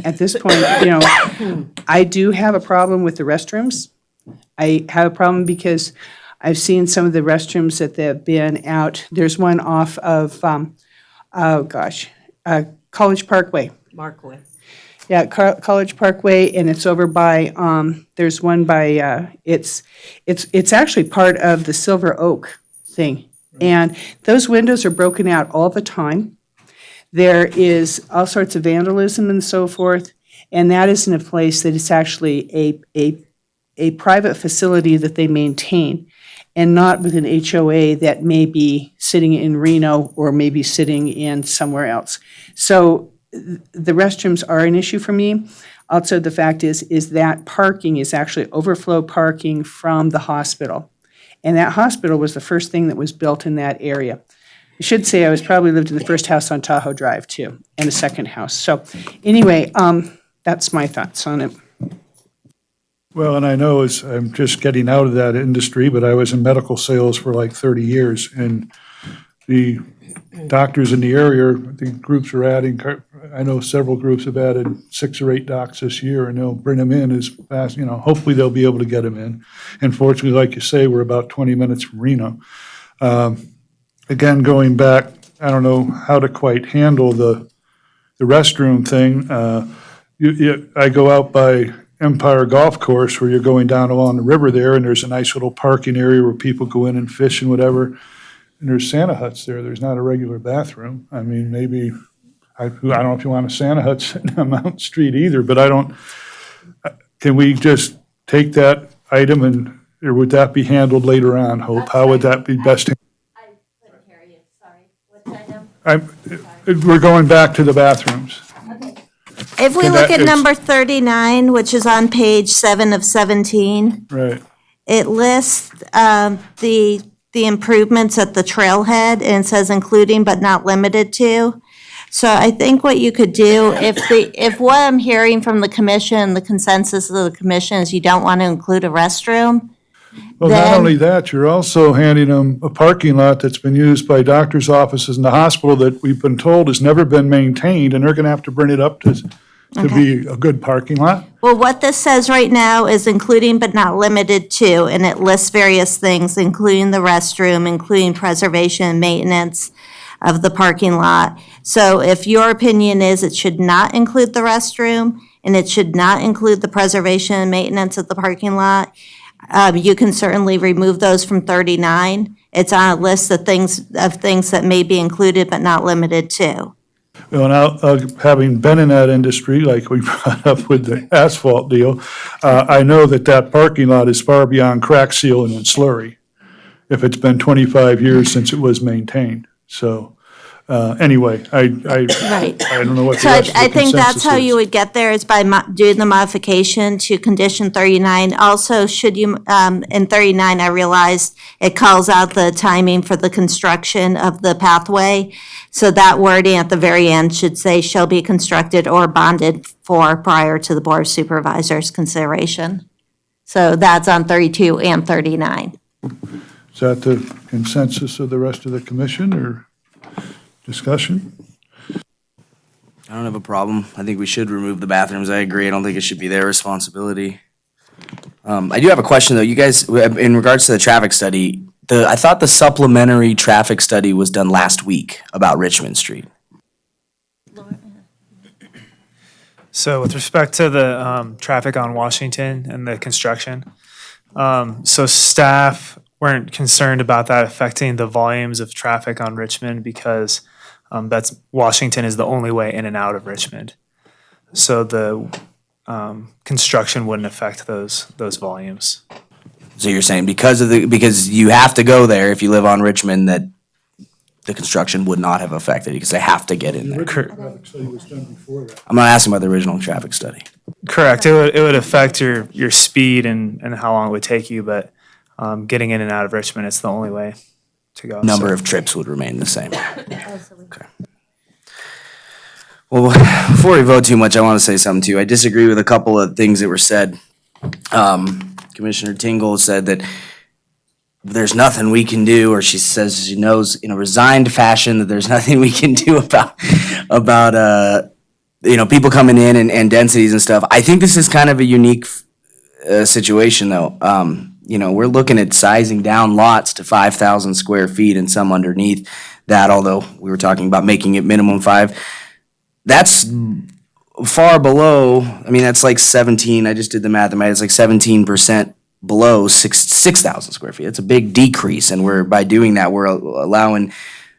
at this point, I do have a problem with the restrooms. I have a problem because I've seen some of the restrooms that they've been out. There's one off of, College Parkway. Markway. Yeah, College Parkway, and it's over by, there's one by, it's actually part of the Silver Oak thing. And those windows are broken out all the time. There is all sorts of vandalism and so forth, and that isn't a place that it's actually a private facility that they maintain, and not with an HOA that may be sitting in Reno or maybe sitting in somewhere else. So the restrooms are an issue for me. Also, the fact is that parking is actually overflow parking from the hospital. And that hospital was the first thing that was built in that area. I should say I was probably lived in the first house on Tahoe Drive too, and a second house. So anyway, that's my thoughts on it. Well, and I know I'm just getting out of that industry, but I was in medical sales for like 30 years, and the doctors in the area, the groups are adding, I know several groups have added 6 or 8 docs this year, and they'll bring them in as fast, hopefully they'll be able to get them in. Unfortunately, like you say, we're about 20 minutes from Reno. Again, going back, I don't know how to quite handle the restroom thing. I go out by Empire Golf Course where you're going down along the river there, and there's a nice little parking area where people go in and fish and whatever. And there's Santa huts there. There's not a regular bathroom. I mean, maybe, I don't know if you want a Santa hut sitting on Mountain Street either, but can we just take that item or would that be handled later on, Hope? How would that be best? I couldn't hear you, sorry. What's item? We're going back to the bathrooms. If we look at number 39, which is on page 7 of 17, Right. it lists the improvements at the trailhead, and it says including but not limited to. So I think what you could do, if what I'm hearing from the commission, the consensus of the commission is you don't want to include a restroom, Well, not only that, you're also handing them a parking lot that's been used by doctors' offices in the hospital that we've been told has never been maintained, and they're going to have to bring it up to be a good parking lot. well, what this says right now is including but not limited to, and it lists various things, including the restroom, including preservation and maintenance of the parking lot. So if your opinion is it should not include the restroom, and it should not include the preservation and maintenance of the parking lot, you can certainly remove those from 39. It's on a list of things that may be included but not limited to. Well, now, having been in that industry, like we brought up with the asphalt deal, I know that parking lot is far beyond crack sealing and slurry, if it's been 25 years since it was maintained. So Anyway, I Right. don't know what the So rest of the I think that's consensus how is. you would get there, is by doing the modification to condition 39. Also, should you, in 39, I realized it calls out the timing for the construction of the pathway. So that wording at the very end should say, shall be constructed or bonded for prior to the Board of Supervisors' consideration. So that's on 32 and 39. Is that the consensus of the rest of the commission, or discussion? I don't have a problem. I think we should remove the bathrooms. I agree. I don't think it should be their responsibility. I do have a question though. You guys, in regards to the traffic study, I thought the supplementary traffic study was done last week about Richmond Street. So with respect to the traffic on Washington and the construction, so staff weren't concerned about that affecting the volumes of traffic on Richmond because Washington is the only way in and out of Richmond. So the construction wouldn't affect those volumes. So you're saying because you have to go there if you live on Richmond, that the construction would not have affected because they have to get in there. Traffic study was done before that. I'm not asking about the original traffic study. Correct. It would affect your speed and how long it would take you, but getting in and out of Richmond, it's the only way to go. Number of trips would remain the same. Okay. Well, before we vote too much, I want to say something too. I disagree with a couple of things that were said. Commissioner Tingle said that there's nothing we can do, or she says she knows in a resigned fashion that there's nothing we can do about people coming in and densities and stuff. I think this is kind of a unique situation though. We're looking at sizing down lots to 5,000 square feet and some underneath that, although we were talking about making it minimum 5. That's far below, that's like 17, I just did the math, it's like 17% below 6,000 square feet. It's a big decrease, and by doing that, we're allowing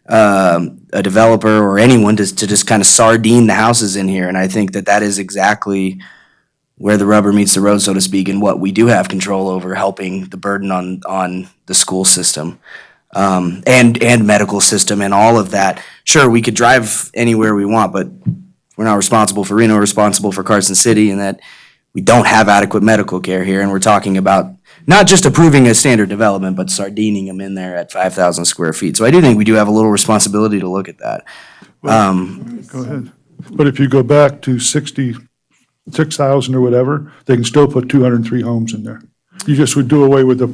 a developer or anyone to just kind of sardine the houses in here, and I think that is exactly where the rubber meets the road, so to speak, and what we do have control over, helping the burden on the school system and medical system and all of that. Sure, we could drive anywhere we want, but we're not responsible for Reno, we're responsible for Carson City, and that we don't have adequate medical care here, and we're talking about not just approving a standard development, but sardining them in there at 5,000 square feet. So I do think we do have a little responsibility to look at that. Go ahead. But if you go back to 66,000 or whatever, they can still put 203 homes in there. You just would do away with the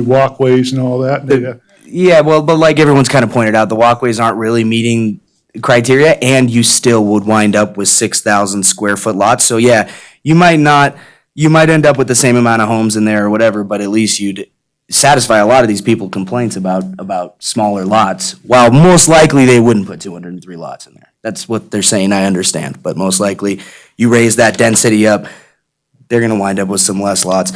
walkways and all that. Yeah, well, but like everyone's kind of pointed out, the walkways aren't really meeting criteria, and you still would wind up with 6,000 square foot lots. So yeah, you might end up with the same amount of homes in there or whatever, but at least you'd satisfy a lot of these people's complaints about smaller lots, while most likely they wouldn't put 203 lots in there. That's what they're saying, I understand, but most likely you raise that density up, they're gonna wind up with some less lots.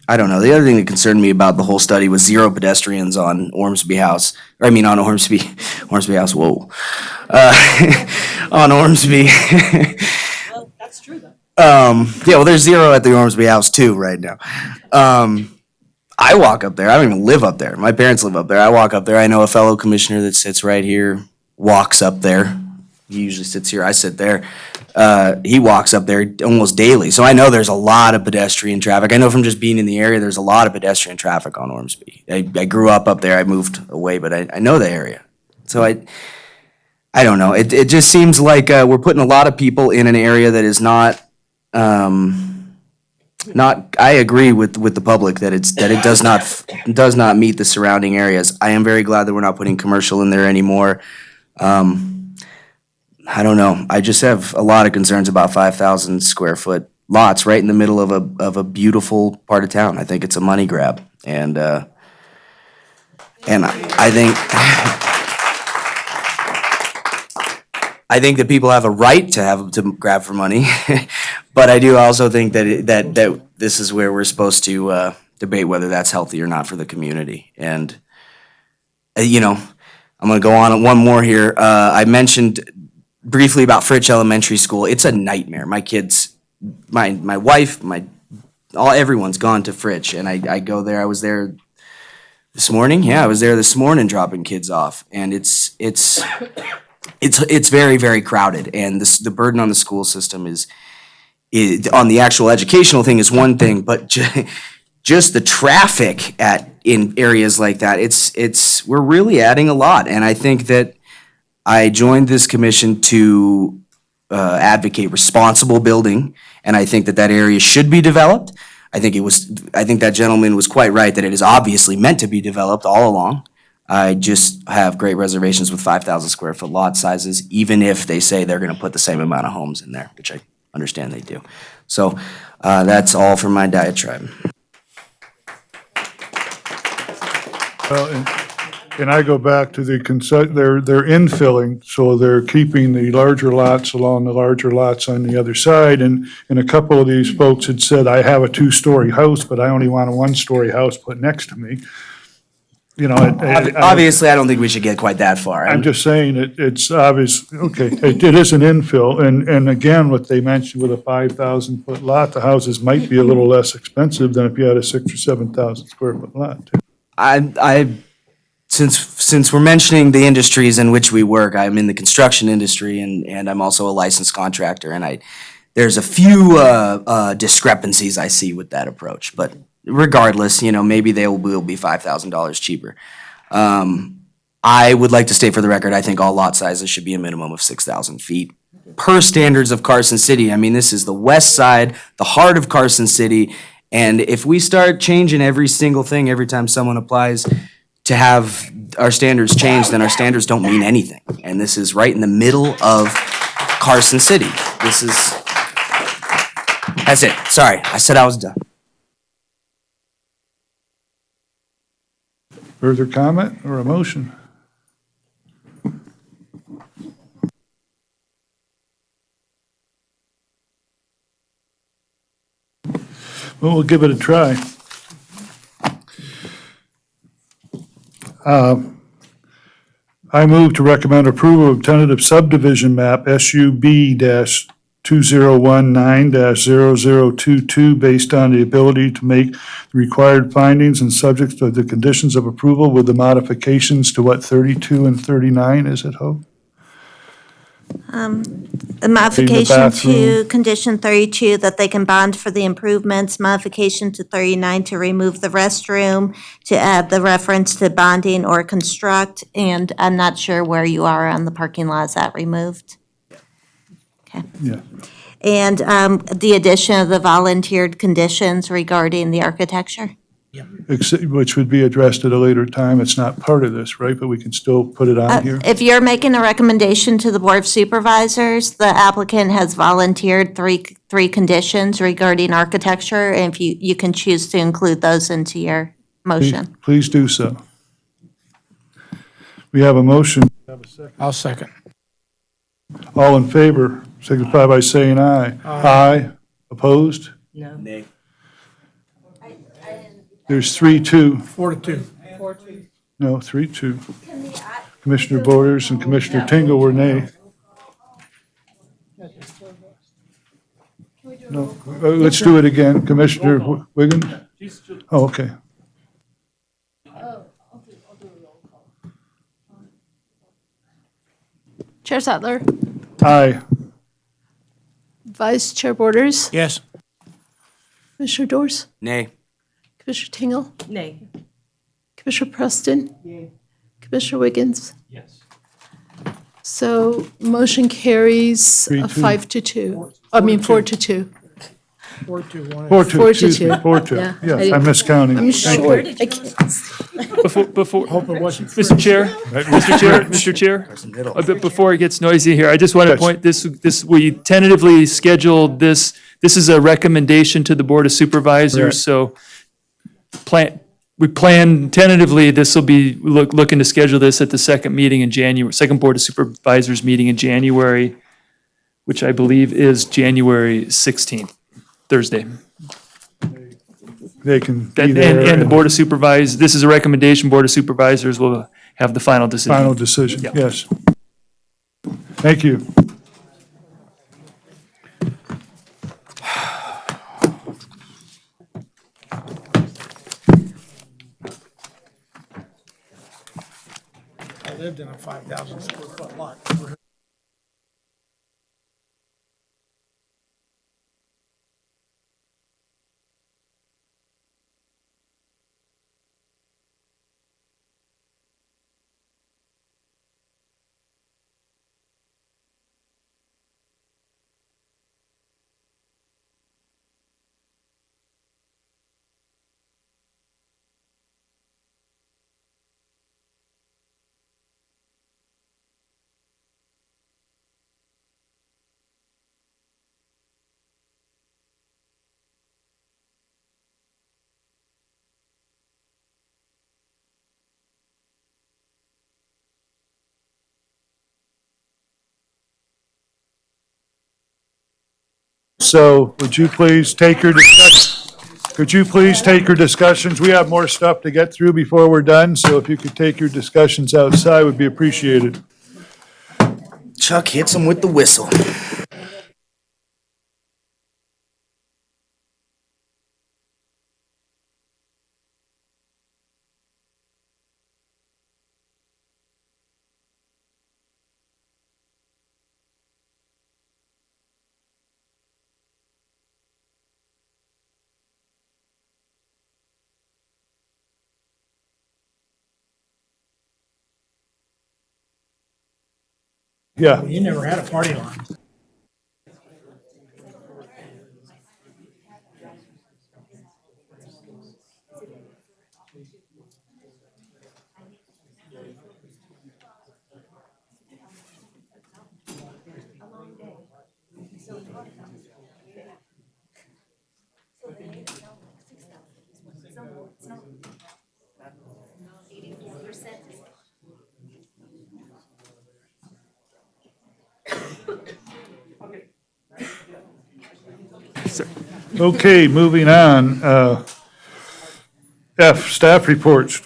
I don't know. The other thing that concerned me about the whole study was 0 pedestrians on Ormsby House. On Ormsby House, whoa. On Ormsby. Well, that's true though. Yeah, well, there's 0 at the Ormsby House too right now. I walk up there. I don't even live up there. My parents live up there. I walk up there. I know a fellow commissioner that sits right here, walks up there. He usually sits here. I sit there. He walks up there almost daily. So I know there's a lot of pedestrian traffic. I know from just being in the area, there's a lot of pedestrian traffic on Ormsby. I grew up there. I moved away, but I know the area. So I don't know. It just seems like we're putting a lot of people in an area that is not, I agree with the public that it does not meet the surrounding areas. I am very glad that we're not putting commercial in there anymore. I don't know. I just have a lot of concerns about 5,000 square foot lots right in the middle of a beautiful part of town. I think it's a money grab, and I think that people have a right to grab for money, but I do also think that this is where we're supposed to debate whether that's healthy or not for the community. And I'm going to go on one more here. I mentioned briefly about Fritch Elementary School. It's a nightmare. My kids, my wife, everyone's gone to Fritch, and I go there. I was there This morning, yeah, I was there this morning dropping kids off, and it's very, very crowded, and the burden on the school system is on the actual educational thing is one thing, but just the traffic in areas like that, we're really adding a lot, and I think that I joined this commission to advocate responsible building, and I think that area should be developed. I think that gentleman was quite right that it is obviously meant to be developed all along. I just have great reservations with 5,000 square foot lot sizes, even if they say they're gonna put the same amount of homes in there, which I understand they do. So, that's all for my diatribe. Well, and I go back to they're infilling, so they're keeping the larger lots along the larger lots on the other side, and a couple of these folks had said, I have a 2-story house, but I only want a 1-story house put next to me. You know, Obviously, I don't think we should get quite that far. I'm just saying, it's obvious, okay, it is an infill, and again, what they mentioned with a 5,000-foot lot, the houses might be a little less expensive than if you had a 6,000 or 7,000 square foot lot. Since we're mentioning the industries in which we work, I'm in the construction industry and I'm also a licensed contractor, and there's a few discrepancies I see with that approach, but regardless, maybe they will be $5,000 cheaper. I would like to state for the record, I think all lot sizes should be a minimum of 6,000 feet per standards of Carson City. I mean, this is the west side, the heart of Carson City, and if we start changing every single thing every time someone applies to have our standards changed, then our standards don't mean anything. And this is right in the middle of Carson City. That's it. Sorry, I said I was done. Further comment or a motion? Well, we'll give it a try. I move to recommend approval of tentative subdivision map SUB-2019-0022 based on the ability to make the required findings and subject to the conditions of approval with the modifications to what, 32 and 39, is it, Hope? The modification bathroom. to condition 32, that they can bond for the improvements, modification to 39 to remove the restroom, to add the reference to bonding or construct, and I'm not sure where you are on the parking lot, is that removed? Okay. Yeah. And the addition of the volunteered conditions regarding the architecture? Which would be addressed at a later time. It's not part of this, right? But we can still put it on here. If you're making a recommendation to the Board of Supervisors, the applicant has volunteered three conditions regarding architecture, and if you can choose to include those into your motion. Please do so. We have a motion. I'll second. All in favor, signify by saying aye. Aye. Opposed? No. Nay. There's 3-2. 4-2. No, 3-2. Commissioner Borders and Commissioner Tingle were nay. No, let's do it again. Commissioner Wiggins? Oh, okay. Chair Sattler, Aye. Vice Chair Borders, Yes. Commissioner Dors, Nay. Commissioner Tingle, Nay. Commissioner Preston, Commissioner Wiggins. Yes. So motion carries 3-2. 5-2. I mean, 4-2. 4-2-1. 4-2, excuse me, 4-2. 4-2. Yeah. Yes, I'm miscounting. I'm Thank you. short. I can't. Before, Hope it wasn't. Mr. Chair, Mr. Chair, a bit before it gets noisy here, I just want to Yes. point we tentatively scheduled this is a recommendation to the Board of Supervisors, so we plan tentatively, this will be, looking to schedule this at the second meeting in January, second Board of Supervisors meeting in January, which I believe is January 16th, Thursday. They can be there. And the Board of Supervisors, this is a recommendation, Board of Supervisors will have the final decision. Final decision, Yeah. yes. Thank you. lived in a 5,000 square foot lot. So would you please take your could you please take your discussions? We have more stuff to get through before we're done, so if you could take your discussions outside would be appreciated. Chuck hits him with the whistle. Yeah. You never had a party line. Okay, moving on. F, staff reports.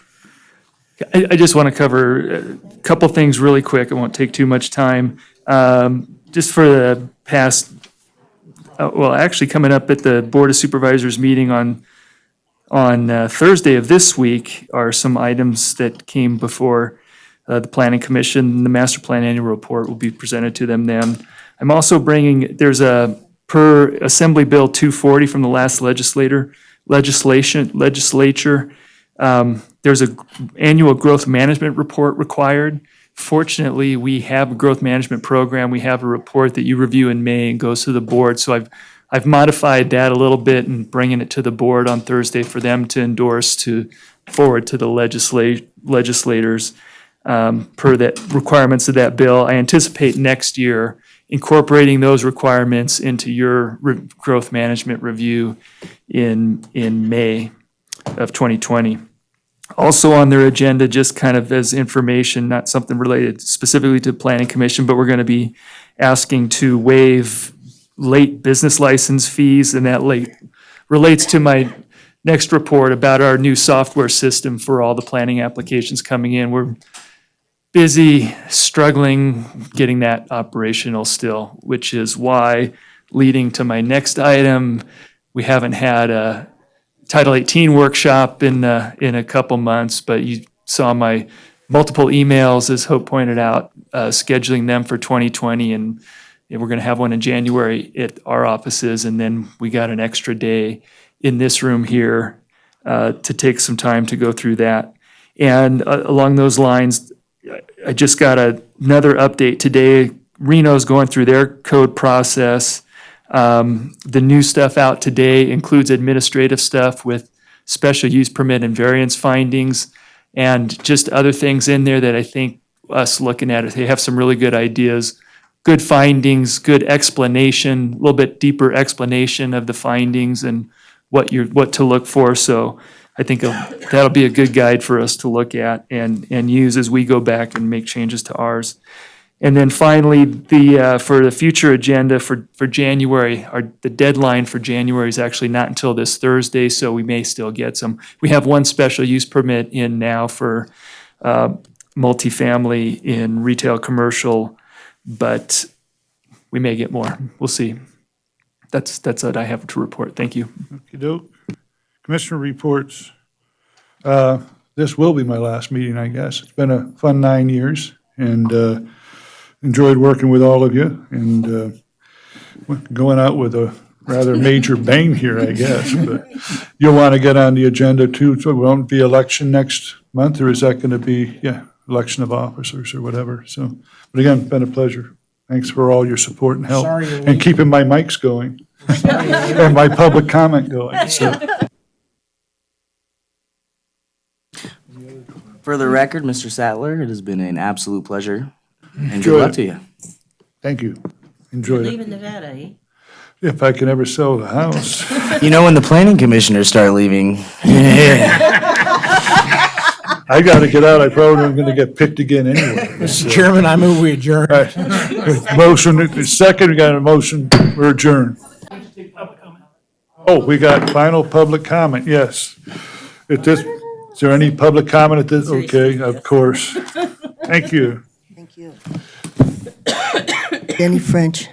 I just want to cover a couple things really quick. It won't take too much time. Just for the past, well, actually coming up at the Board of Supervisors meeting on Thursday of this week are some items that came before the Planning Commission. The Master Plan Annual Report will be presented to them then. I'm also bringing, there's a per Assembly Bill 240 from the last legislature. There's a annual growth management report required. Fortunately, we have a growth management program. We have a report that you review in May and goes to the board. So I've modified that a little bit and bringing it to the board on Thursday for them to endorse to forward to the legislators per the requirements of that bill. I anticipate next year incorporating those requirements into your growth management review in May of 2020. Also on their agenda, just kind of as information, not something related specifically to Planning Commission, but we're going to be asking to waive late business license fees, and that relates to my next report about our new software system for all the planning applications coming in. We're busy struggling getting that operational still, which is why, leading to my next item, we haven't had a Title 18 workshop in a couple months, but you saw my multiple emails, as Hope pointed out, scheduling them for 2020, and we're going to have one in January at our offices, and then we got an extra day in this room here to take some time to go through that. And along those lines, I just got another update today. Reno's going through their code process. The new stuff out today includes administrative stuff with special use permit and variance findings, and just other things in there that I think us looking at it, they have some really good ideas, good findings, good explanation, a little bit deeper explanation of the findings and what to look for. So I think that'll be a good guide for us to look at and use as we go back and make changes to ours. And then finally, for the future agenda for January, the deadline for January is actually not until this Thursday, so we may still get some. We have one special use permit in now for multifamily in retail commercial, but we may get more. We'll see. That's what I have to report. Thank you. Okey-doke. Commissioner reports. this will be my last meeting, I guess. It's been a fun 9 years, and enjoyed working with all of you, and going out with a rather major bang here, I guess. But you'll want to get on the agenda too, so it won't be election next month, or is that going to be, election of officers or whatever, so. But again, it's been a pleasure. Thanks for all your support and help, Sorry you're and keeping my mics going, and my public comment going, so. For the record, Mr. Sattler, it has been an absolute pleasure. And Enjoy good luck it. to you. Thank you. Enjoyed it. Leaving Nevada, eh? If I can ever sell the house. You know when the planning commissioners start leaving. I gotta get out. I probably am gonna get picked again anyway. Mr. Chairman, I move we adjourn. All right. Motion, second, we got a motion, we're adjourned. Oh, we got final public comment, yes. Is there any public comment at this? Okay, of course. Thank you. Thank you. Danny French,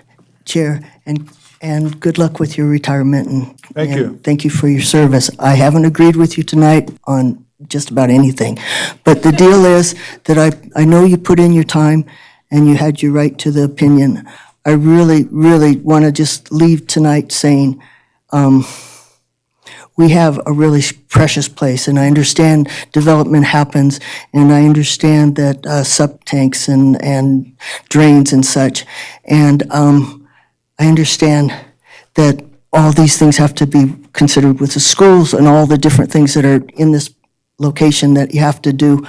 Chair, and good luck with your retirement. Thank you. Thank you for your service. I haven't agreed with you tonight on just about anything, but the deal is that I know you put in your time and you had your right to the opinion. I really, really want to just leave tonight saying, we have a really precious place, and I understand development happens, and I understand that sub-tanks and drains and such, and I understand that all these things have to be considered with the schools and all the different things that are in this location that you have to do,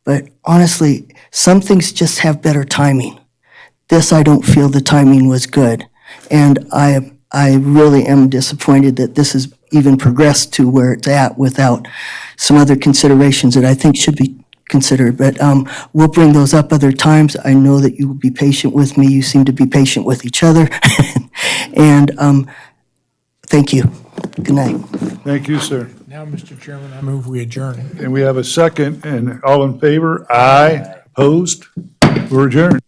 but honestly, some things just have better timing. This, I don't feel the timing was good, and I really am disappointed that this has even progressed to where it's at without some other considerations that I think should be considered. But we'll bring those up other times. I know that you will be patient with me. You seem to be patient with each other. And thank you. Good night. Thank you, sir. Now, Mr. Chairman, I move we adjourn. And we have a second, and all in favor? Aye. Opposed? We're adjourned.